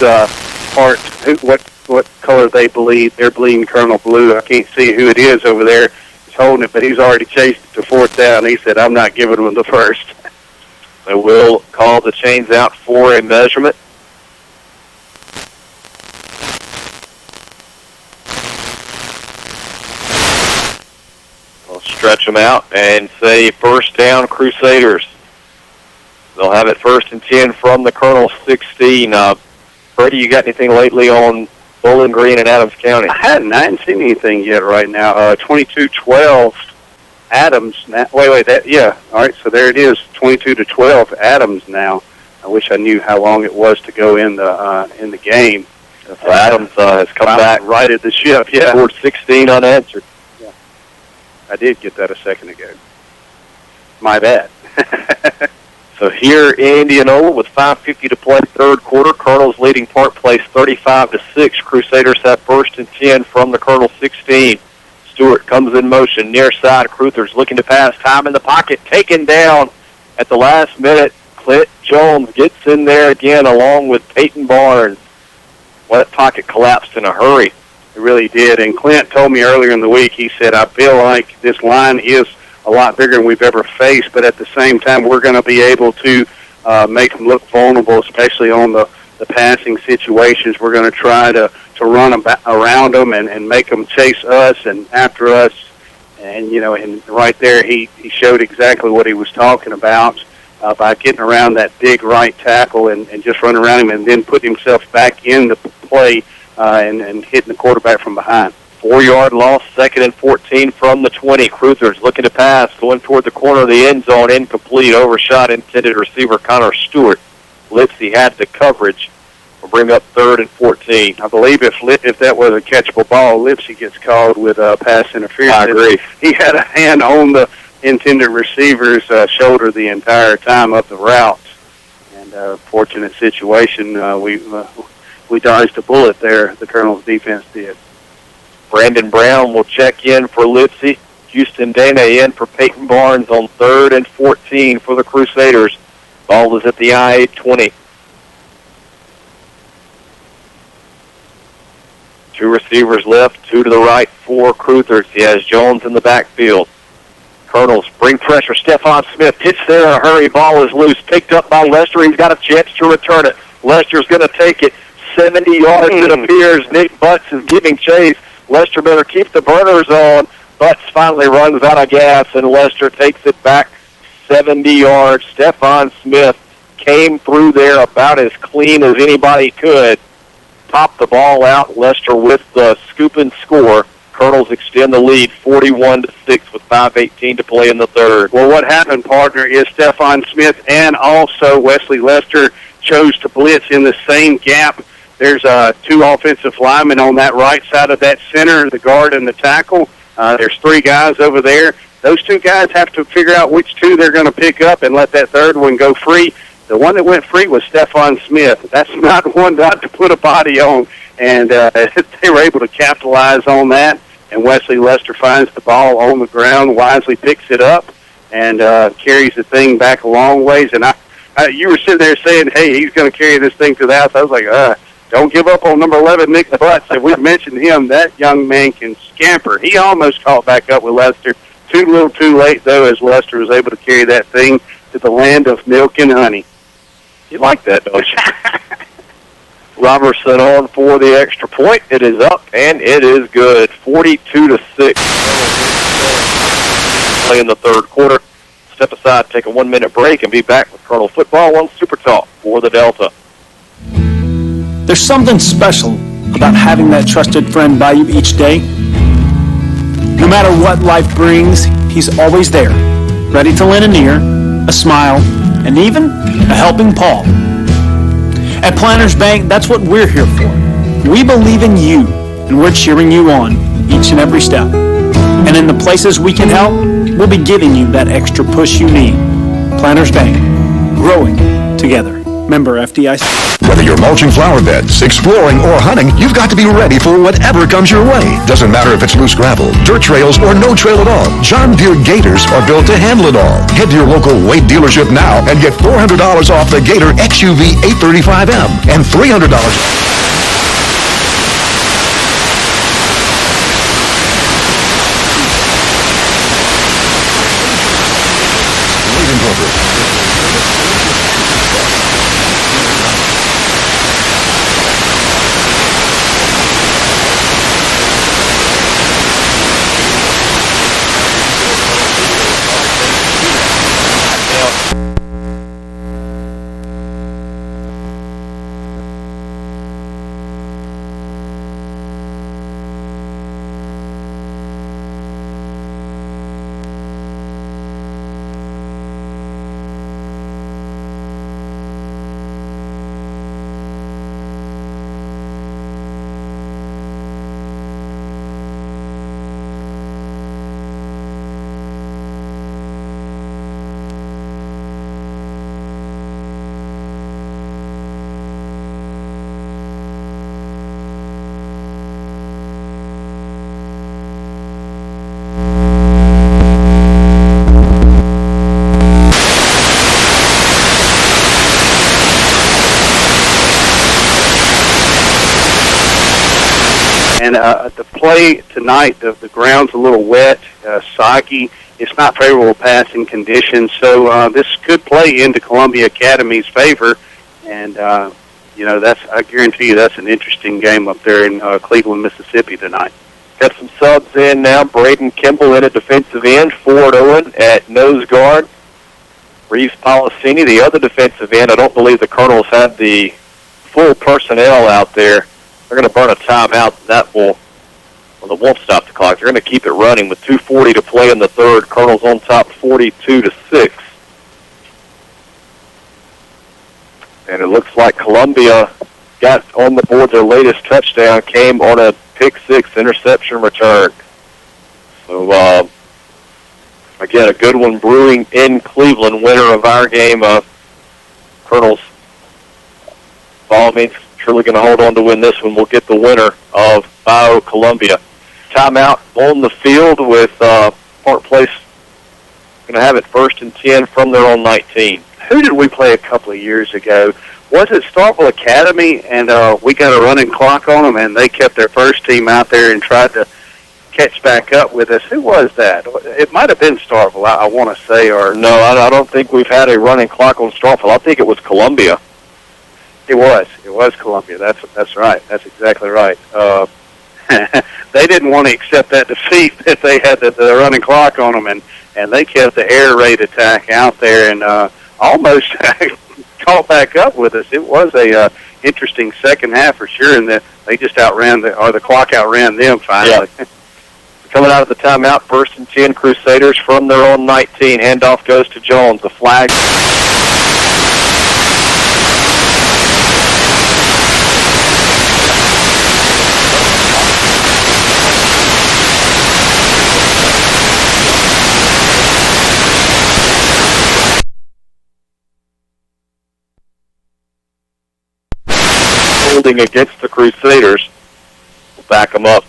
what color they bleed. They're bleeding Colonel Blue. I can't see who it is over there. He's holding it, but he's already chased it to 4th down. He said, I'm not giving him the first. They will call the chains out for a measurement. We'll stretch them out and say 1st down Crusaders. They'll have it 1st and 10 from the Colonel 16. Freddie, you got anything lately on Bowling Green and Adams County? I hadn't seen anything yet right now. 22-12 Adams. Yeah. All right, so there it is, 22-12 Adams now. I wish I knew how long it was to go in the game. So Adams has come back, righted the ship. Yeah, scored 16 unanswered. Yeah, I did get that a second ago. My bad. So here in Indianola with 5:50 to play, 3rd quarter, Colonels leading Park Place 35-6. Crusaders have 1st and 10 from the Colonel 16. Stewart comes in motion, near side. Cruthers looking to pass. Time in the pocket, taken down at the last minute. Clint Jones gets in there again along with Peyton Barnes. Well, that pocket collapsed in a hurry. It really did. And Clint told me earlier in the week, he said, I feel like this line is a lot bigger than we've ever faced, but at the same time, we're going to be able to make them look vulnerable, especially on the passing situations. We're going to try to run around them and make them chase us and after us. And, and right there, he showed exactly what he was talking about by getting around that big right tackle and just running around him and then putting himself back in the play and hitting the quarterback from behind. 4-yard loss, 2nd and 14 from the 20. Cruthers looking to pass, going toward the corner of the end zone, incomplete, overshot intended receiver Connor Stewart. Lipsy had the coverage. Will bring up 3rd and 14. I believe if that was a catchable ball, Lipsy gets called with pass interference. I agree. He had a hand on the intended receiver's shoulder the entire time up the route. And fortunate situation, we dodged a bullet there. The Colonel's defense did. Brandon Brown will check in for Lipsy. Houston Dana in for Peyton Barnes on 3rd and 14 for the Crusaders. Ball is at the I-8-20. 2 receivers left, 2 to the right for Cruthers. He has Jones in the backfield. Colonels bring pressure. Stephon Smith hits there in a hurry. Ball is loose. Picked up by Lester. He's got a chance to return it. Lester's going to take it 70 yards, it appears. Nick Butts is giving chase. Lester better keep the burners on. Butts finally runs out of gas, and Lester takes it back 70 yards. Stephon Smith came through there about as clean as anybody could. Popped the ball out. Lester with the scoop and score. Colonels extend the lead 41-6 with 5:18 to play in the third. Well, what happened, partner, is Stephon Smith and also Wesley Lester chose to blitz in the same gap. There's two offensive linemen on that right side of that center, the guard and the tackle. There's three guys over there. Those two guys have to figure out which two they're going to pick up and let that third one go free. The one that went free was Stephon Smith. That's not one not to put a body on. And they were able to capitalize on that. And Wesley Lester finds the ball on the ground, wisely picks it up, and carries the thing back a long ways. And you were sitting there saying, hey, he's going to carry this thing to the house. I was like, don't give up on number 11, Nick Butts. If we mentioned him, that young man can scamper. He almost caught back up with Lester. Too little too late, though, as Lester was able to carry that thing to the land of milk and honey. You like that, don't you? Robertson on for the extra point. It is up, and it is good. 42-6. Play in the third quarter. Step aside, take a 1-minute break, and be back with Colonel Football on Super Talk for the Delta. There's something special about having that trusted friend by you each day. No matter what life brings, he's always there, ready to lend an ear, a smile, and even a helping paw. At Planters Bank, that's what we're here for. We believe in you, and we're cheering you on each and every step. And in the places we can help, we'll be giving you that extra push you need. Planters Bank, growing together. Member FDIC. Whether you're mulching flower beds, exploring, or hunting, you've got to be ready for whatever comes your way. Doesn't matter if it's loose gravel, dirt trails, or no trail at all. John Deere Gators are built to handle it all. Head to your local Wade dealership now and get $400 off the Gator XUV 835M and $300. And the play tonight, the ground's a little wet, soggy. It's not favorable passing conditions, so this could play into Columbia Academy's favor. And I guarantee you that's an interesting game up there in Cleveland, Mississippi tonight. Got some subs in now. Braden Kimball in at defensive end. Ford Owen at nose guard. Reeves Policini, the other defensive end. I don't believe the Colonels have the full personnel out there. They're going to burn a timeout. That won't stop the clock. They're going to keep it running with 2:40 to play in the third. Colonels on top 42-6. And it looks like Columbia got on the board their latest touchdown, came on a pick-six interception return. So, again, a good one brewing in Cleveland, winner of our game. Colonels, by all means, truly going to hold on to win this one. We'll get the winner of Bio Columbia. Timeout on the field with Park Place going to have it 1st and 10 from their own 19. Who did we play a couple of years ago? Was it Starkville Academy? And we got a running clock on them, and they kept their first team out there and tried to catch back up with us. Who was that? It might have been Starville, I want to say, or No, I don't think we've had a running clock on Starkville. I think it was Columbia. It was Columbia. That's right. That's exactly right. They didn't want to accept that defeat that they had the running clock on them, and they kept the air raid attack out there and almost caught back up with us. It was a interesting second half for sure, and they just the clock outran them finally. Yeah. Coming out of the timeout, 1st and 10, Crusaders from their own 19. Handoff goes to Jones. The flag. Holding against the Crusaders. We'll back them up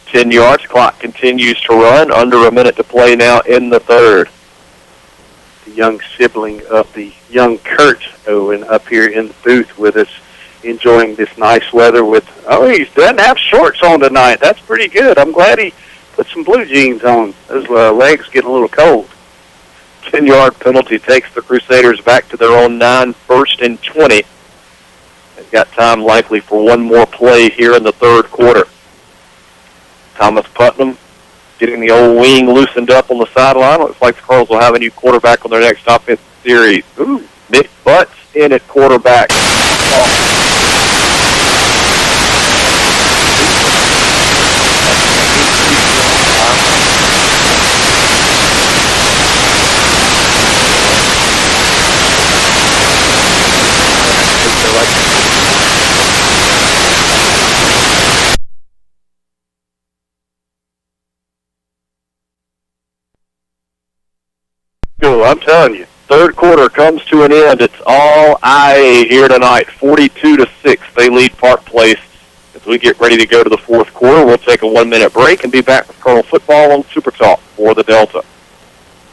10 yards. Clock continues to run. Under a minute to play now in the third. The young sibling of the young Kurt Owen up here in the booth with us, enjoying this nice weather with, he doesn't have shorts on tonight. That's pretty good. I'm glad he put some blue jeans on. Those legs getting a little cold. 10-yard penalty takes the Crusaders back to their own 9, 1st and 20. They've got time likely for one more play here in the third quarter. Thomas Putnam getting the old wing loosened up on the sideline. Looks like the Cardinals will have a new quarterback on their next offensive series. Ooh, Nick Butts in at quarterback. I'm telling you. Third quarter comes to an end. It's all IA here tonight, 42-6. They lead Park Place. As we get ready to go to the fourth quarter, we'll take a 1-minute break and be back with Colonel Football on Super Talk for the Delta.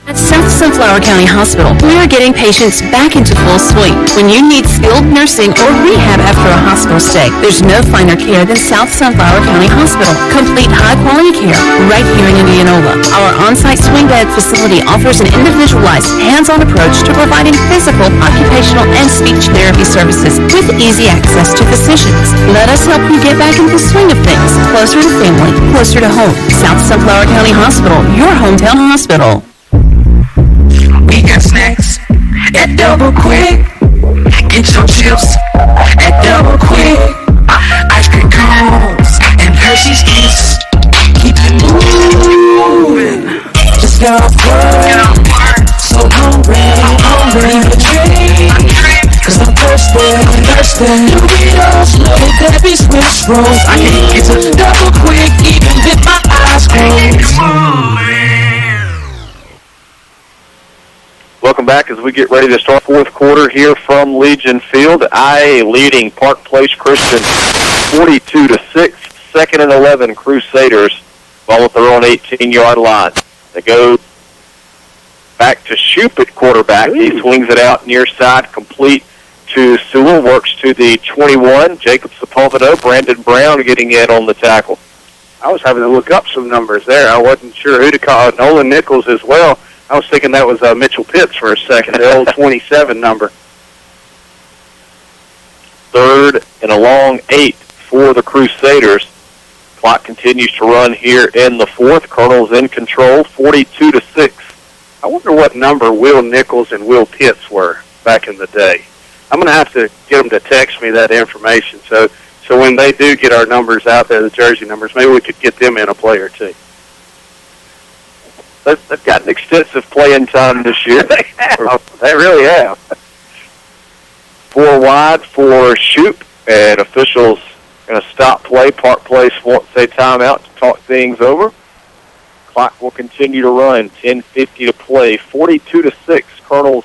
At South Sunflower County Hospital, we are getting patients back into full swing. When you need skilled nursing or rehab after a hospital stay, there's no finer care than South Sunflower County Hospital. Complete high-quality care right here in Indianola. Our on-site swing bed facility offers an individualized, hands-on approach to providing physical, occupational, and speech therapy services with easy access to physicians. Let us help you get back into the swing of things. Closer to family, closer to home. South Sunflower County Hospital, your hometown hospital. We got snacks at Double Quick. Get your chips at Double Quick. Ice cream cones and Hershey's Kisses. Keep it moving. Just got off work. So hungry. Need a drink. Cause I'm thirsty. Doritos, little Debbie's Swiss rolls. I can't get to Double Quick even with my eyes closed. Welcome back as we get ready to start fourth quarter here from Legion Field. IA leading Park Place Christian 42-6. 2nd and 11 Crusaders ball at their own 18-yard line. They go back to Shoup at quarterback. He swings it out near side, complete to Sewell. Works to the 21. Jacob Sepulveda, Brandon Brown getting in on the tackle. I was having to look up some numbers there. I wasn't sure who to call. Nolan Nichols as well. I was thinking that was Mitchell Pitts for a second, the old 27 number. 3rd and a long 8 for the Crusaders. Clock continues to run here in the fourth. Colonel's in control, 42-6. I wonder what number Will Nichols and Will Pitts were back in the day. I'm going to have to get them to text me that information. So when they do get our numbers out there, the jersey numbers, maybe we could get them in a play or two. They've gotten extensive playing time this year. They have. They really have. 4 wide for Shoup, and officials going to stop play. Park Place won't say timeout to talk things over. Clock will continue to run. 10:50 to play. 42-6. Colonels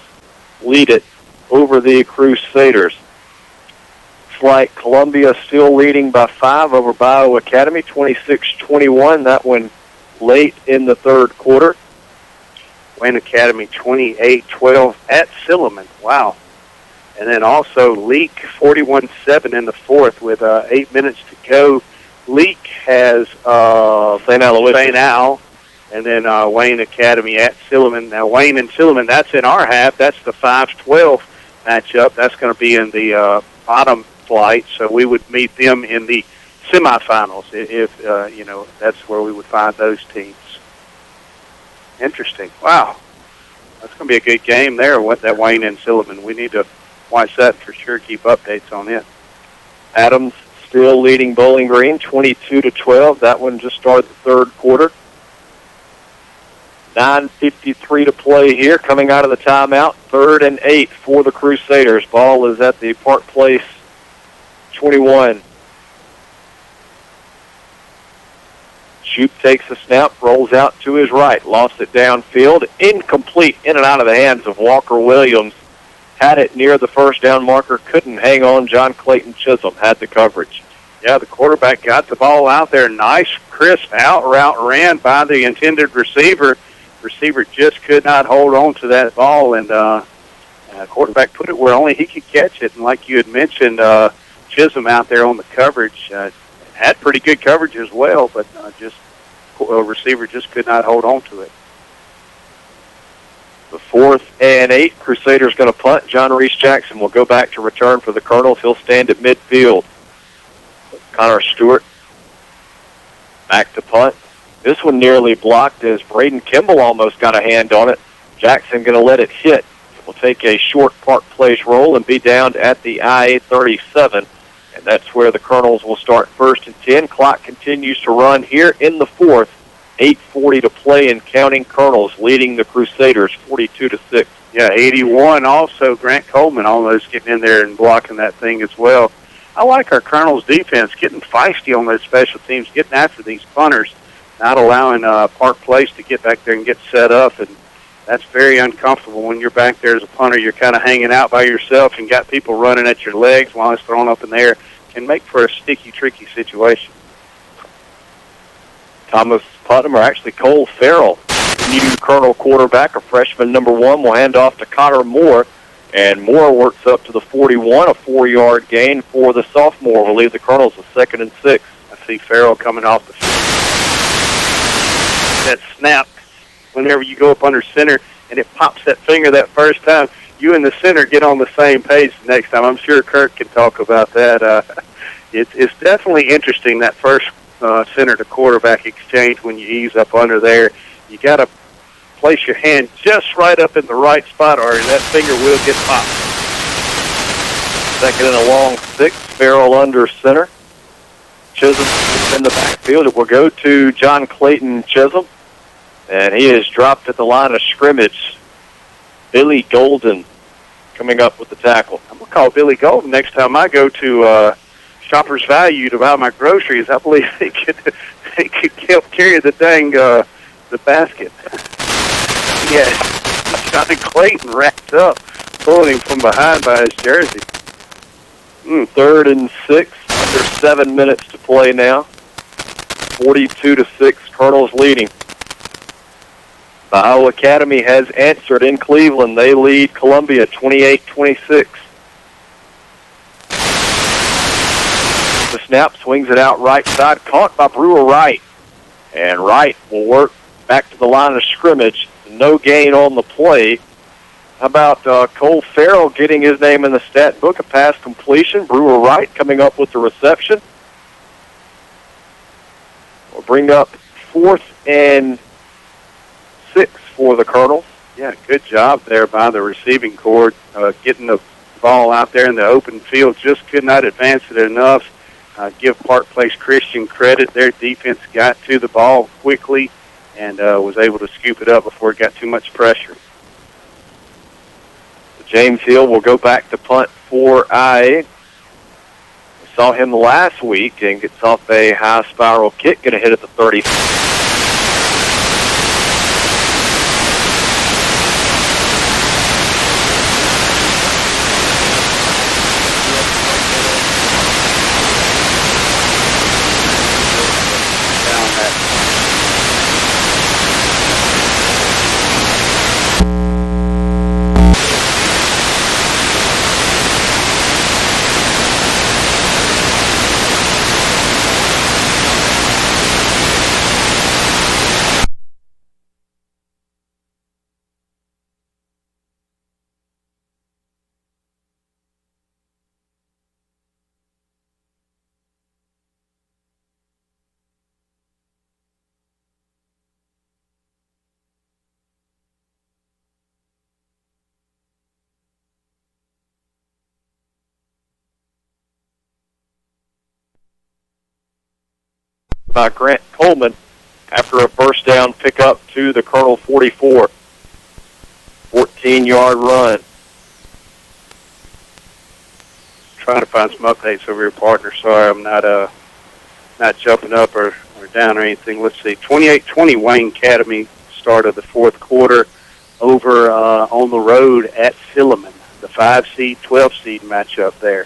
lead it over the Crusaders. Looks like Columbia still leading by 5 over Bio Academy, 26-21. That one late in the third quarter. Wayne Academy 28-12 at Silliman. Wow. And then also Leak 41-7 in the fourth with 8 minutes to go Leak has St. Al, and then Wayne Academy at Silliman. Now, Wayne and Silliman, that's in our half. That's the 5-12 matchup. That's going to be in the bottom flight, so we would meet them in the semifinals if that's where we would find those teams. Interesting. Wow. That's going to be a good game there with that Wayne and Silliman. We need to watch that for sure, keep updates on it. Adams still leading Bowling Green 22-12. That one just started the third quarter. 9:53 to play here, coming out of the timeout. 3rd and 8 for the Crusaders. Ball is at the Park Place 21. Shoop takes the snap, rolls out to his right, lost it downfield, incomplete, in and out of the hands of Walker Williams. Had it near the first down marker, couldn't hang on. John Clayton Chisholm had the coverage. Yeah, the quarterback got the ball out there. Nice, crisp out route ran by the intended receiver. Receiver just could not hold on to that ball, and quarterback put it where only he could catch it. And like you had mentioned, Chisholm out there on the coverage had pretty good coverage as well, but receiver just could not hold on to it. The 4th and 8, Crusaders going to punt. John Reese Jackson will go back to return for the Colonels. He'll stand at midfield. Connor Stewart back to punt. This one nearly blocked as Braden Kimball almost got a hand on it. Jackson going to let it hit. Will take a short Park Place roll and be down at the IA-37. And that's where the Colonels will start 1st and 10. Clock continues to run here in the 4th. 8:40 to play and counting. Colonels leading the Crusaders 42-6. Yeah, 81 also. Grant Coleman almost getting in there and blocking that thing as well. I like our Colonels defense getting feisty on those special teams, getting after these punters, not allowing Park Place to get back there and get set up. And that's very uncomfortable when you're back there as a punter. You're kind of hanging out by yourself and got people running at your legs while it's thrown up in the air. Can make for a sticky, tricky situation. Thomas Putnam, or actually Cole Farrell, new Colonel quarterback, a freshman number 1, will hand off to Connor Moore. And Moore works up to the 41, a 4-yard gain for the sophomore. Will leave the Colonels with 2nd and 6. I see Farrell coming off that snap. Whenever you go up under center and it pops that finger that first time, you and the center get on the same page the next time. I'm sure Kirk can talk about that. It's definitely interesting, that first center to quarterback exchange when you ease up under there. You got to place your hand just right up in the right spot or that finger will get popped. 2nd and a long 6, Farrell under center. Chisholm in the backfield. It will go to John Clayton Chisholm. And he is dropped at the line of scrimmage. Billy Golden coming up with the tackle. I'm going to call Billy Golden next time I go to Shoppers Value to buy my groceries. I believe they could help carry the dang the basket. Yes, Johnny Clayton wrapped up, pulling him from behind by his jersey. 3rd and 6, under 7 minutes to play now. 42-6, Colonels leading. The Iowa Academy has answered in Cleveland. They lead Columbia 28-26. The snap swings it out right side, caught by Brewer Wright. And Wright will work back to the line of scrimmage. No gain on the play. How about Cole Farrell getting his name in the stat book, a pass completion. Brewer Wright coming up with the reception. We'll bring up 4th and 6 for the Colonels. Yeah, good job there by the receiving corps, getting the ball out there in the open field. Just could not advance it enough. Give Park Place Christian credit. Their defense got to the ball quickly and was able to scoop it up before it got too much pressure. James Hill will go back to punt for IA. We saw him last week and gets off a high spiral kick, going to hit at the 30. by Grant Coleman after a first down pickup to the Colonel 44. 14-yard run. Trying to find some updates over your partner. Sorry, I'm not jumping up or down or anything. Let's see. 28-20 Wayne Academy start of the fourth quarter over on the road at Silliman. The 5-seed, 12-seed matchup there.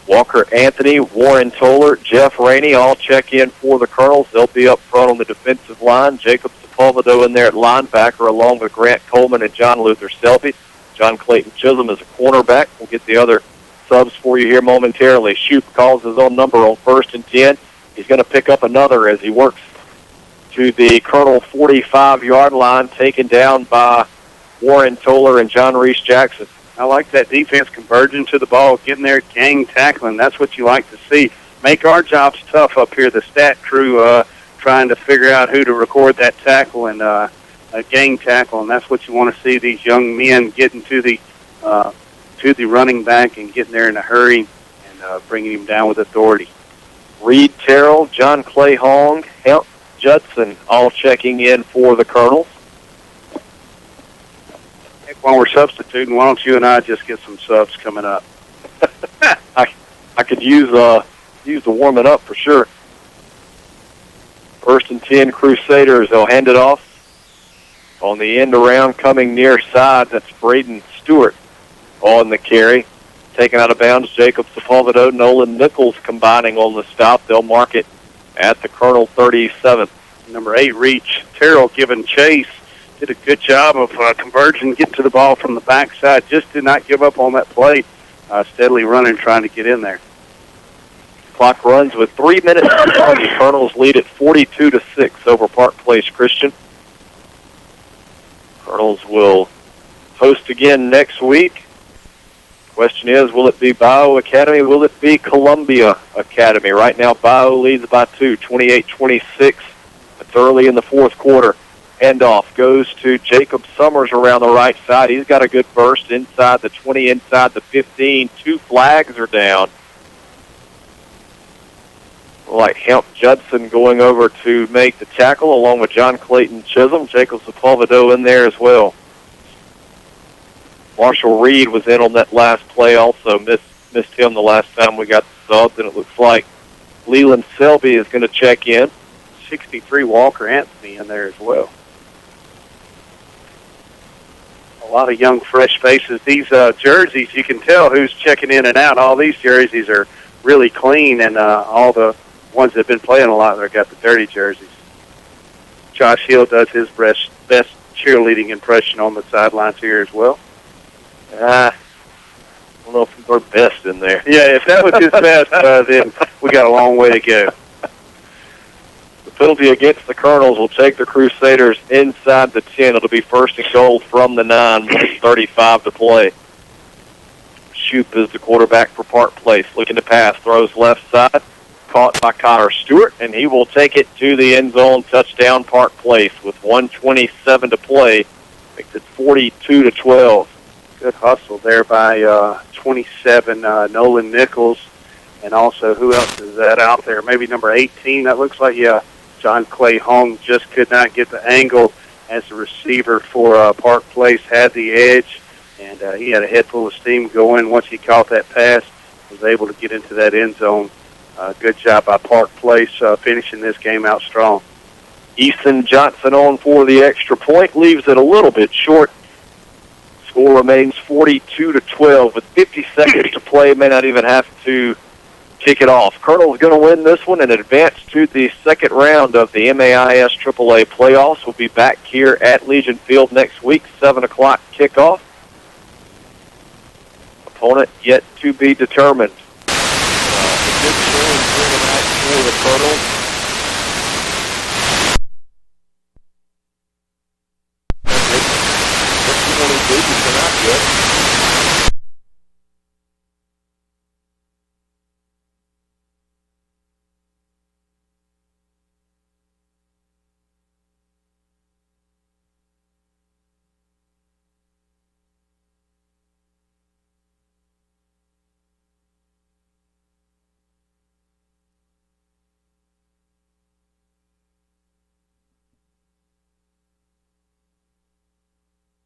Walker Anthony, Warren Toller, Jeff Rainey all check in for the Colonels. They'll be up front on the defensive line. Jacob Sepulvado in there at linebacker along with Grant Coleman and John Luther Selby. John Clayton Chisholm is a cornerback. We'll get the other subs for you here momentarily. Shoup calls his own number on 1st and 10. He's going to pick up another as he works to the Colonel 45-yard line, taken down by Warren Toller and John Reese Jackson. I like that defense converging to the ball, getting there, gang tackling. That's what you like to see. Make our jobs tough up here, the stat crew, trying to figure out who to record that tackle and a gang tackle, and that's what you want to see, these young men getting to the running back and getting there in a hurry and bringing him down with authority. Reed Terrell, John Clay Hong, Hemp Judson all checking in for the Colonels. While we're substituting, why don't you and I just get some subs coming up? I could use the warming up for sure. 1st and 10 Crusaders. They'll hand it off on the end around, coming near side. That's Braden Stewart on the carry. Taken out of bounds, Jacob Sepulvado, Nolan Nichols combining on the stop. They'll mark it at the Colonel 37. Number 8, Reach Terrell giving chase. Did a good job of converging, getting to the ball from the backside. Just did not give up on that play. Steadily running, trying to get in there. Clock runs with 3 minutes to go. The Colonels lead at 42-6 over Park Place Christian. Colonels will host again next week. Question is, will it be Bio Academy? Will it be Columbia Academy? Right now, Bio leads by 2, 28-26. It's early in the fourth quarter. Handoff goes to Jacob Summers around the right side. He's got a good burst inside the 20, inside the 15. 2 flags are down. Like Hemp Judson going over to make the tackle along with John Clayton Chisholm. Jacob Sepulvado in there as well. Marshall Reed was in on that last play also. Missed him the last time we got the subs, and it looks like Leland Selby is going to check in. 63 Walker Anthony in there as well. A lot of young, fresh faces. These jerseys, you can tell who's checking in and out. All these jerseys are really clean, and all the ones that have been playing a lot, they've got the dirty jerseys. Josh Hill does his best cheerleading impression on the sidelines here as well. I don't know if we're best in there. Yeah, if that was his best, then we got a long way to go. The penalty against the Colonels will take the Crusaders inside the 10. It'll be 1st and goal from the 9 with 35 to play. Shoup is the quarterback for Park Place. Looking to pass, throws left side. Caught by Connor Stewart, and he will take it to the end zone. Touchdown Park Place with 1:27 to play. Makes it 42-12. Good hustle there by 27, Nolan Nichols. And also, who else is that out there? Maybe number 18, that looks like, yeah, John Clay Hong just could not get the angle as the receiver for Park Place had the edge, and he had a head full of steam going. Once he caught that pass, was able to get into that end zone. Good job by Park Place finishing this game out strong. Easton Johnson on for the extra point, leaves it a little bit short. Score remains 42-12 with 50 seconds to play. May not even have to kick it off. Colonel's going to win this one and advance to the second round of the MAIS AAA playoffs. We'll be back here at Legion Field next week, 7 o'clock kickoff. Opponent yet to be determined. A good showing tonight for the Colonels. What you want to do tonight, good.